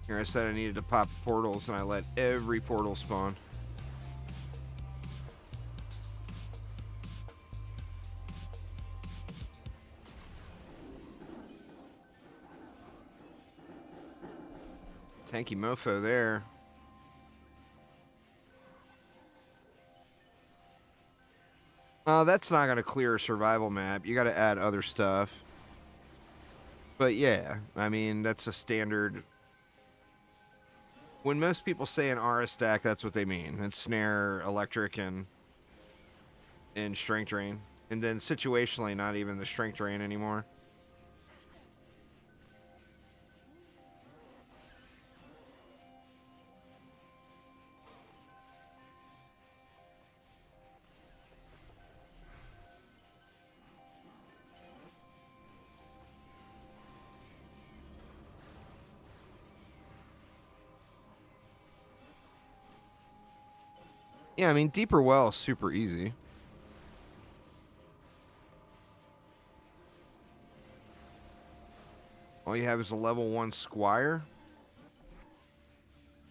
Here, I said I needed to pop portals, and I let every portal spawn. Tanky mofo there. That's not going to clear a survival map. You got to add other stuff. But yeah, I mean, that's a standard. When most people say an Aura stack, that's what they mean. It's snare, electric, and strength drain. And then situationally, not even the strength drain anymore. Yeah, I mean, deeper well is super easy. All you have is a level 1 Squire.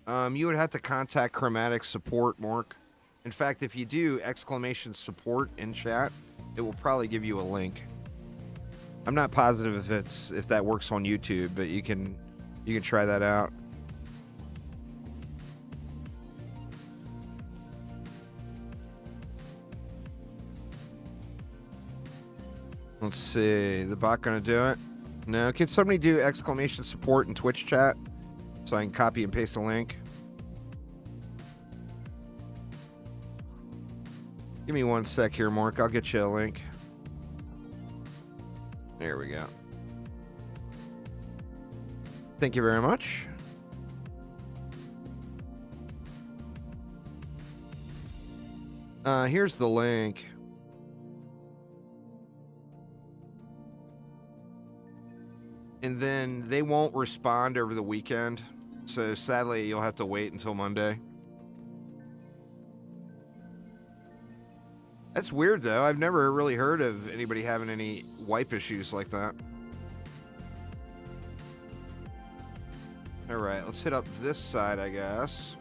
You would have to contact Chromatic support, Mork. In fact, if you do exclamation support in chat, it will probably give you a link. I'm not positive if that works on YouTube, but you can try that out. Let's see. The bot gonna do it? No. Can somebody do exclamation support in Twitch chat so I can copy and paste a link? Give me 1 sec here, Mark. I'll get you a link. There we go. Thank you very much. Here's the link. And then they won't respond over the weekend. So sadly, you'll have to wait until Monday. That's weird, though. I've never really heard of anybody having any wipe issues like that. All right, let's hit up this side, I guess.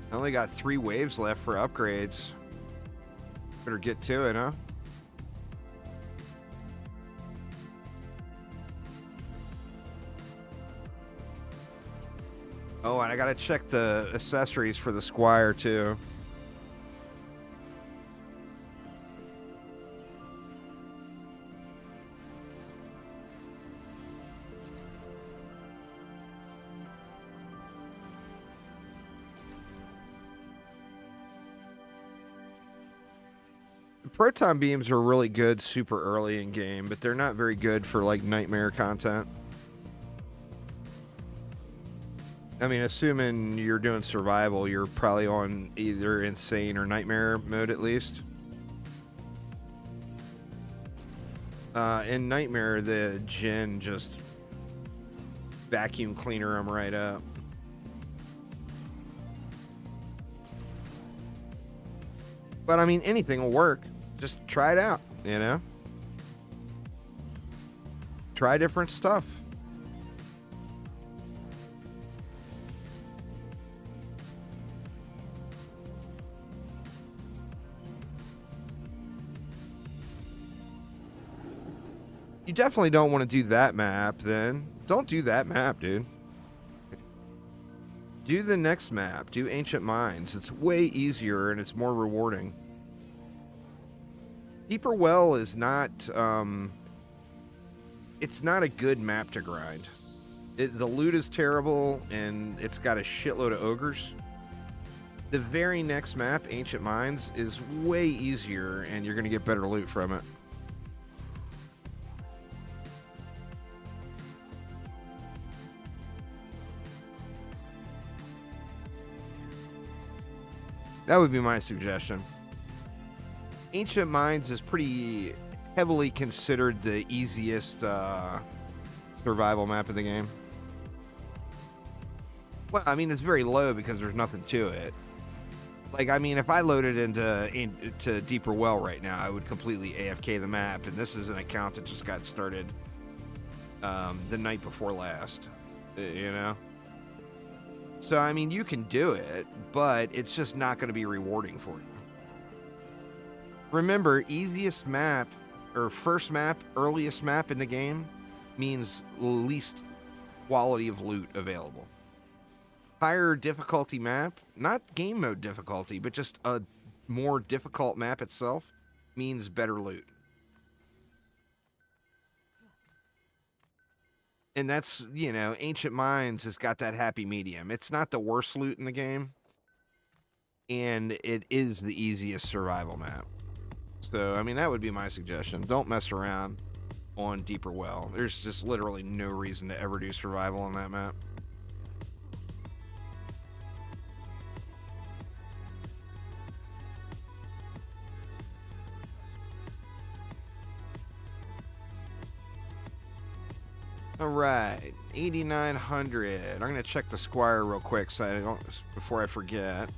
I only got 3 waves left for upgrades. Better get to it, huh? Oh, and I gotta check the accessories for the Squire, too. Proton beams are really good super early in game, but they're not very good for like nightmare content. I mean, assuming you're doing survival, you're probably on either insane or nightmare mode at least. In nightmare, the Jinn just vacuum cleaner them right up. But I mean, anything will work. Just try it out, you know? Try different stuff. You definitely don't want to do that map, then. Don't do that map, dude. Do the next map. Do Ancient Mines. It's way easier and it's more rewarding. Deeper Well is not, it's not a good map to grind. The loot is terrible and it's got a shitload of ogres. The very next map, Ancient Mines, is way easier and you're going to get better loot from it. That would be my suggestion. Ancient Mines is pretty heavily considered the easiest survival map of the game. Well, I mean, it's very low because there's nothing to it. Like, I mean, if I loaded into Deeper Well right now, I would completely AFK the map, and this is an account that just got started the night before last, you know? So, I mean, you can do it, but it's just not going to be rewarding for you. Remember, easiest map, or first map, earliest map in the game, means least quality of loot available. Higher difficulty map, not game mode difficulty, but just a more difficult map itself, means better loot. And that's, you know, Ancient Mines has got that happy medium. It's not the worst loot in the game, and it is the easiest survival map. So, I mean, that would be my suggestion. Don't mess around on Deeper Well. There's just literally no reason to ever do survival on that map. All right, 8,900. I'm gonna check the Squire real quick so I don't, before I forget.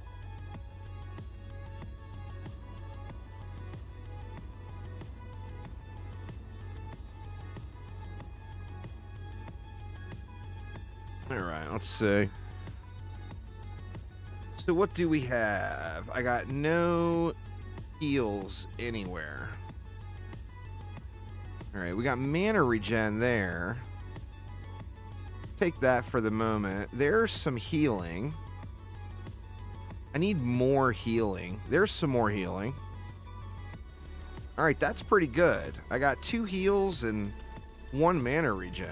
All right, let's see. So what do we have? I got no heals anywhere. All right, we got mana regen there. Take that for the moment. There's some healing. I need more healing. There's some more healing. All right, that's pretty good. I got 2 heals and 1 mana regen.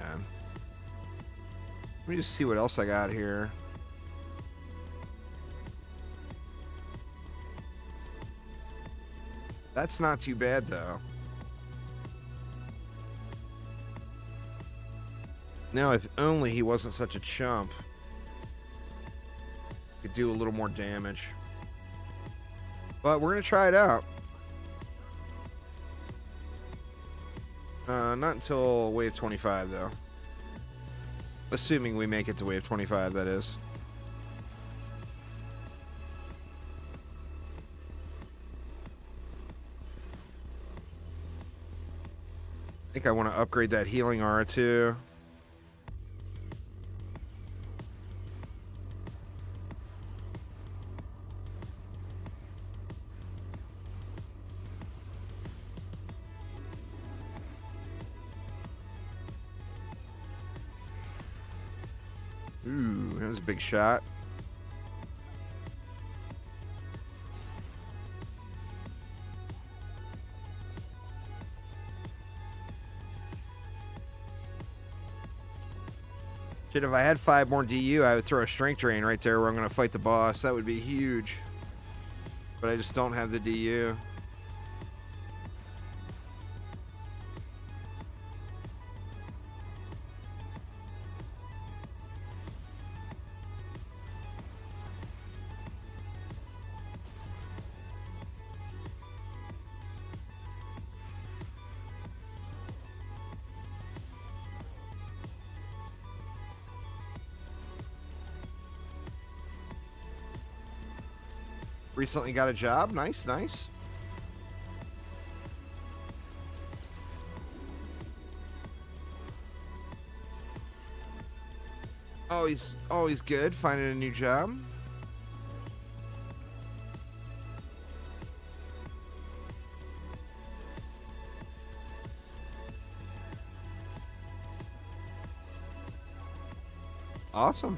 Let me just see what else I got here. That's not too bad, though. Now, if only he wasn't such a chump. Could do a little more damage. But we're going to try it out. Not until wave 25, though. Assuming we make it to wave 25, that is. I think I want to upgrade that healing aura, too. Ooh, that was a big shot. Shit, if I had 5 more DU, I would throw a strength drain right there where I'm going to fight the boss. That would be huge. But I just don't have the DU. Recently got a job. Nice, nice. Always good finding a new job. Awesome.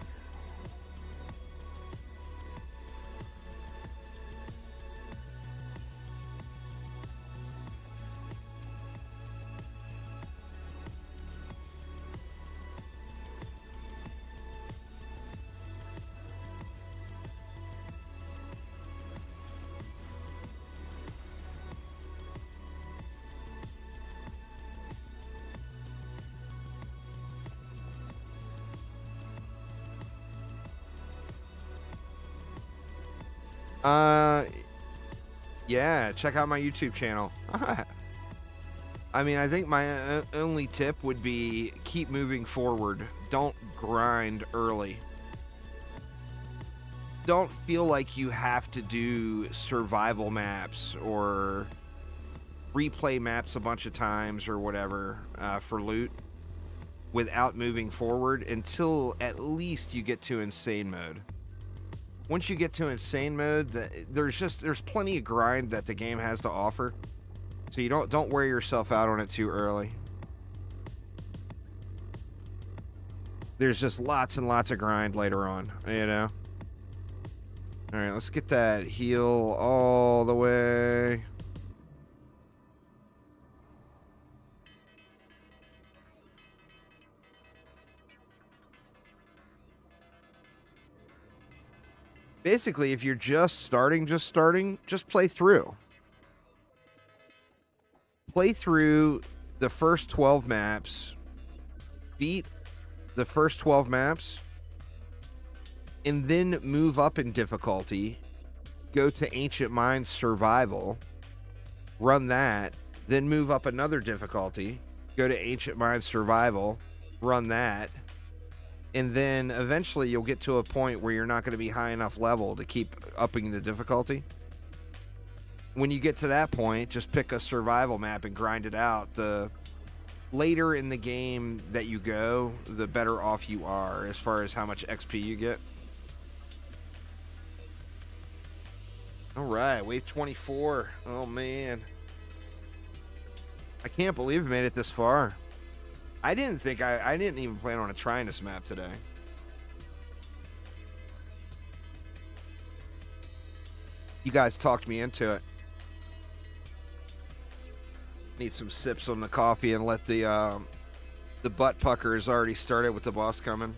Uh, yeah, check out my YouTube channel. I mean, I think my only tip would be keep moving forward. Don't grind early. Don't feel like you have to do survival maps or replay maps a bunch of times or whatever for loot without moving forward until at least you get to insane mode. Once you get to insane mode, there's plenty of grind that the game has to offer. So you don't wear yourself out on it too early. There's just lots and lots of grind later on, you know. All right, let's get that heal all the way. Basically, if you're just starting, just play through. Play through the first 12 maps, beat the first 12 maps, and then move up in difficulty, go to Ancient Mines Survival, run that, then move up another difficulty, go to Ancient Mines Survival, run that, and then eventually you'll get to a point where you're not going to be high enough level to keep upping the difficulty. When you get to that point, just pick a survival map and grind it out. The later in the game that you go, the better off you are as far as how much XP you get. All right, wave 24. Oh, man. I can't believe I made it this far. I didn't even plan on trying this map today. You guys talked me into it. Need some sips on the coffee and let the butt puckers already started with the boss coming.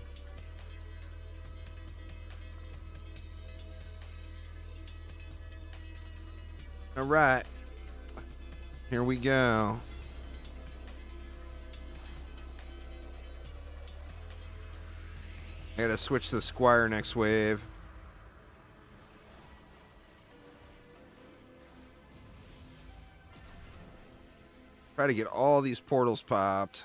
All right. Here we go. I gotta switch to Squire next wave. Try to get all these portals popped.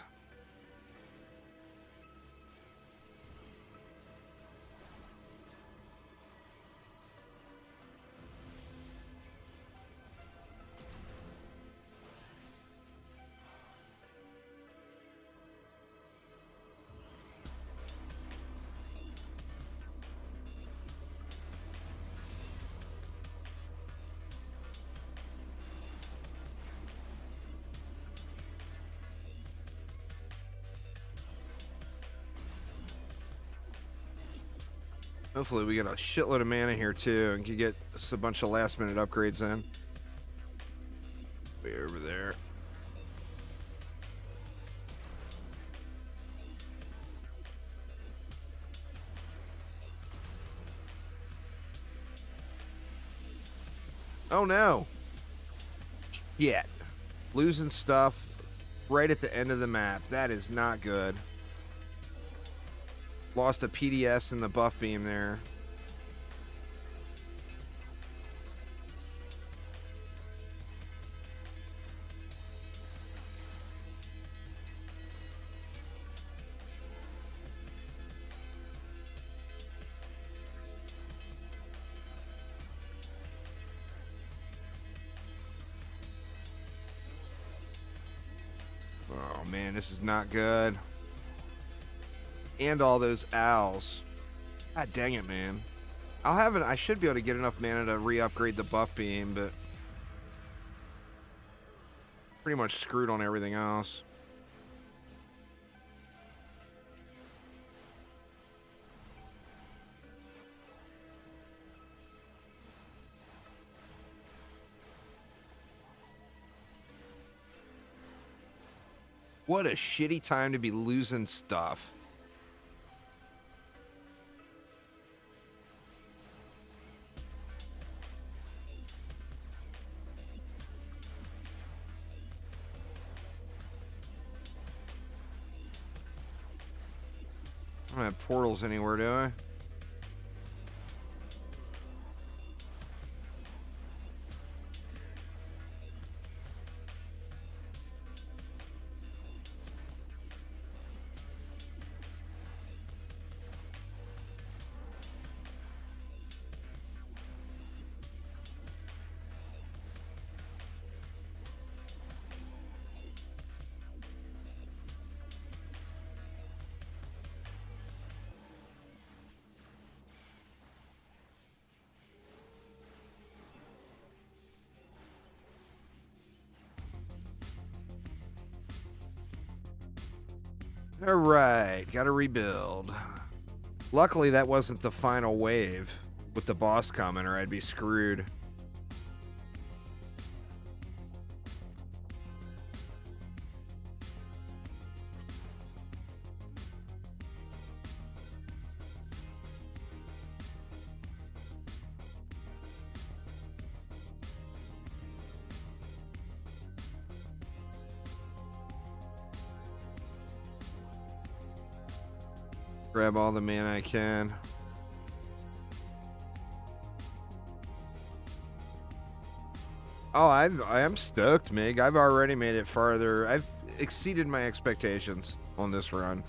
Hopefully we get a shitload of mana here too and can get us a bunch of last minute upgrades in. Way over there. Oh no. Shit. Losing stuff right at the end of the map. That is not good. Lost a PDS in the buff beam there. this is not good. And all those owls. God dang it, man. I should be able to get enough mana to re-upgrade the buff beam, but pretty much screwed on everything else. What a shitty time to be losing stuff. I don't have portals anywhere, do I? All right, gotta rebuild. Luckily, that wasn't the final wave with the boss coming, or I'd be screwed. Grab all the mana I can. Oh, I am stoked, Mig. I've already made it farther. I've exceeded my expectations on this run.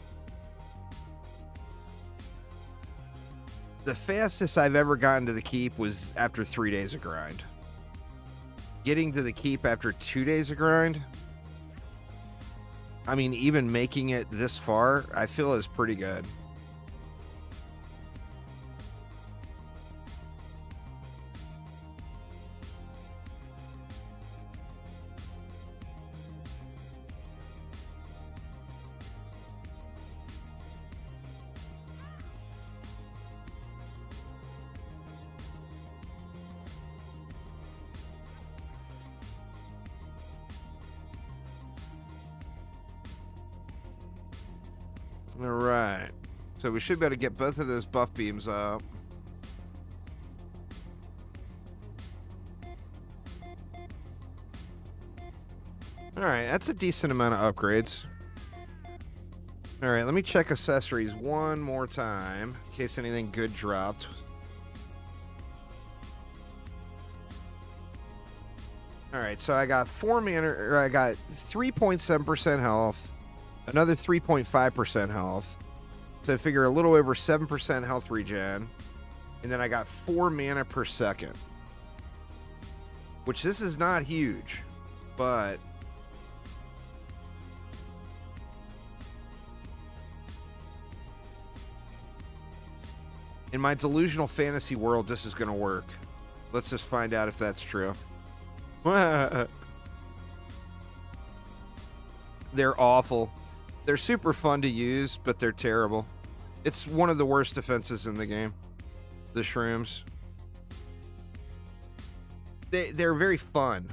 The fastest I've ever gotten to the keep was after 3 days of grind. Getting to the keep after 2 days of grind, I mean, even making it this far, I feel is pretty good. All right, so we should be able to get both of those buff beams up. All right, that's a decent amount of upgrades. All right, let me check accessories one more time in case anything good dropped. All right, so I got 4 mana, or I got 3.7% health, another 3.5% health. So I figure a little over 7% health regen. And then I got 4 mana per second. Which this is not huge, but in my delusional fantasy world, this is going to work. Let's just find out if that's true. They're awful. They're super fun to use, but they're terrible. It's one of the worst defenses in the game. The shrooms. They're very fun,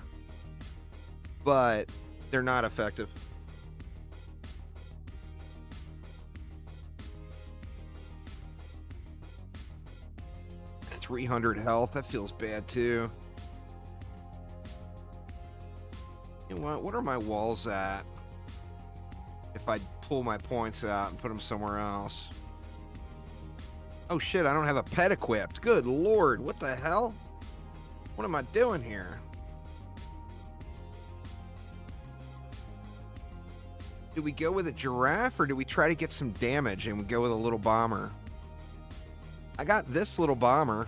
but they're not effective. $300 health. That feels bad too. You know what? What are my walls at? If I pull my points out and put them somewhere else. Oh shit, I don't have a pet equipped. Good lord, what the hell? What am I doing here? Do we go with a giraffe or do we try to get some damage and we go with a little bomber? I got this little bomber.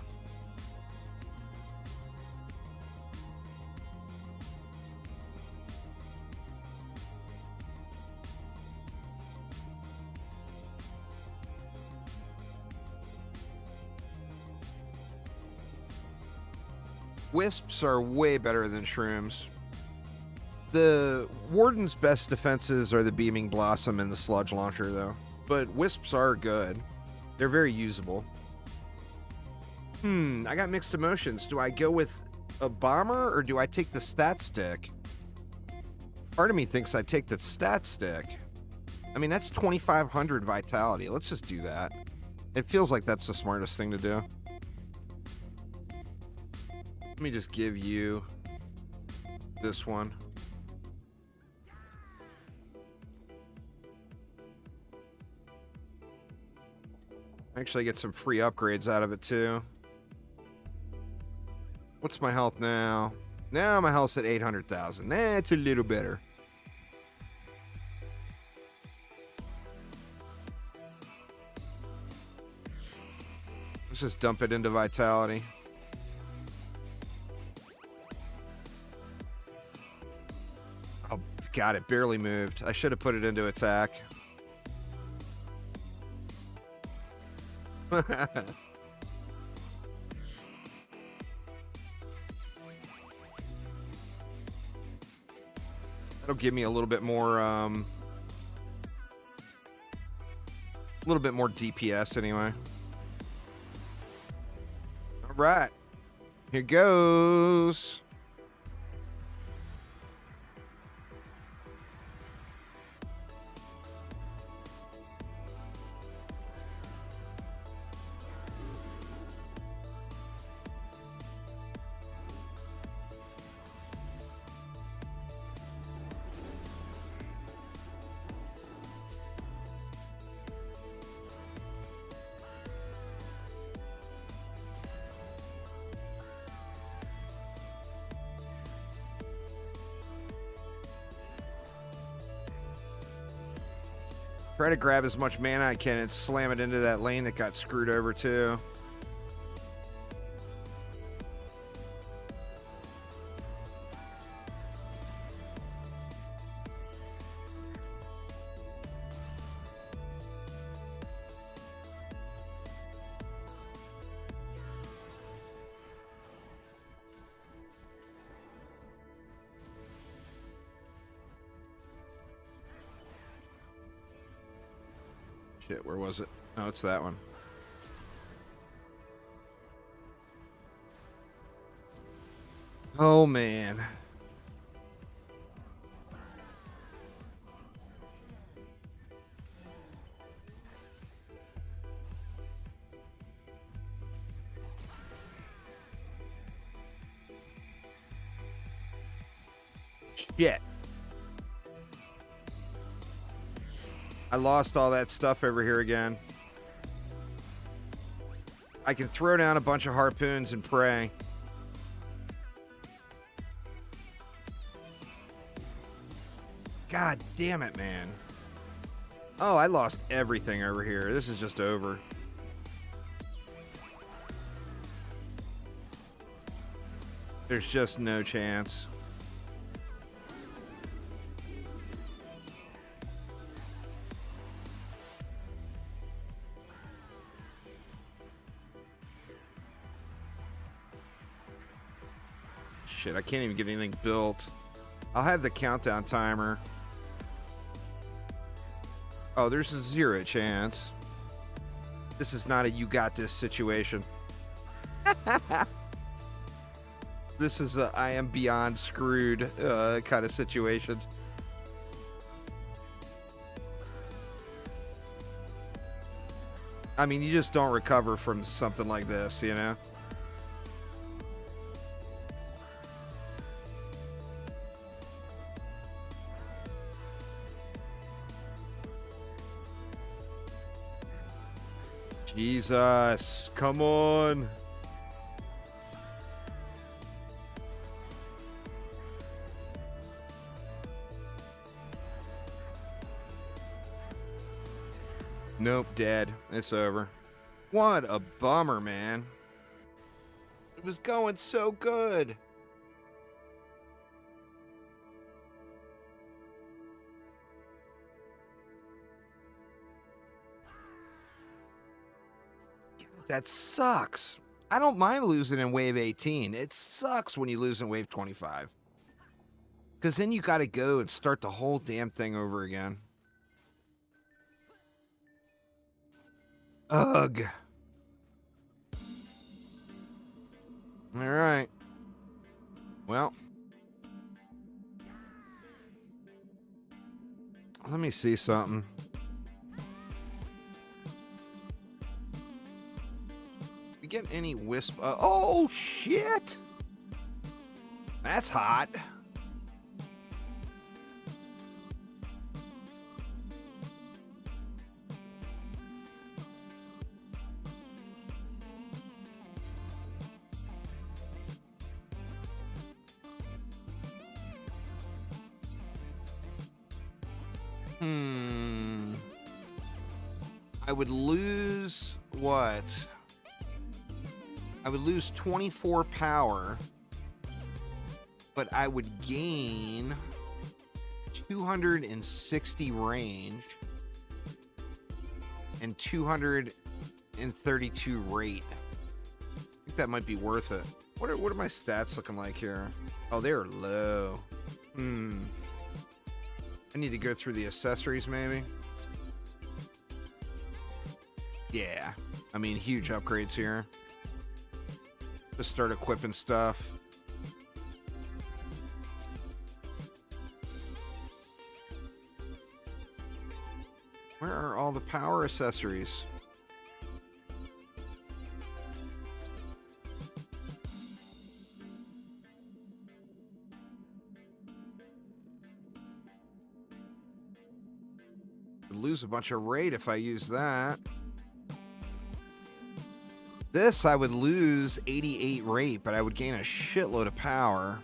Wisps are way better than shrooms. The Warden's best defenses are the Beaming Blossom and the Sludge Launcher, though. But Wisps are good. They're very usable. I got mixed emotions. Do I go with a Bomber, or do I take the Stat Stick? Part of me thinks I take the Stat Stick. I mean, that's 2,500 Vitality. Let's just do that. It feels like that's the smartest thing to do. Let me just give you this one. Actually get some free upgrades out of it too. What's my health now? Now my health's at 800,000. It's a little better. Let's just dump it into Vitality. Oh, God, it barely moved. I should have put it into attack. That'll give me a little bit more DPS anyway. All right, here goes. Try to grab as much mana I can and slam it into that lane that got screwed over too. Shit, where was it? Oh, it's that one. Oh, man. Shit. I lost all that stuff over here again. I can throw down a bunch of harpoons and pray. God damn it, man. Oh, I lost everything over here. This is just over. There's just no chance. Shit, I can't even get anything built. I'll have the countdown timer. Oh, there's a 0 chance. This is not a you got this situation. This is a I am beyond screwed kind of situation. I mean, you just don't recover from something like this, you know? Jesus, come on. Nope, dead. It's over. What a bummer, man. It was going so good. That sucks. I don't mind losing in wave 18. It sucks when you lose in wave 25. Because then you got to go and start the whole damn thing over again. Ugh. All right. Well. Let me see something. We get any wisp? Oh, shit. That's hot. I would lose what? I would lose 24 power, but I would gain 260 range and 232 rate. I think that might be worth it. What are my stats looking like here? Oh, they're low. I need to go through the accessories, maybe. Yeah. I mean, huge upgrades here. Just start equipping stuff. Where are all the power accessories? I'd lose a bunch of rate if I use that. This, I would lose 88 rate, but I would gain a shitload of power.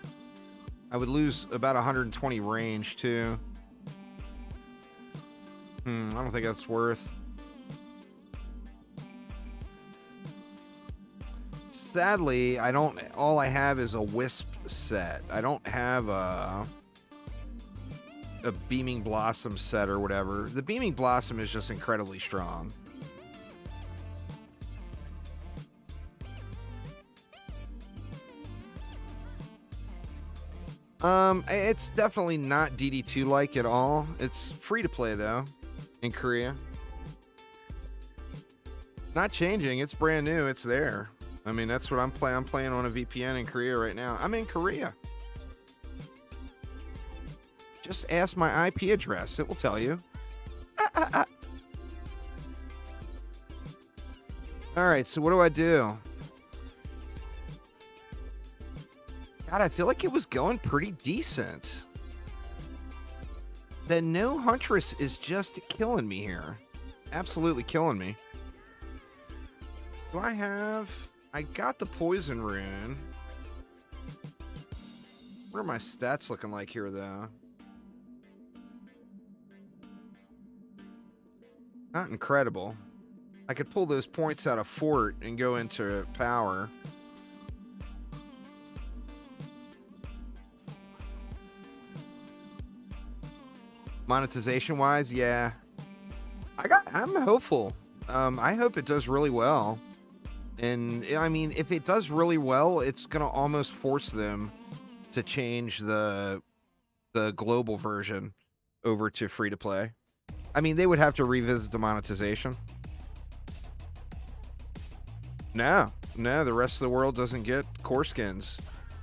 I would lose about 120 range, too. I don't think that's worth. Sadly, I don't... All I have is a Wisp set. I don't have a Beaming Blossom set or whatever. The Beaming Blossom is just incredibly strong. It's definitely not DD2-like at all. It's free to play, though, in Korea. Not changing. It's brand new. It's there. I mean, that's what I'm playing. I'm playing on a VPN in Korea right now. I'm in Korea. Just ask my IP address. It will tell you. All right, so what do I do? God, I feel like it was going pretty decent. The no Huntress is just killing me here. Absolutely killing me. Do I have... I got the poison rune. What are my stats looking like here, though? Not incredible. I could pull those points out of Fort and go into power. Monetization wise, yeah. I'm hopeful. I hope it does really well. And I mean, if it does really well, it's gonna almost force them to change the global version over to free to play. I mean, they would have to revisit the monetization. No, the rest of the world doesn't get core skins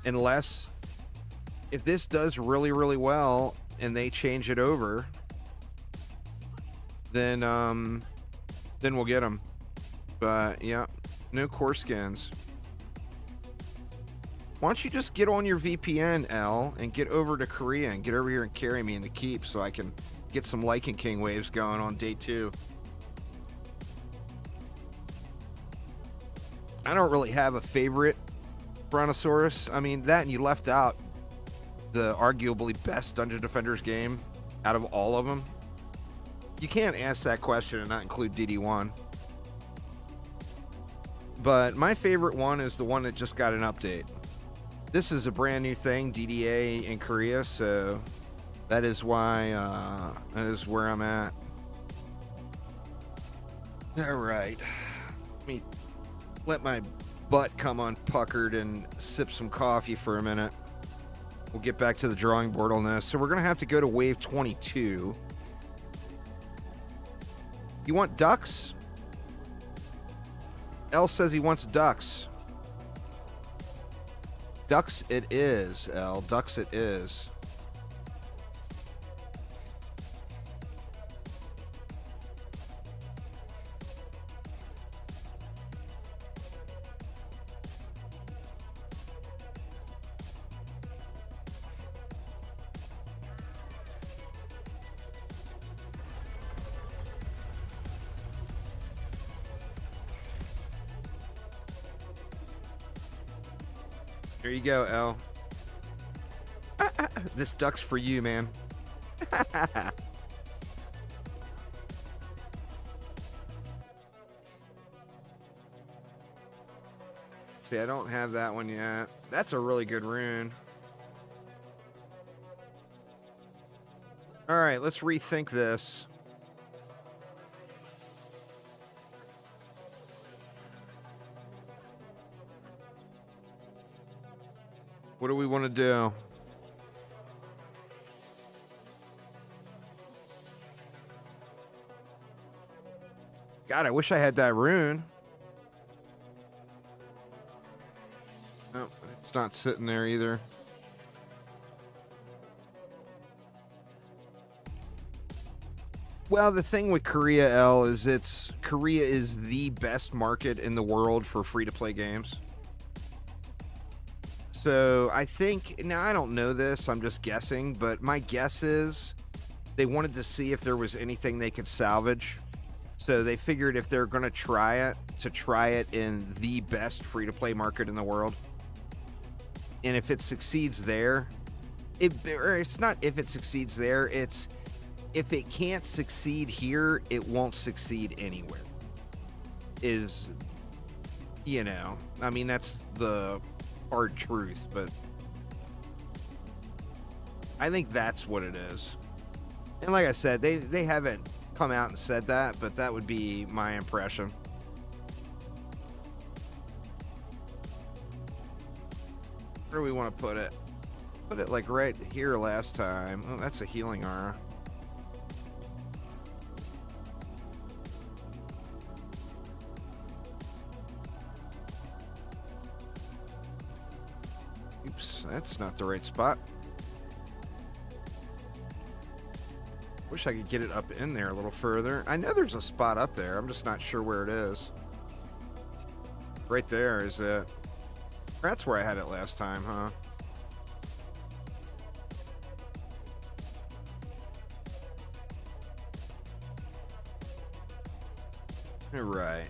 unless if this does really, really well and they change it over, then we'll get them. But yeah, no core skins. Why don't you just get on your VPN, L, and get over to Korea and get over here and carry me in the keep so I can get some Lycan King waves going on day 2. I don't really have a favorite Brontosaurus. I mean, that and you left out the arguably best Dungeon Defenders game out of all of them. You can't ask that question and not include DD1. But my favorite one is the one that just got an update. This is a brand new thing, DDA in Korea, so that is why, that is where I'm at. All right. Let me let my butt come unpuckered and sip some coffee for a minute. We'll get back to the drawing board on this. So we're going to have to go to wave 22. You want ducks? L says he wants ducks. Ducks it is, L. Ducks it is. There you go, L. This duck's for you, man. See, I don't have that one yet. That's a really good rune. All right, let's rethink this. What do we want to do? God, I wish I had that rune. Oh, it's not sitting there either. Well, the thing with Korea, L, is Korea is the best market in the world for free-to-play games. So I think, now I don't know this, I'm just guessing, but my guess is they wanted to see if there was anything they could salvage. So they figured if they're going to try it in the best free-to-play market in the world. And if it succeeds there, it's not if it succeeds there, it's if it can't succeed here, it won't succeed anywhere. I mean, that's the hard truth, but I think that's what it is. And like I said, they haven't come out and said that, but that would be my impression. Where do we want to put it? Put it like right here last time. Oh, that's a healing aura. Oops, that's not the right spot. Wish I could get it up in there a little further. I know there's a spot up there. I'm just not sure where it is. Right there is it. That's where I had it last time, huh? All right.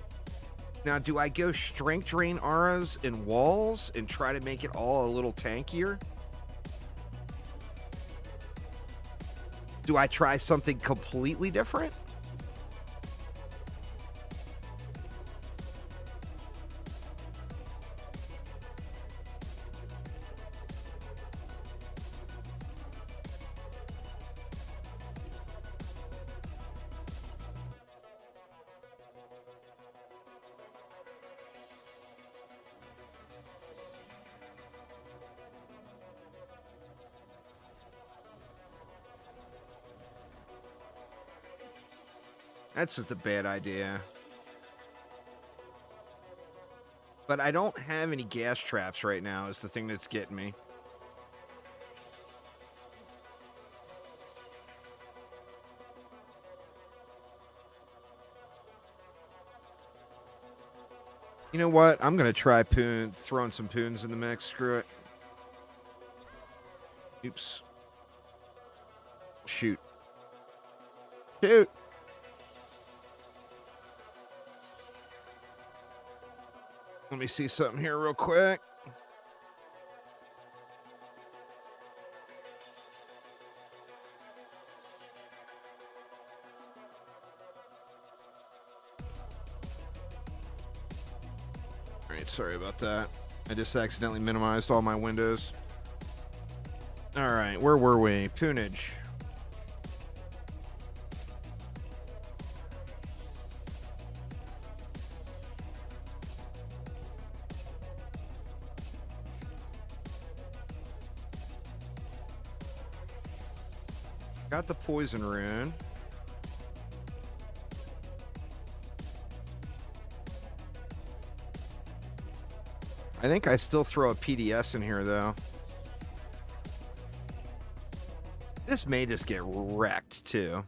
Now, do I go strength drain auras and walls and try to make it all a little tankier? Do I try something completely different? That's just a bad idea. But I don't have any gas traps right now is the thing that's getting me. You know what? I'm going to try throwing some poons in the mix. Screw it. Oops. Shoot. Shoot. Let me see something here real quick. All right, sorry about that. I just accidentally minimized all my windows. All right, where were we? Poonage. Got the poison rune. I think I still throw a PDS in here, though. This may just get wrecked, too.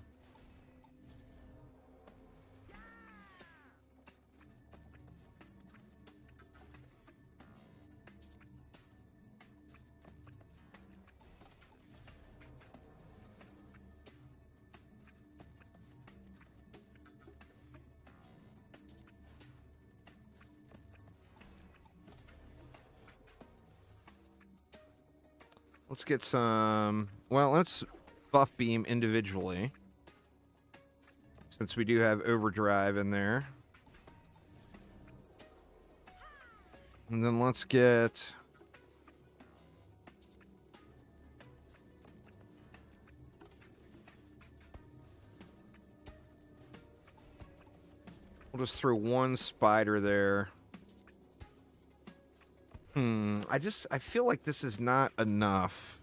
Let's get some... Well, let's buff beam individually, since we do have overdrive in there. And then let's get... We'll just throw one spider there. I feel like this is not enough.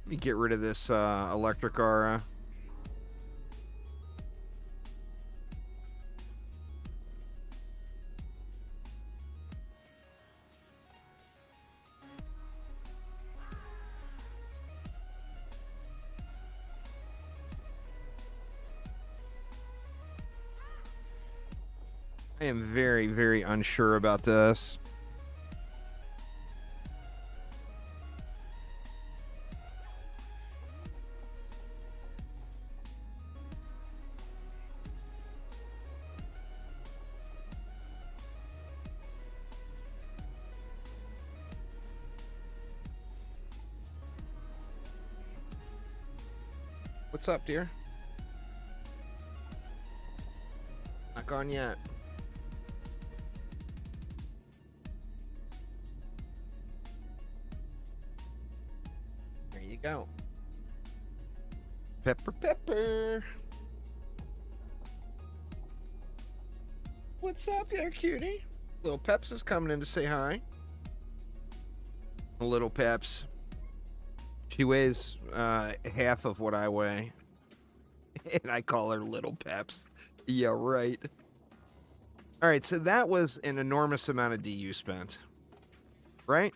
Let me get rid of this electric aura. I am very, very unsure about this. What's up, dear? Not gone yet. There you go. Pepper, pepper. What's up there, cutie? Little Peps is coming in to say hi. Little Peps. She weighs half of what I weigh. And I call her Little Peps. Yeah, right. All right, so that was an enormous amount of DU spent. Right?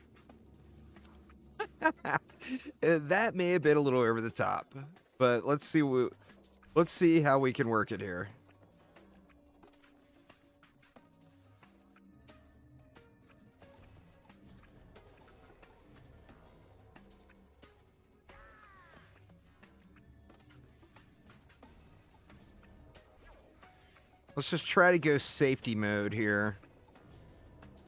That may have been a little over the top. But let's see how we can work it here. Let's just try to go safety mode here.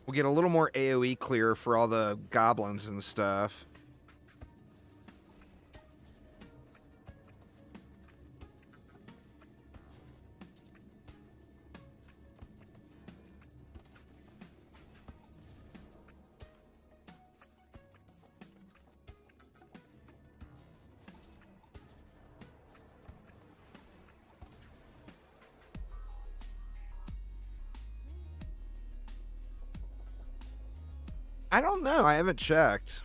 We'll get a little more AoE clear for all the goblins and stuff. I don't know. I haven't checked.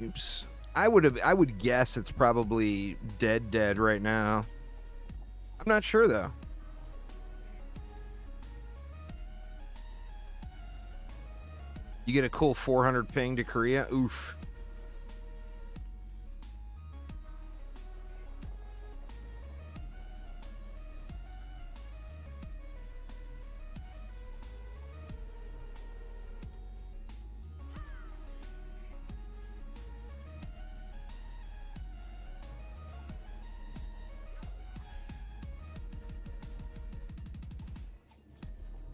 Oops. I would guess it's probably dead right now. I'm not sure though. You get a cool 400 ping to Korea. Oof.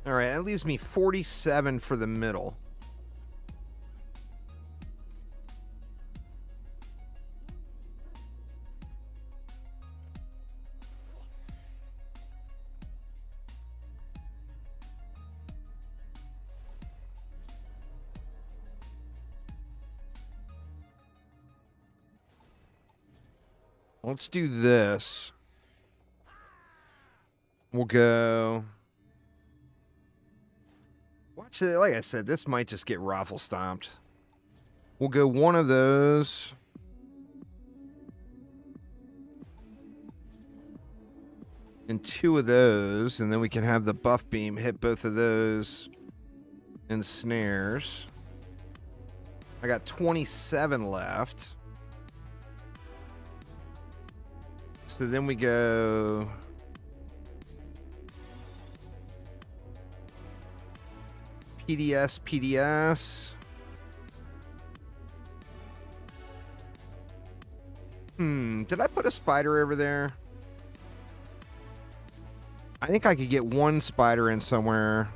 All right, that leaves me 47 for the middle. Let's do this. We'll go... Watch it. Like I said, this might just get raffle stomped. We'll go one of those. And two of those. And then we can have the buff beam hit both of those and snares. I got 27 left. So then we go... PDS, PDS. Did I put a spider over there? I think I could get one spider in somewhere.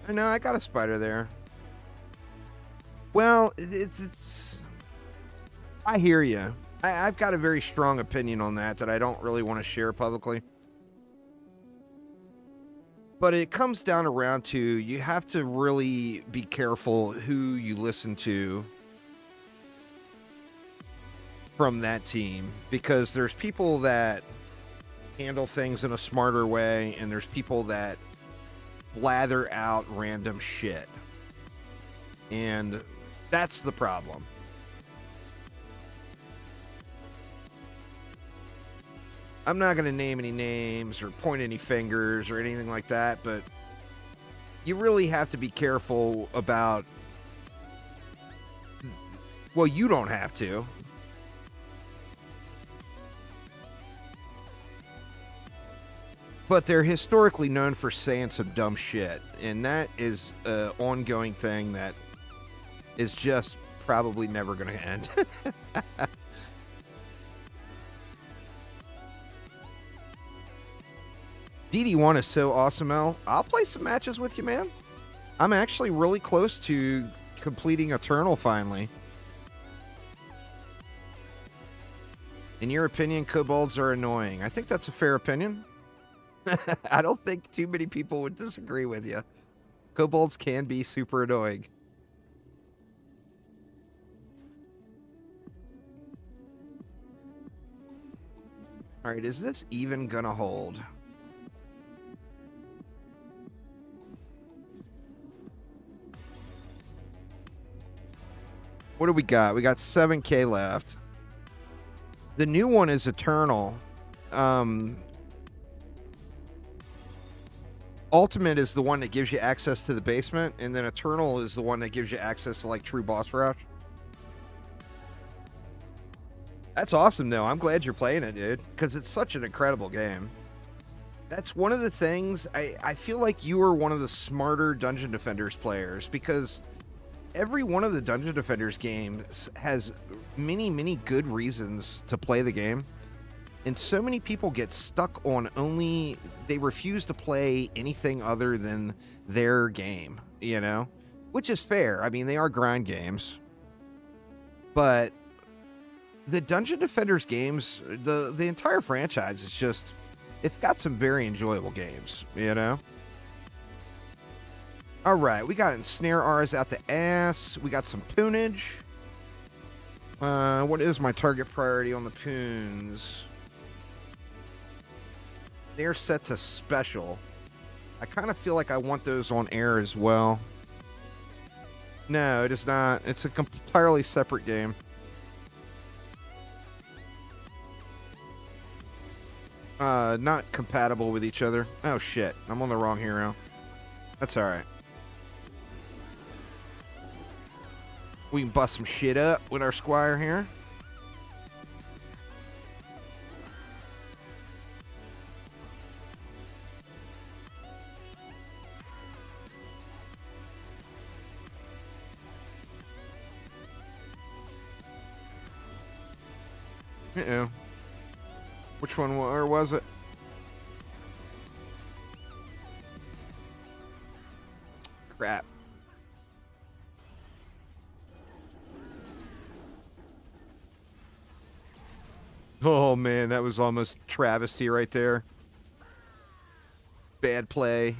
I know, I got a spider there. Well, it's I hear you. I've got a very strong opinion on that I don't really want to share publicly. But it comes down around to you have to really be careful who you listen to from that team, because there's people that handle things in a smarter way and there's people that blather out random shit. And that's the problem. I'm not going to name any names or point any fingers or anything like that, but you really have to be careful about... Well, you don't have to. But they're historically known for saying some dumb shit, and that is an ongoing thing that is just probably never going to end. DD1 is so awesome, L. I'll play some matches with you, man. I'm actually really close to completing Eternal finally. In your opinion, kobolds are annoying. I think that's a fair opinion. I don't think too many people would disagree with you. Kobolds can be super annoying. Alright, is this even gonna hold? What do we got? We got 7K left. The new one is Eternal. Ultimate is the one that gives you access to the basement, and then Eternal is the one that gives you access to, like, true boss rush. That's awesome, though. I'm glad you're playing it, dude, because it's such an incredible game. That's one of the things, I feel like you are one of the smarter Dungeon Defenders players, because every one of the Dungeon Defenders games has many, many good reasons to play the game. And so many people get stuck on only... They refuse to play anything other than their game, you know? Which is fair. I mean, they are grind games. But the Dungeon Defenders games, the entire franchise is just... It's got some very enjoyable games, you know? Alright, we got Ensnare R's out the ass. We got some Poonage. What is my target priority on the Poons? They're set to special. I kind of feel like I want those on air as well. No, it is not. It's an entirely separate game. Not compatible with each other. Oh shit, I'm on the wrong hero. That's alright. We can bust some shit up with our squire here. Uh-oh. Which one, or was it? Crap. Oh man, that was almost travesty right there. Bad play.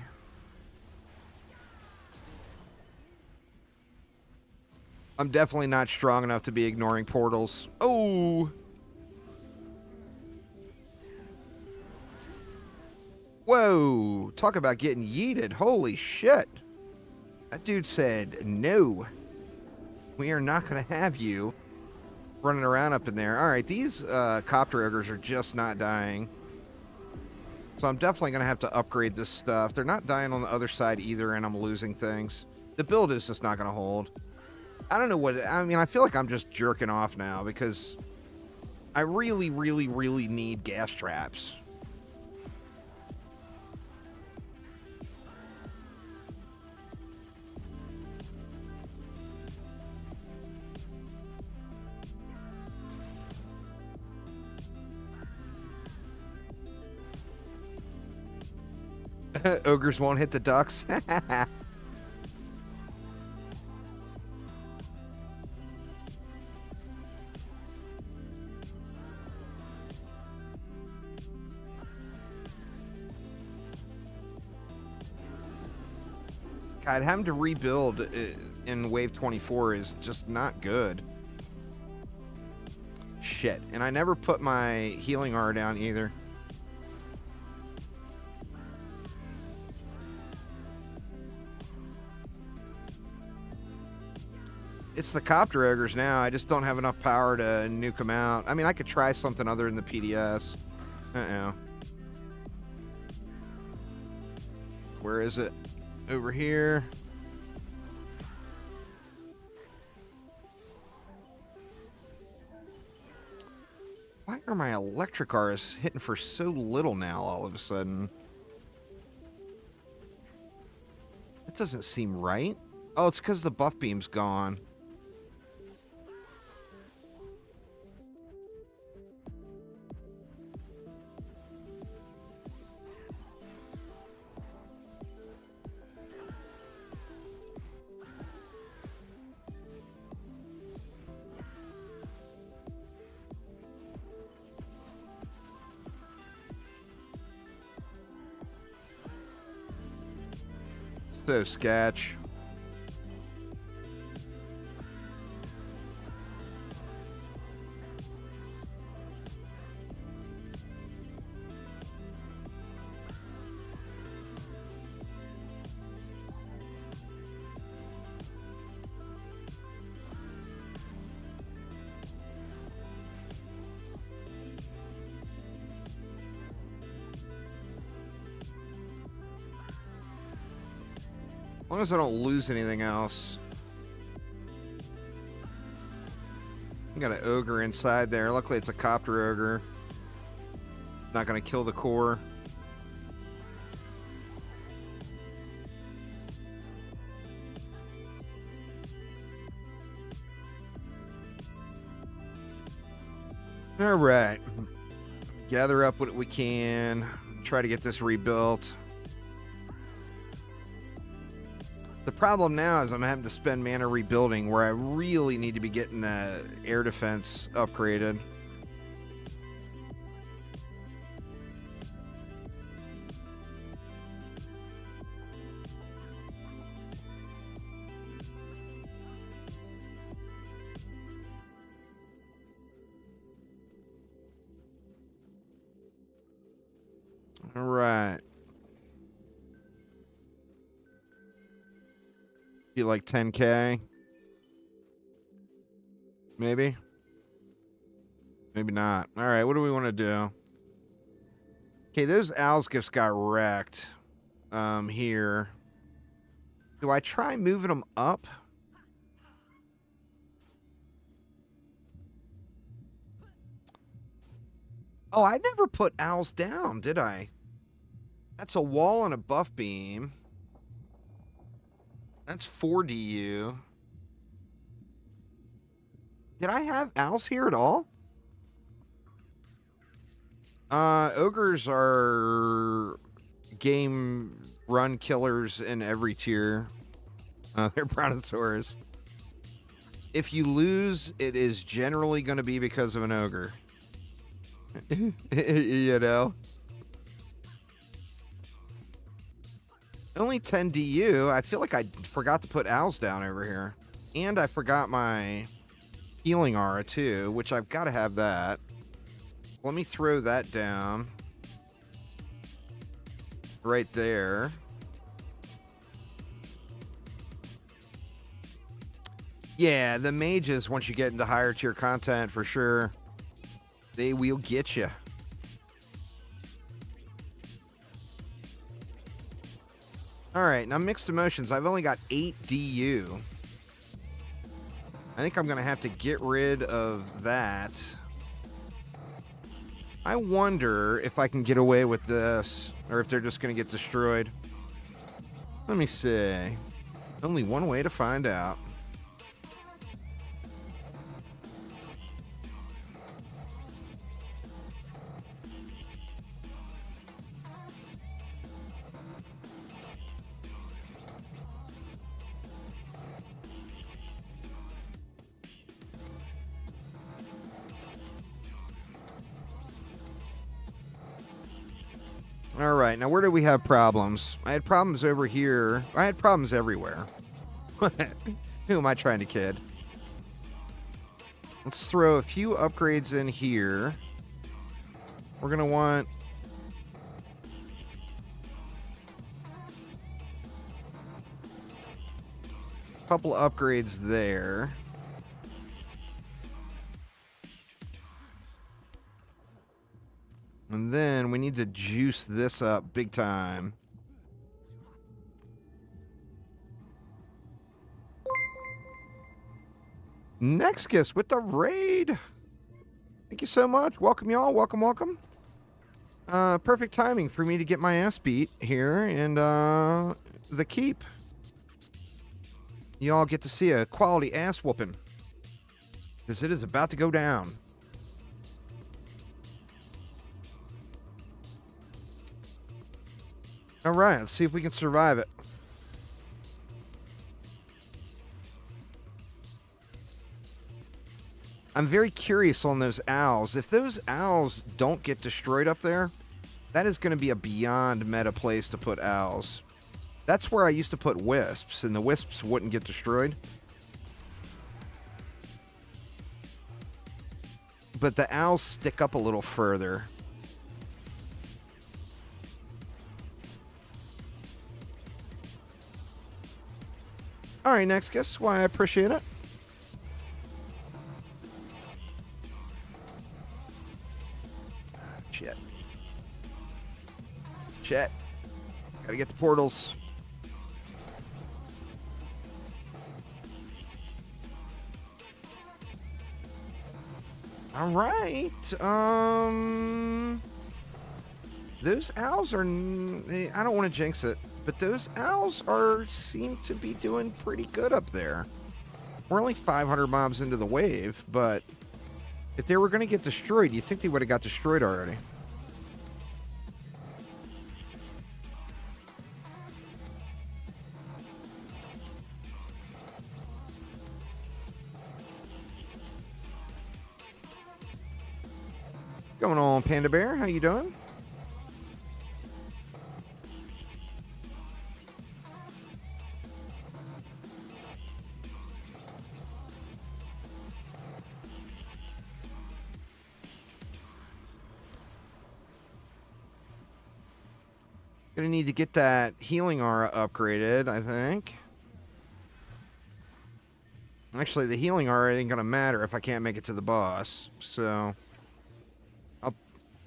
I'm definitely not strong enough to be ignoring portals. Oh! Whoa! Talk about getting yeeted. Holy shit! That dude said, no. We are not going to have you running around up in there. Alright, these copter ogres are just not dying. So I'm definitely going to have to upgrade this stuff. They're not dying on the other side either, and I'm losing things. The build is just not going to hold. I don't know what... I mean, I feel like I'm just jerking off now because I really, really, really need gas traps. Ogres won't hit the ducks. God, having to rebuild in Wave 24 is just not good. Shit. And I never put my healing R down either. It's the copter ogres now. I just don't have enough power to nuke them out. I mean, I could try something other than the PDS. Uh-oh. Where is it? Over here. Why are my electric R's hitting for so little now all of a sudden? That doesn't seem right. Oh, it's because the buff beam's gone. So sketch. As long as I don't lose anything else. I got an ogre inside there. Luckily, it's a copter ogre. Not going to kill the core. All right. Gather up what we can. Try to get this rebuilt. The problem now is I'm having to spend mana rebuilding where I really need to be getting the air defense upgraded. All right. Be like 10K. Maybe. Maybe not. All right, what do we want to do? Okay, those owls just got wrecked. Here. Do I try moving them up? Oh, I never put owls down, did I? That's a wall and a buff beam. That's 4 DU. Did I have owls here at all? Ogres are game run killers in every tier. They're Brontosaurus. If you lose, it is generally going to be because of an ogre. You know? Only 10 DU. I feel like I forgot to put owls down over here. And I forgot my healing aura too, which I've got to have that. Let me throw that down. Right there. Yeah, the mages, once you get into higher tier content, for sure, they will get you. All right, now mixed emotions. I've only got 8 DU. I think I'm going to have to get rid of that. I wonder if I can get away with this, or if they're just going to get destroyed. Let me see. Only one way to find out. All right, now where do we have problems? I had problems over here. I had problems everywhere. Who am I trying to kid? Let's throw a few upgrades in here. We're going to want... a couple upgrades there. And then we need to juice this up big time. Nexus with the raid. Thank you so much. Welcome, y'all. Welcome, welcome. Perfect timing for me to get my ass beat here in the keep. Y'all get to see a quality ass whooping, because it is about to go down. All right, let's see if we can survive it. I'm very curious on those owls. If those owls don't get destroyed up there, that is going to be a beyond meta place to put owls. That's where I used to put wisps, and the wisps wouldn't get destroyed. But the owls stick up a little further. All right, next guess why I appreciate it. Shit. Shit. Gotta get the portals. All right. Those owls are... I don't want to jinx it, but those owls seem to be doing pretty good up there. We're only 500 mobs into the wave, but if they were going to get destroyed, you think they would have got destroyed already? Going on, Panda Bear? How you doing? Gonna need to get that healing aura upgraded, I think. Actually, the healing aura ain't gonna matter if I can't make it to the boss, so I'll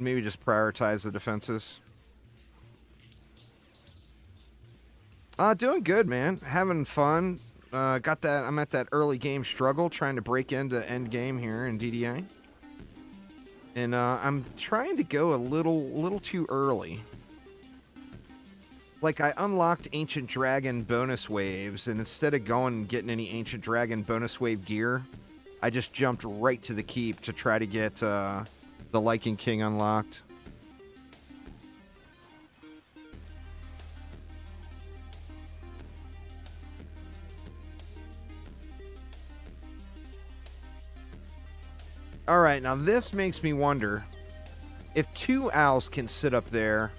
maybe just prioritize the defenses. Doing good, man. Having fun. Got that. I'm at that early game struggle, trying to break into end game here in DDA, and I'm trying to go a little too early. Like, I unlocked Ancient Dragon bonus waves, and instead of going and getting any Ancient Dragon bonus wave gear, I just jumped right to the keep to try to get the Lycan King unlocked. Alright, now this makes me wonder, if 2 owls can sit up there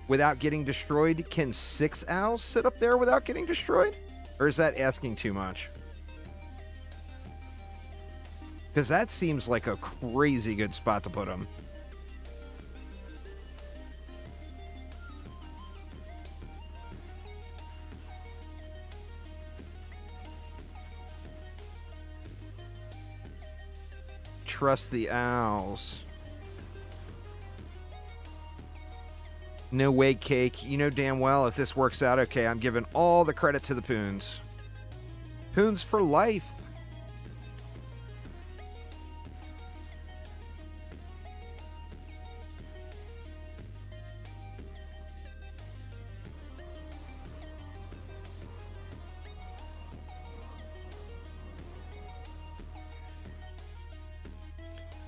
without getting destroyed, can 6 owls sit up there without getting destroyed? Or is that asking too much? Because that seems like a crazy good spot to put them. Trust the owls. No way, Cake. You know damn well if this works out okay, I'm giving all the credit to the Poons. Poons for life.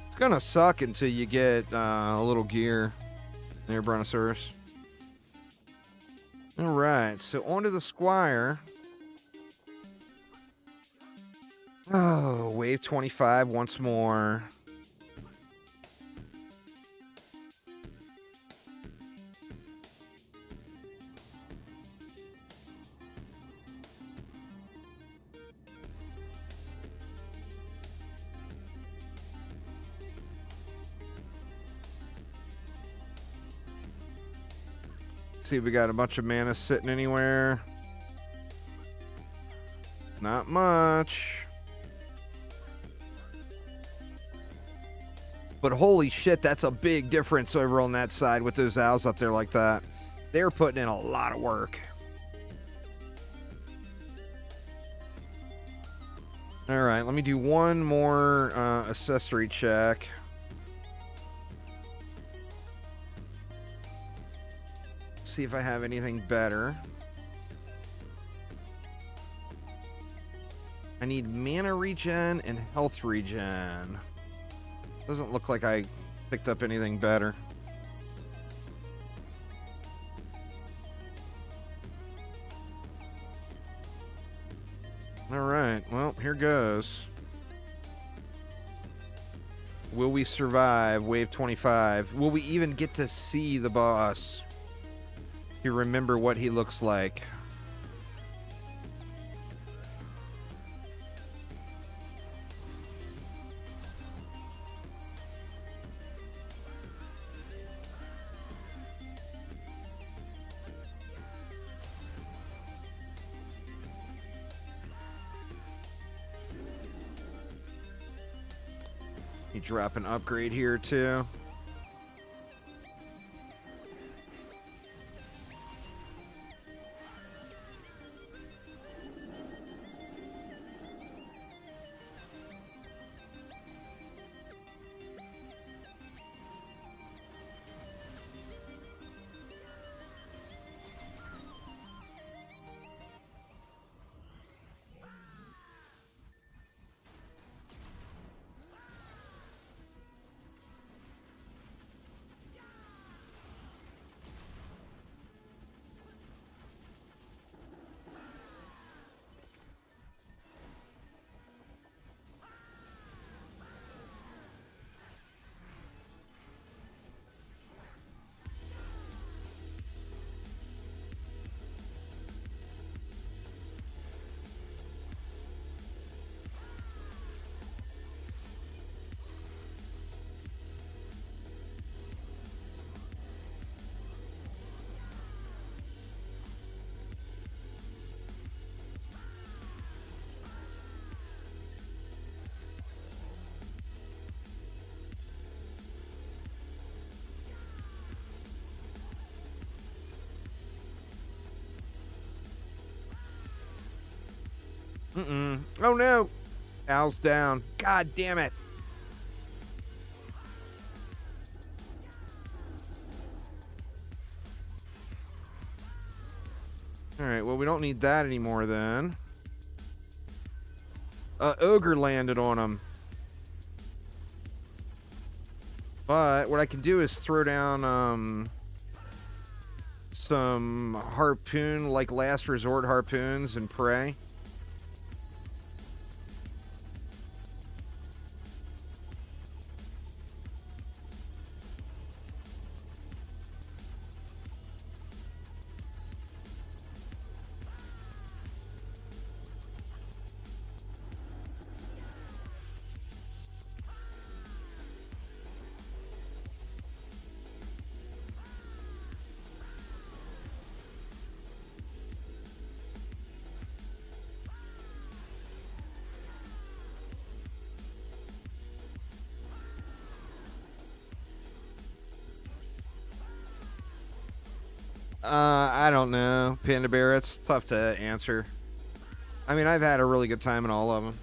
It's gonna suck until you get a little gear there, Brontosaurus. All right, so on to the Squire. Oh, wave 25 once more. See if we got a bunch of mana sitting anywhere. Not much. But holy shit, that's a big difference over on that side with those owls up there like that. They're putting in a lot of work. All right, let me do one more accessory check. See if I have anything better. I need mana regen and health regen. Doesn't look like I picked up anything better. All right, well, here goes. Will we survive wave 25? Will we even get to see the boss? You remember what he looks like. You drop an upgrade here too. Oh no! Owl's down. God damn it. Alright, well, we don't need that anymore then. Ogre landed on him. But what I can do is throw down some harpoon, like last resort harpoons, and pray. I don't know, Panda Bear. It's tough to answer. I mean, I've had a really good time in all of them.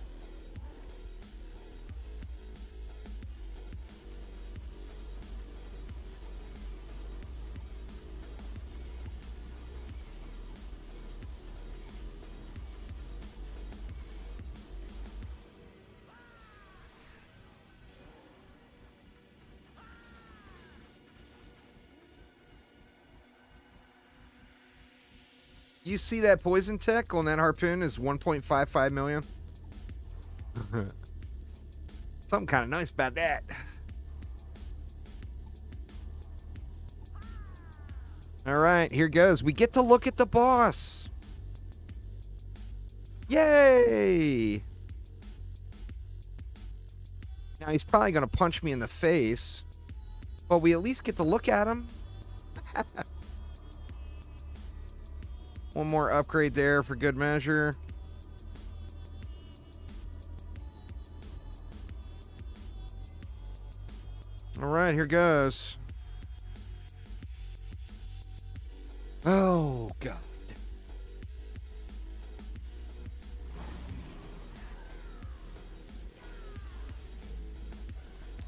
You see that poison tech on that harpoon is 1.55 million? Something kind of nice about that. All right, here goes. We get to look at the boss. Yay! Now, he's probably going to punch me in the face, but we at least get to look at him. One more upgrade there for good measure. All right, here goes. Oh, God.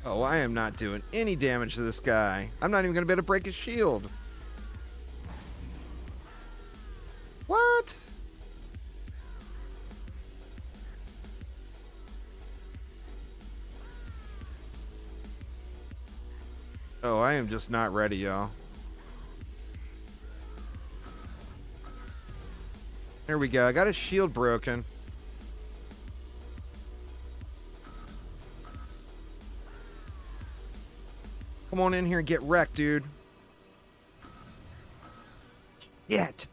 Oh, I am not doing any damage to this guy. I'm not even going to be able to break his shield. What? Oh, I am just not ready, y'all. There we go. I got his shield broken. Come on in here and get wrecked, dude. Yet.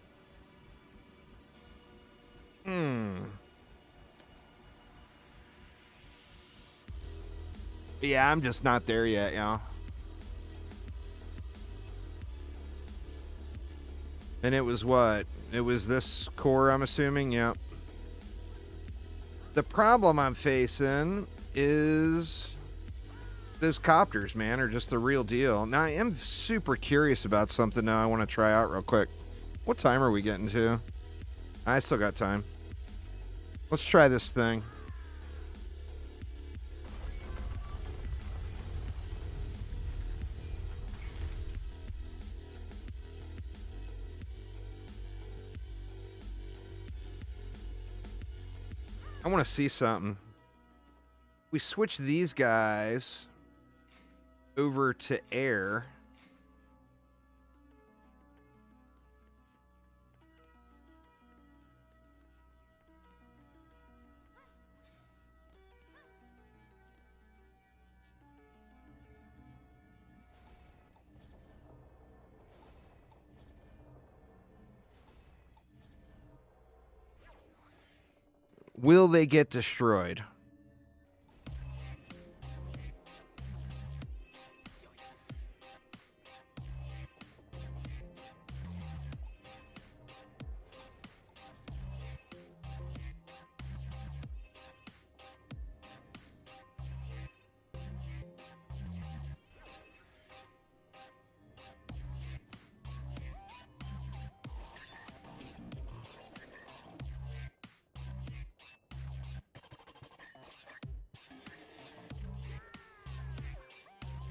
Yeah, I'm just not there yet, y'all. And it was what? It was this core, I'm assuming? Yep. The problem I'm facing is those copters, man, are just the real deal. Now, I am super curious about something now I want to try out real quick. What time are we getting to? I still got time. Let's try this thing. I want to see something. We switch these guys over to air. Will they get destroyed?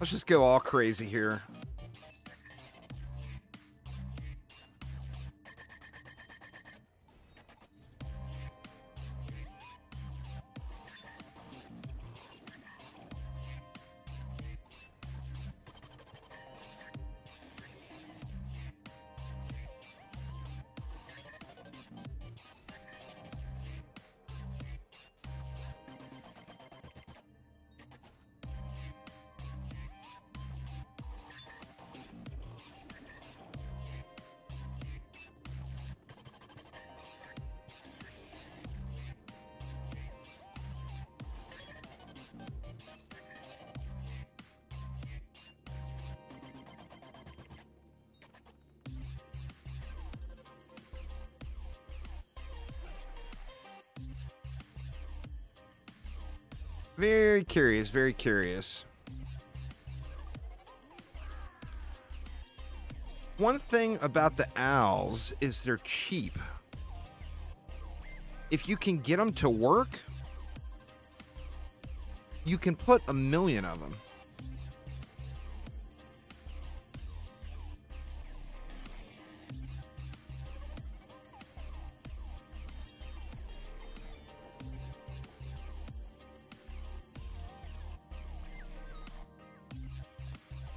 Let's just go all crazy here. Very curious, very curious. One thing about the owls is they're cheap. If you can get them to work, you can put 1 million of them.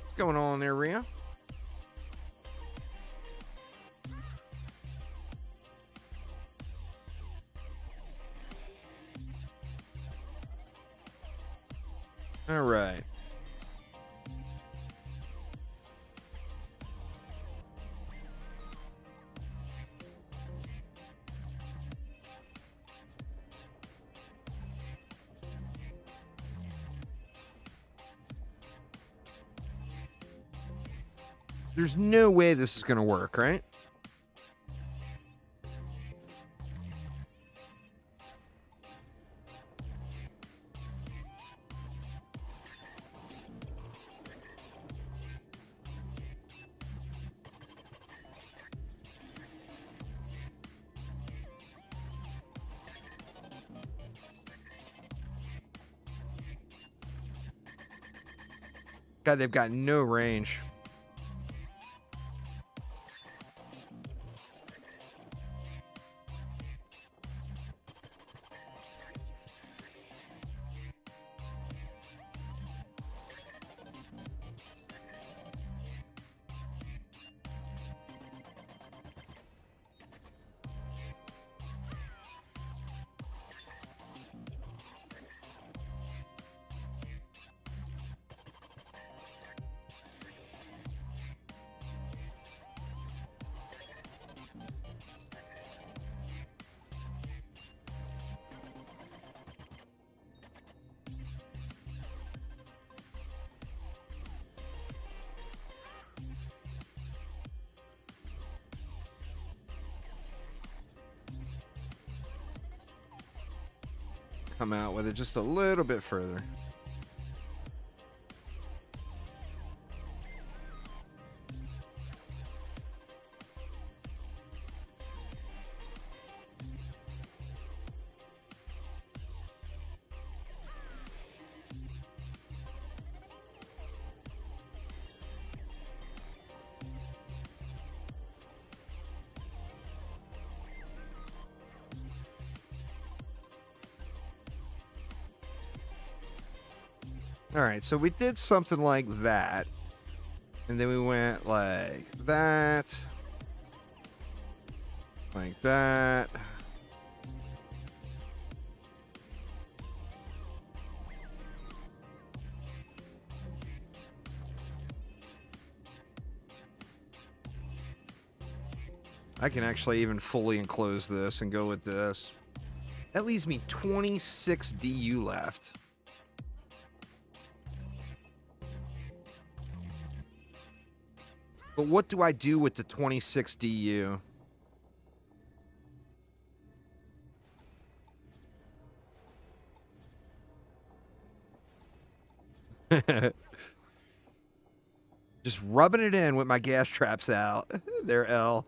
What's going on there, Rhea? All right. There's no way this is going to work, right? God, they've got no range. Come out with it just a little bit further. All right, so we did something like that, and then we went like that, like that. I can actually even fully enclose this and go with this. That leaves me 26 DU left. But what do I do with the 26 DU? Just rubbing it in with my gas traps out. There, L.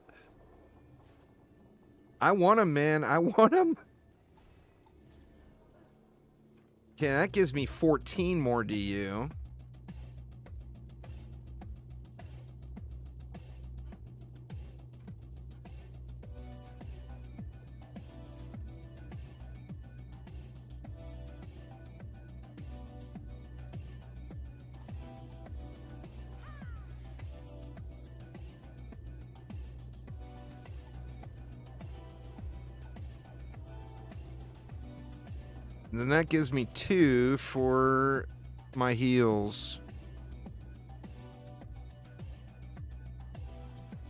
I want them, man. I want them. Okay, that gives me 14 more DU. And then that gives me 2 for my heals.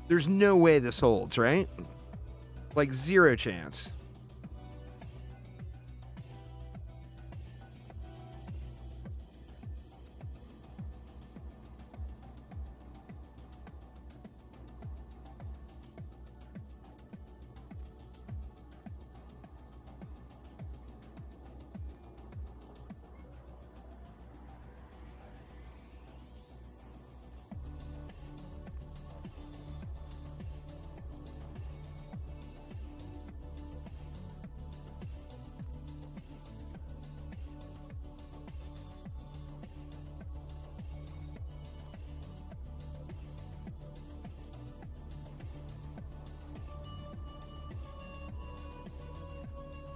There's no way this holds, right? Like 0 chance.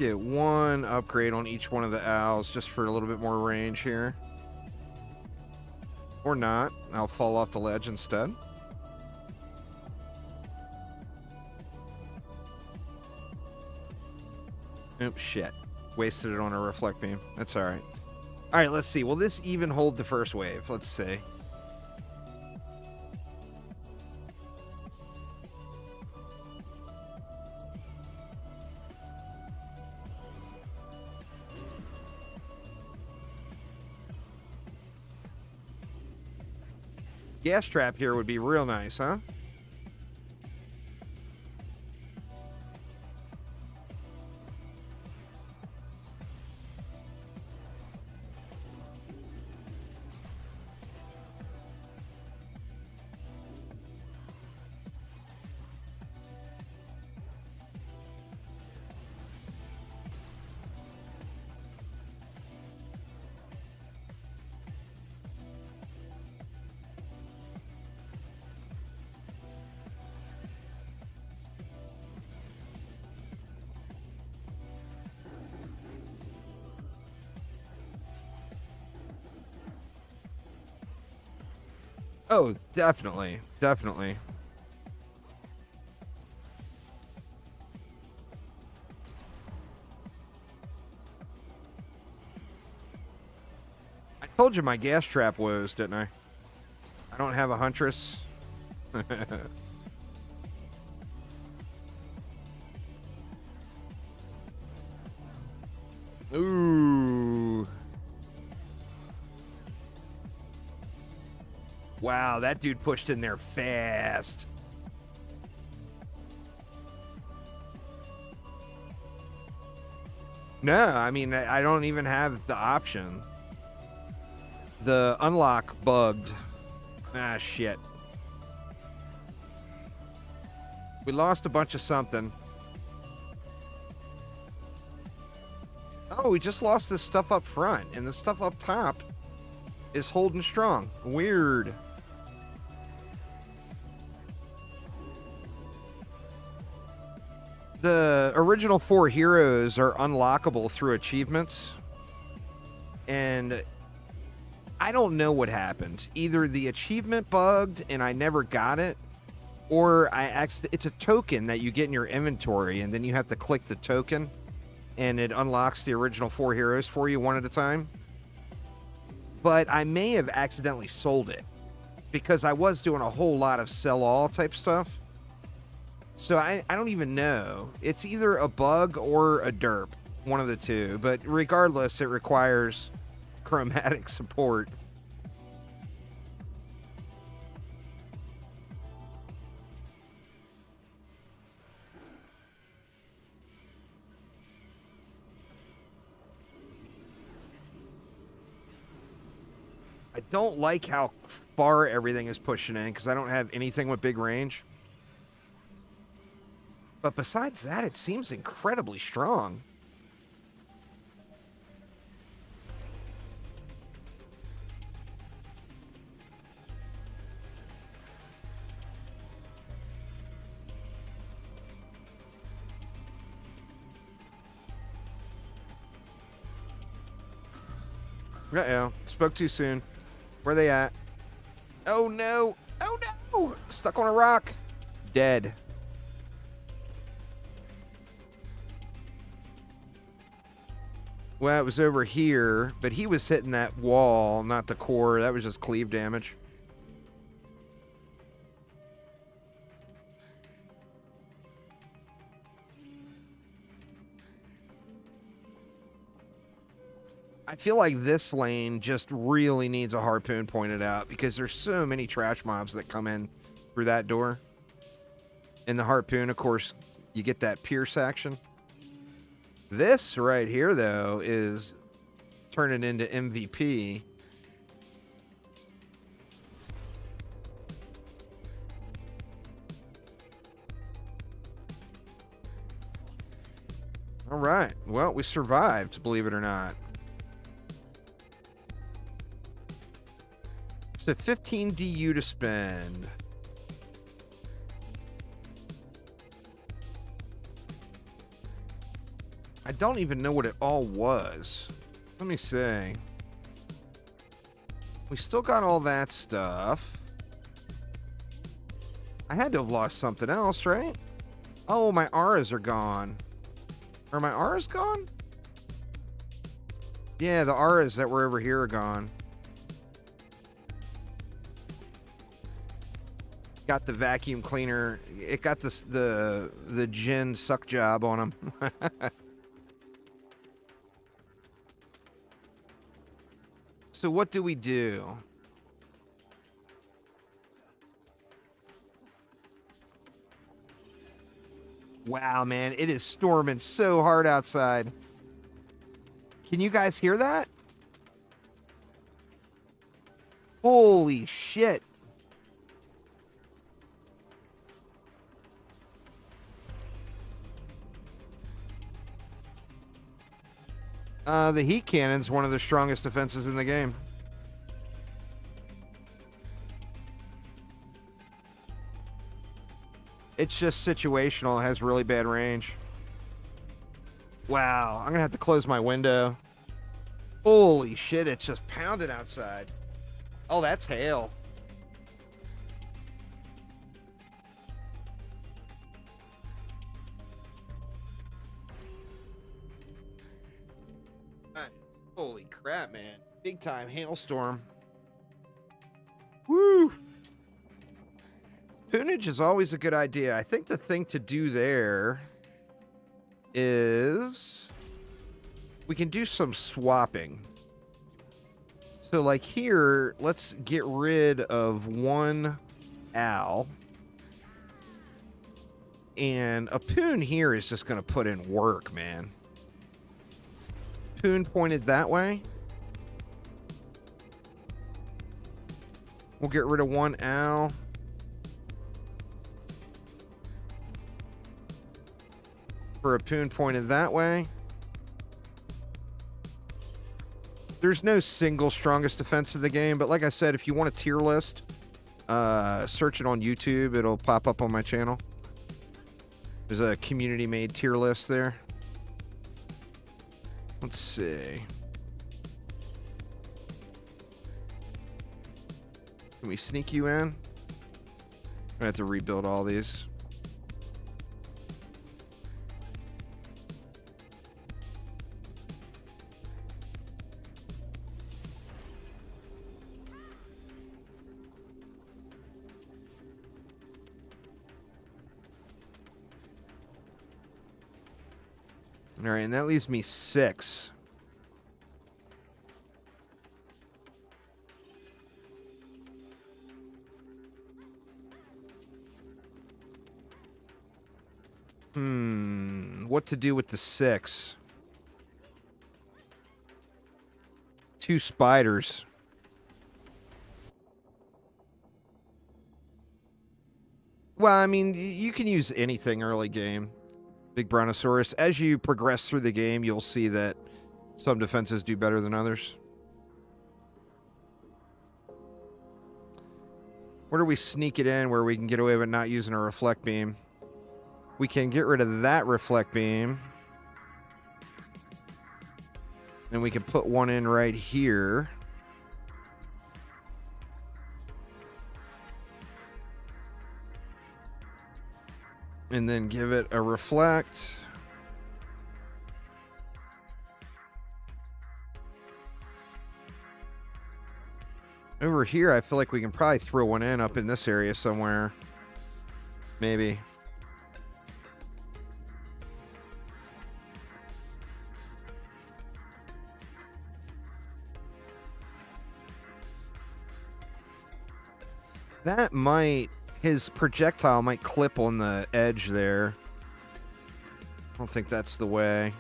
Get one upgrade on each one of the owls just for a little bit more range here. Or not. I'll fall off the ledge instead. Oops, shit. Wasted it on a reflect beam. That's alright. Alright, let's see. Will this even hold the first wave? Let's see. Gas trap here would be real nice, huh? Oh, definitely. Definitely. I told you my gas trap was, didn't I? I don't have a huntress. Ooh. Wow, that dude pushed in there fast. No, I mean, I don't even have the option. The unlock bugged. Ah, shit. We lost a bunch of something. Oh, we just lost this stuff up front, and the stuff up top is holding strong. Weird. The original 4 heroes are unlockable through achievements, and I don't know what happened. Either the achievement bugged and I never got it, or it's a token that you get in your inventory, and then you have to click the token, and it unlocks the original 4 heroes for you one at a time. But I may have accidentally sold it, because I was doing a whole lot of sell-all type stuff. So I don't even know. It's either a bug or a derp, one of the two. But regardless, it requires chromatic support. I don't like how far everything is pushing in, because I don't have anything with big range. But besides that, it seems incredibly strong. Uh-oh. Spoke too soon. Where are they at? Oh, no. Oh, no. Stuck on a rock. Dead. Well, it was over here, but he was hitting that wall, not the core. That was just cleave damage. I feel like this lane just really needs a harpoon pointed out, because there's so many trash mobs that come in through that door. And the harpoon, of course, you get that pierce action. This right here, though, is turning into MVP. All right. Well, we survived, believe it or not. So 15 DU to spend. I don't even know what it all was. Let me see. We still got all that stuff. I had to have lost something else, right? Oh, my auras are gone. Are my auras gone? Yeah, the auras that were over here are gone. Got the vacuum cleaner. It got this the gin suck job on them. So what do we do? Wow, man, it is storming so hard outside. Can you guys hear that? Holy shit. The heat cannon's one of the strongest defenses in the game. It's just situational. It has really bad range. Wow, I'm gonna have to close my window. Holy shit, it's just pounding outside. Oh, that's hail. Holy crap, man. Big time hailstorm. Woo! Poonage is always a good idea. I think the thing to do there is we can do some swapping. So like here, let's get rid of one owl. And a poon here is just going to put in work, man. Poon pointed that way. We'll get rid of one owl. For a poon pointed that way. There's no single strongest defense in the game, but like I said, if you want a tier list, search it on YouTube. It'll pop up on my channel. There's a community-made tier list there. Let's see. Can we sneak you in? I have to rebuild all these. All right, and that leaves me 6. What to do with the 6? 2 spiders. Well, I mean, you can use anything early game. Big Brontosaurus. As you progress through the game, you'll see that some defenses do better than others. Where do we sneak it in where we can get away with not using a reflect beam? We can get rid of that reflect beam. And we can put one in right here. And then give it a reflect. Over here, I feel like we can probably throw one in up in this area somewhere. Maybe. That might... His projectile might clip on the edge there. I don't think that's the way.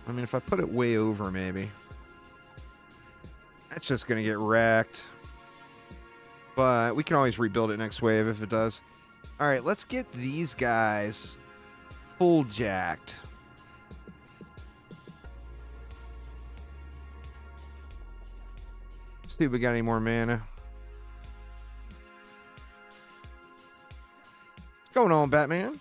I mean, if I put it way over, maybe. That's just going to get wrecked. But we can always rebuild it next wave if it does. All right, let's get these guys full jacked. See if we got any more mana. going on, Batman?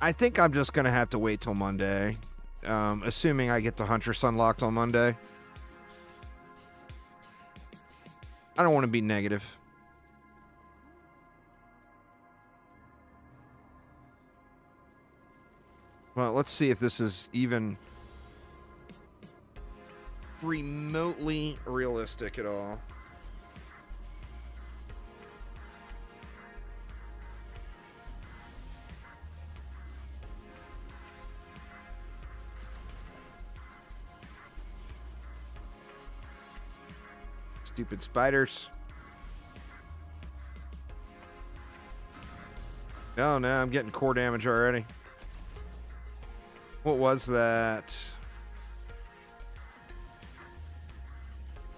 I think I'm just going to have to wait till Monday. Assuming I get the Huntress unlocked on Monday. I don't want to be negative. Well, let's see if this is even remotely realistic at all. Stupid spiders. Oh, no, I'm getting core damage already. What was that?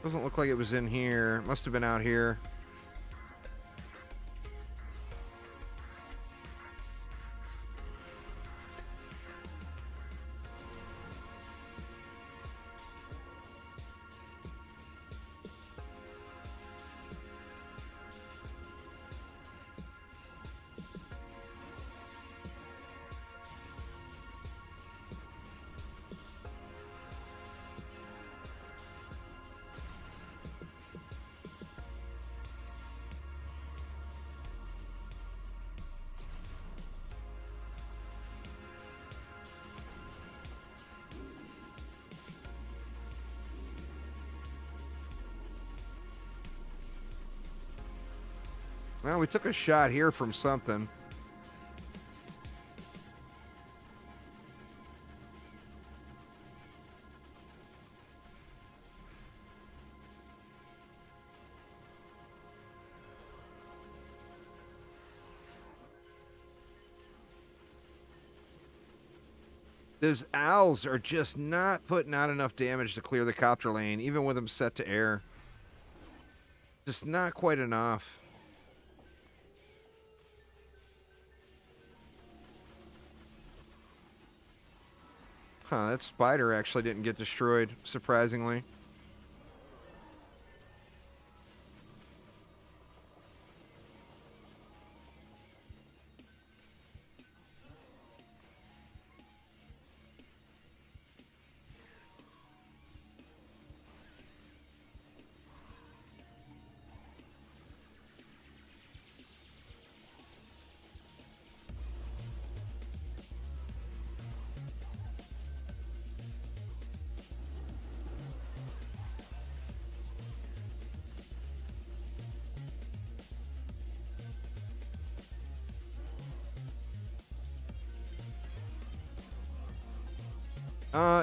Doesn't look like it was in here. Must have been out here. Well, we took a shot here from something. Those owls are just not putting out enough damage to clear the copter lane, even with them set to air. Just not quite enough. Huh, that spider actually didn't get destroyed, surprisingly.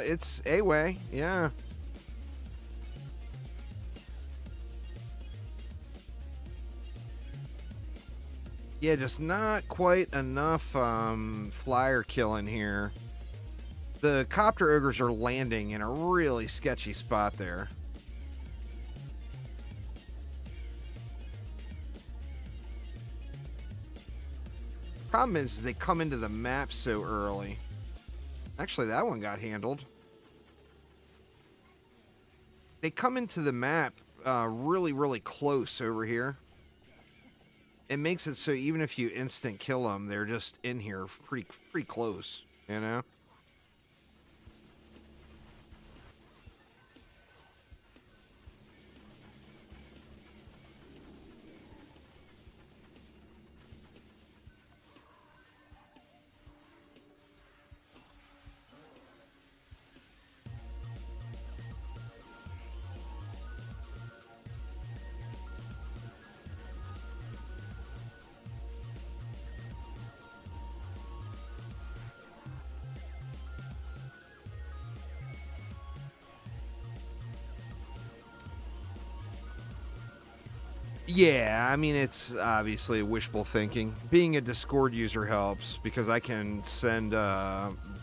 It's A-way, yeah. Yeah, just not quite enough flyer killing here. The copter ogres are landing in a really sketchy spot there. Problem is they come into the map so early. Actually, that one got handled. They come into the map really, really close over here. It makes it so even if you instant kill them, they're just in here pretty close, you know? Yeah, I mean, it's obviously wishful thinking. Being a Discord user helps because I can send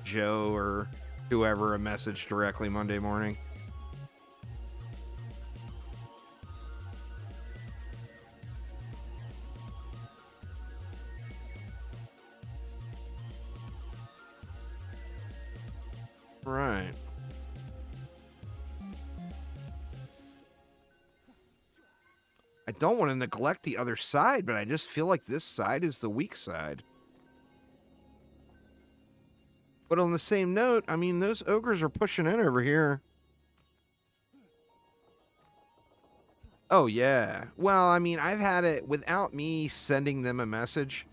Joe or whoever a message directly Monday morning. Right. I don't want to neglect the other side, but I just feel like this side is the weak side. But on the same note, I mean, those ogres are pushing in over here. Oh, yeah. Well, I mean, I've had it without me sending them a message.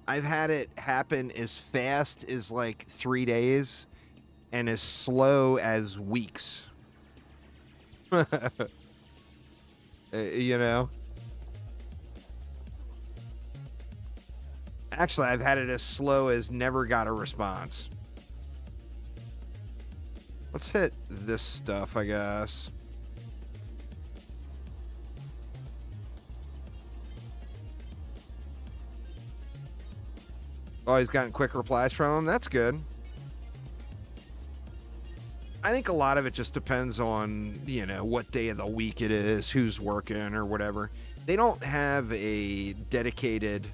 I've had it happen as fast as like 3 days and as slow as weeks. You know? Actually, I've had it as slow as never got a response. Let's hit this stuff, I guess. Oh, he's gotten quick replies from him. That's good. I think a lot of it just depends on, you know, what day of the week it is, who's working or whatever. They don't have a dedicated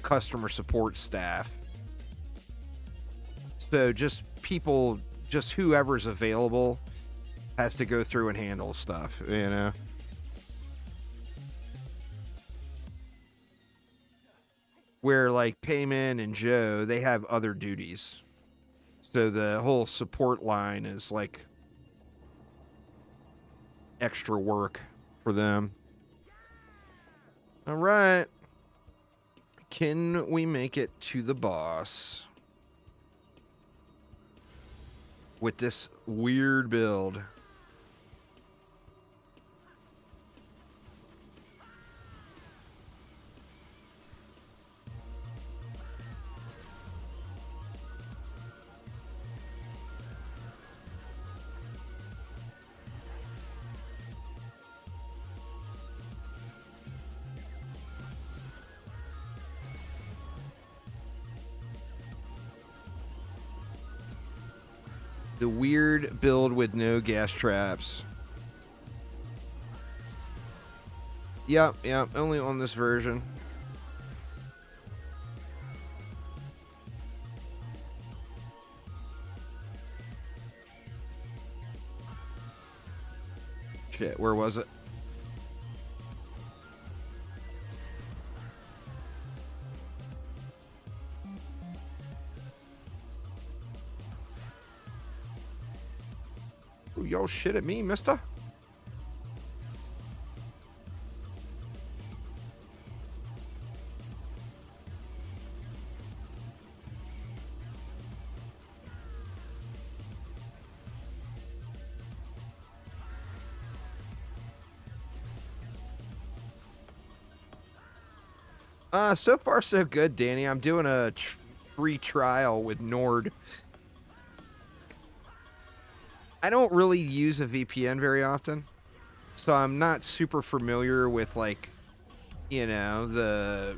customer support staff. So just people, just whoever's available has to go through and handle stuff, you know? Where like Payman and Joe, they have other duties. So the whole support line is like extra work for them. All right. Can we make it to the boss with this weird build? The weird build with no gas traps. Yep, only on this version. Shit, where was it? Ooh, y'all shit at me, mister? So far so good, Danny. I'm doing a free trial with Nord. I don't really use a VPN very often, so I'm not super familiar with, like, you know,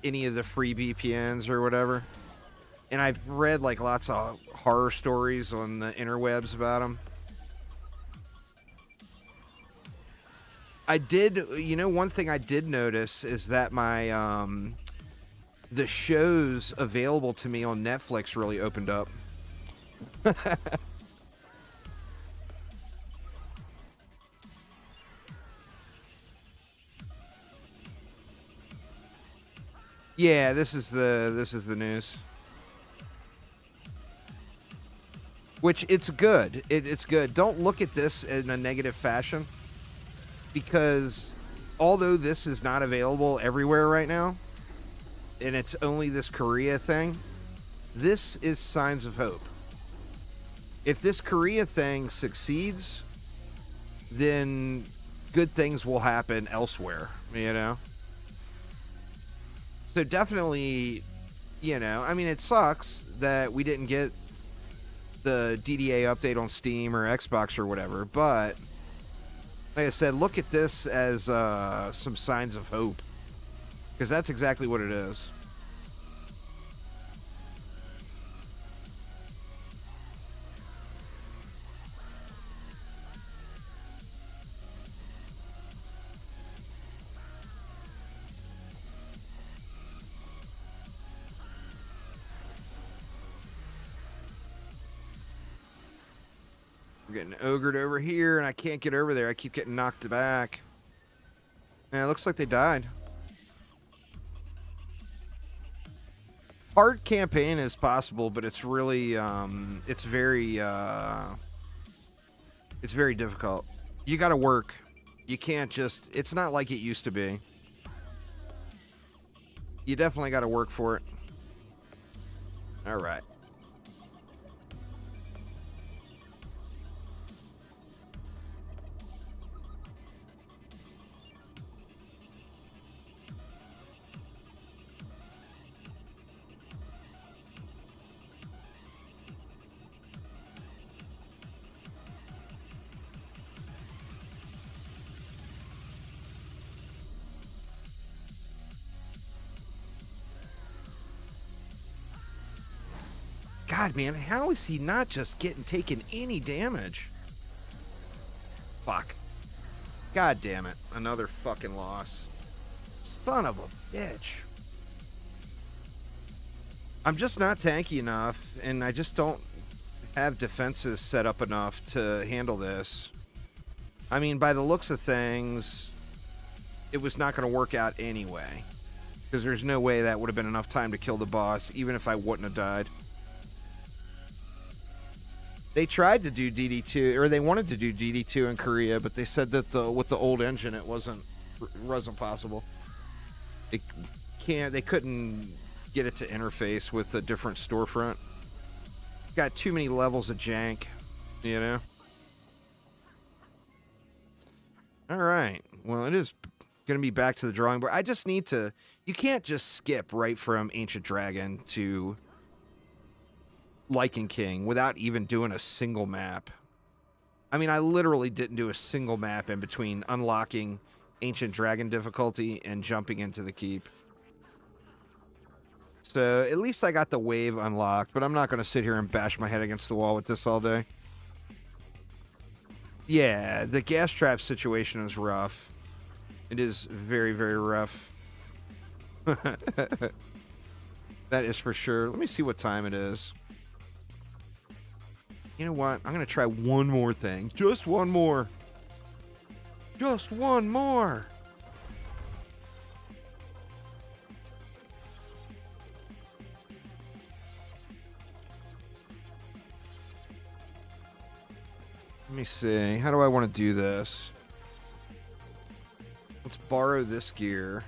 any of the free VPNs or whatever. And I've read like lots of horror stories on the interwebs about them. I did, you know, one thing I did notice is that my the shows available to me on Netflix really opened up. Yeah, this is the news. Which it's good. It's good. Don't look at this in a negative fashion, because although this is not available everywhere right now, and it's only this Korea thing, this is signs of hope. If this Korea thing succeeds, then good things will happen elsewhere, you know? So definitely, you know, I mean, it sucks that we didn't get the DDA update on Steam or Xbox or whatever, but like I said, look at this as some signs of hope, because that's exactly what it is. getting ogred over here, and I can't get over there. I keep getting knocked back. And it looks like they died. Hard campaign is possible, but it's really, it's very difficult. You gotta work. You can't just, it's not like it used to be. You definitely gotta work for it. All right. God, man, how is he not just taking any damage? Fuck. God damn it. Another fucking loss. Son of a bitch. I'm just not tanky enough, and I just don't have defenses set up enough to handle this. I mean, by the looks of things, it was not going to work out anyway. Because there's no way that would have been enough time to kill the boss, even if I wouldn't have died. They tried to do DD2, or they wanted to do DD2 in Korea, but they said that with the old engine, it wasn't possible. They couldn't get it to interface with a different storefront. Got too many levels of jank, you know? All right. Well, it is going to be back to the drawing board. I just need to... You can't just skip right from Ancient Dragon to Lycan King without even doing a single map. I mean, I literally didn't do a single map in between unlocking Ancient Dragon difficulty and jumping into the keep. So at least I got the wave unlocked, but I'm not going to sit here and bash my head against the wall with this all day. Yeah, the gas trap situation is rough. It is very, very rough. That is for sure. Let me see what time it is. You know what? I'm going to try one more thing. Just one more. Just one more. Let me see. How do I want to do this? Let's borrow this gear.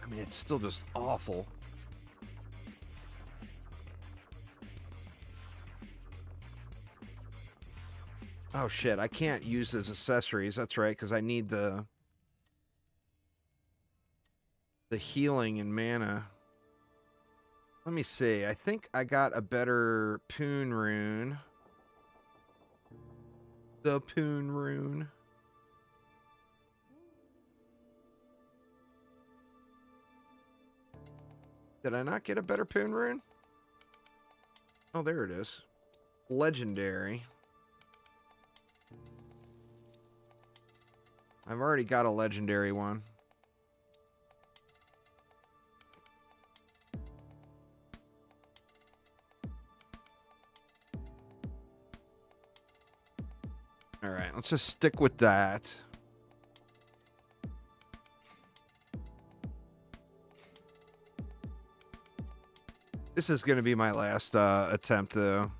I mean, it's still just awful. Oh shit, I can't use his accessories. That's right, because I need the healing and mana. Let me see. I think I got a better Poon rune. The Poon rune. Did I not get a better Poon rune? Oh, there it is. Legendary. I've already got a legendary one. All right, let's just stick with that. This is going to be my last attempt, though.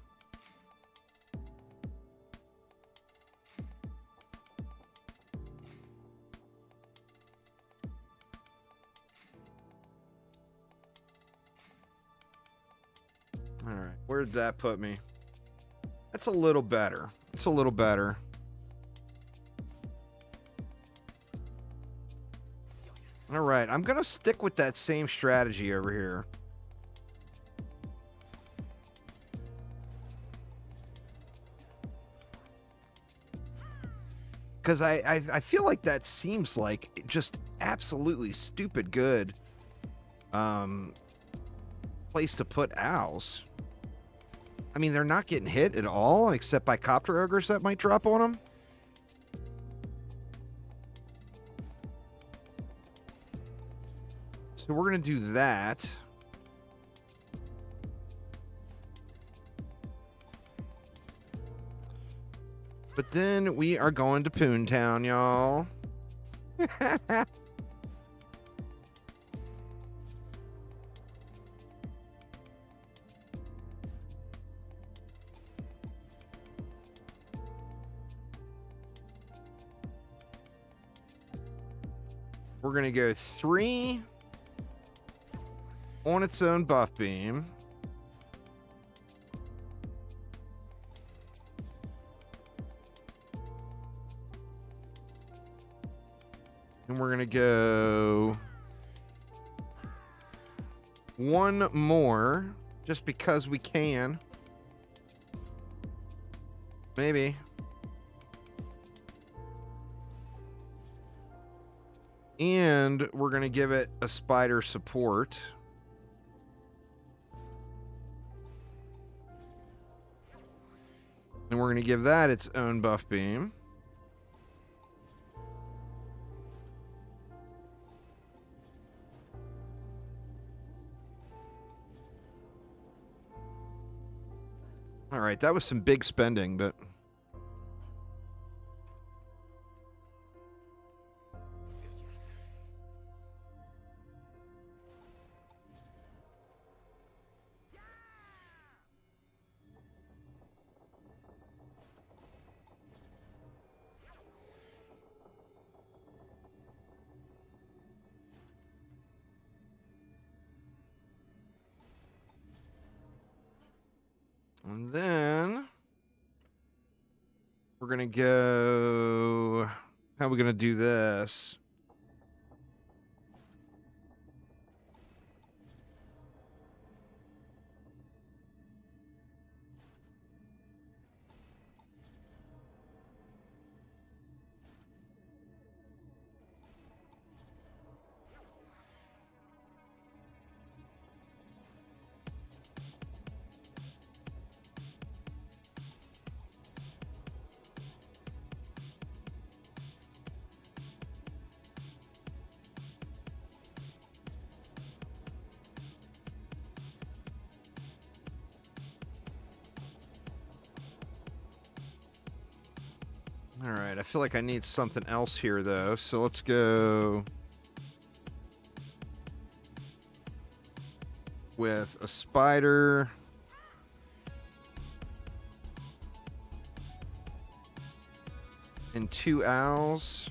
All right, where did that put me? That's a little better. It's a little better. All right, I'm going to stick with that same strategy over here. Because I feel like that seems like just absolutely stupid good place to put owls. I mean, they're not getting hit at all, except by copter ogres that might drop on them. So we're going to do that. But then we are going to Poontown, y'all. We're going to go 3 on its own buff beam. And we're going to go 1 more just because we can. Maybe. And we're going to give it a spider support. And we're going to give that its own buff beam. All right, that was some big spending, but... And then we're going to go... How are we going to do this? All right, I feel like I need something else here, though. So let's go with a spider. And 2 owls.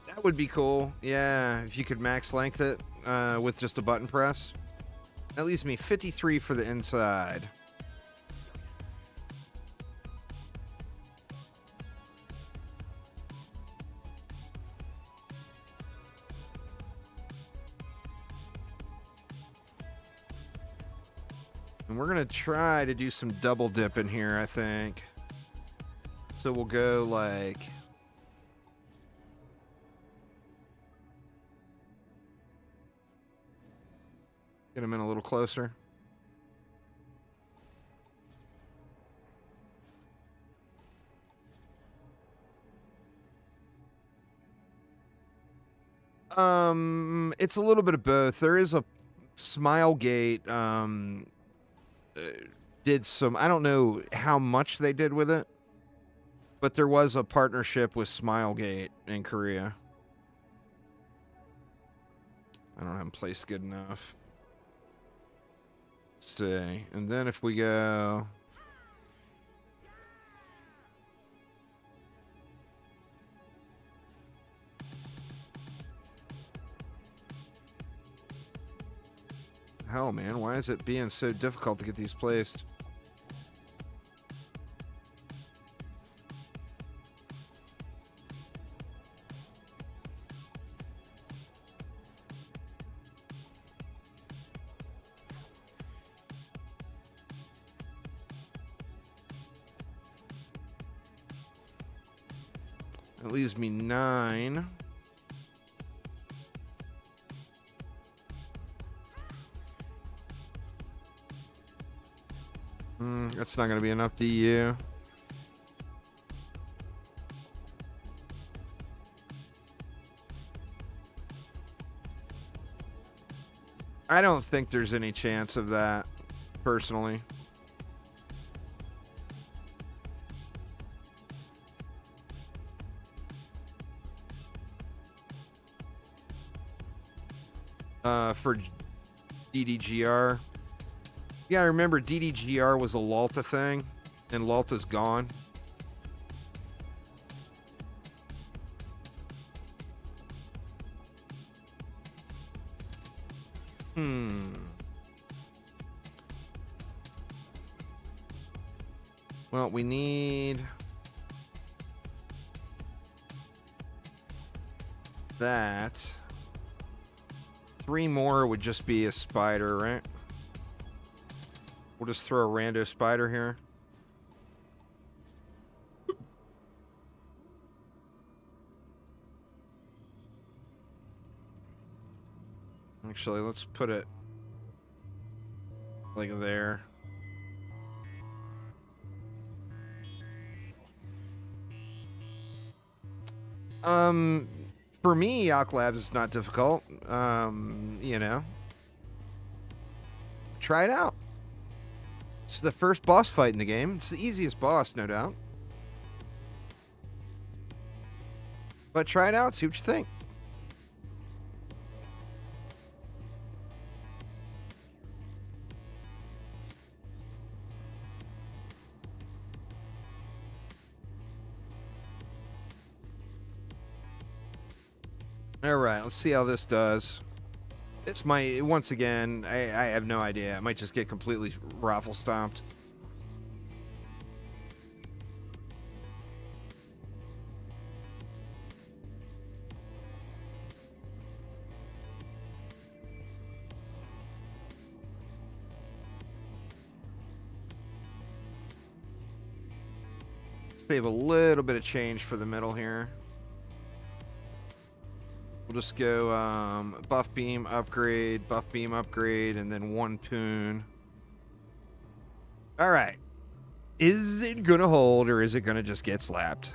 That would be cool. Yeah, if you could max length it with just a button press. That leaves me 53 for the inside. And we're going to try to do some double dip in here, I think. So we'll go like... Get him in a little closer. It's a little bit of both. There is a Smilegate did some, I don't know how much they did with it, but there was a partnership with Smilegate in Korea. I don't have them placed good enough. Let's see. And then if we go... Hell, man, why is it being so difficult to get these placed? That leaves me 9. That's not going to be enough DU. I don't think there's any chance of that, personally. For DDGR. Yeah, I remember DDGR was a Lalta thing, and Lalta's gone. Well, we need that. 3 more would just be a spider, right? We'll just throw a rando spider here. Actually, let's put it like there. For me, Yawk Labs is not difficult. You know. Try it out. It's the first boss fight in the game. It's the easiest boss, no doubt. But try it out, see what you think. All right, let's see how this does. It's once again, I have no idea. I might just get completely raffle stomped. Save a little bit of change for the middle here. We'll just go buff beam upgrade, and then 1 poon. All right. Is it going to hold, or is it going to just get slapped?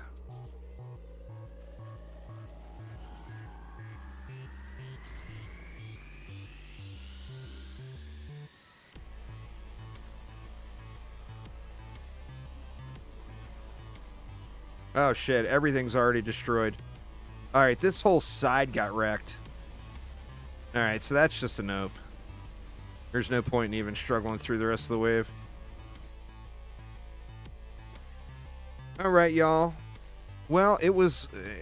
Oh, shit. Everything's already destroyed. All right, this whole side got wrecked. All right, so that's just a nope. There's no point in even struggling through the rest of the wave. All right, y'all. Well,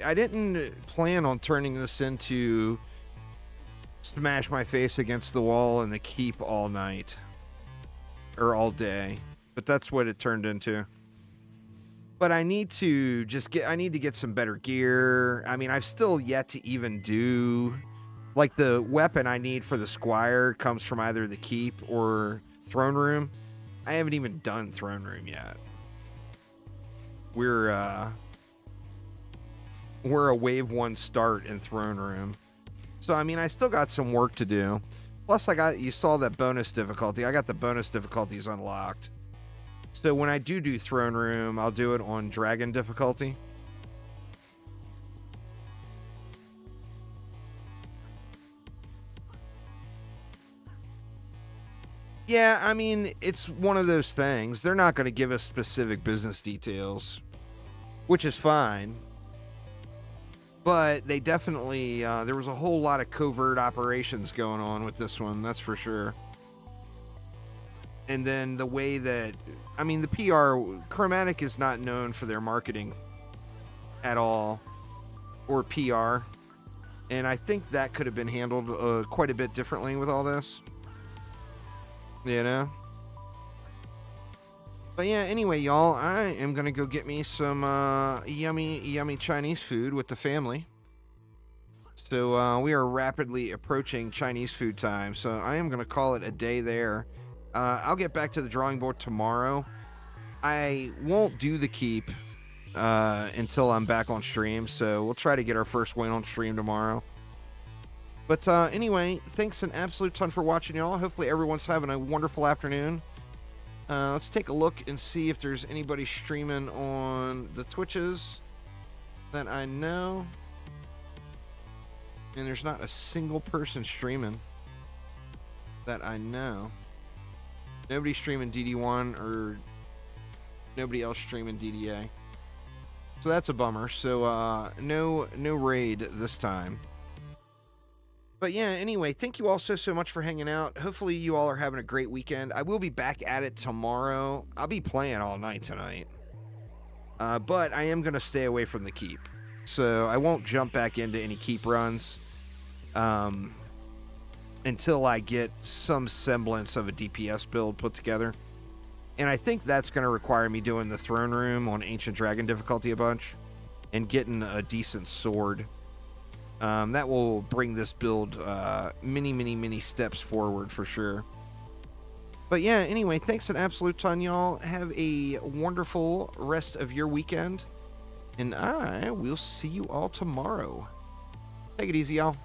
I didn't plan on turning this into smash my face against the wall in the keep all night. Or all day. But that's what it turned into. But I need to get some better gear. I mean, I've still yet to even do, like, the weapon I need for the Squire comes from either the keep or throne room. I haven't even done throne room yet. We're a wave 1 start in throne room. So, I mean, I still got some work to do. Plus, you saw that bonus difficulty. I got the bonus difficulties unlocked. So when I do throne room, I'll do it on dragon difficulty. Yeah, I mean, it's one of those things. They're not going to give us specific business details, which is fine. But they definitely, there was a whole lot of covert operations going on with this one, that's for sure. And then the way that, I mean, the PR, Chromatic is not known for their marketing at all, or PR. And I think that could have been handled quite a bit differently with all this. You know? But yeah, anyway, y'all, I am going to go get me some yummy Chinese food with the family. So we are rapidly approaching Chinese food time, so I am going to call it a day there. I'll get back to the drawing board tomorrow. I won't do the keep until I'm back on stream. So we'll try to get our first win on stream tomorrow. But anyway, thanks an absolute ton for watching, y'all. Hopefully everyone's having a wonderful afternoon. Let's take a look and see if there's anybody streaming on the Twitches that I know. And there's not a single person streaming that I know. Nobody streaming DD1 or nobody else streaming DDA. So that's a bummer. So no raid this time. But yeah, anyway, thank you all so much for hanging out. Hopefully you all are having a great weekend. I will be back at it tomorrow. I'll be playing all night tonight. But I am going to stay away from the keep. So I won't jump back into any keep runs until I get some semblance of a DPS build put together. And I think that's going to require me doing the throne room on Ancient Dragon difficulty a bunch and getting a decent sword. That will bring this build many steps forward for sure. But yeah, anyway, thanks an absolute ton, y'all. Have a wonderful rest of your weekend. And I will see you all tomorrow. Take it easy, y'all.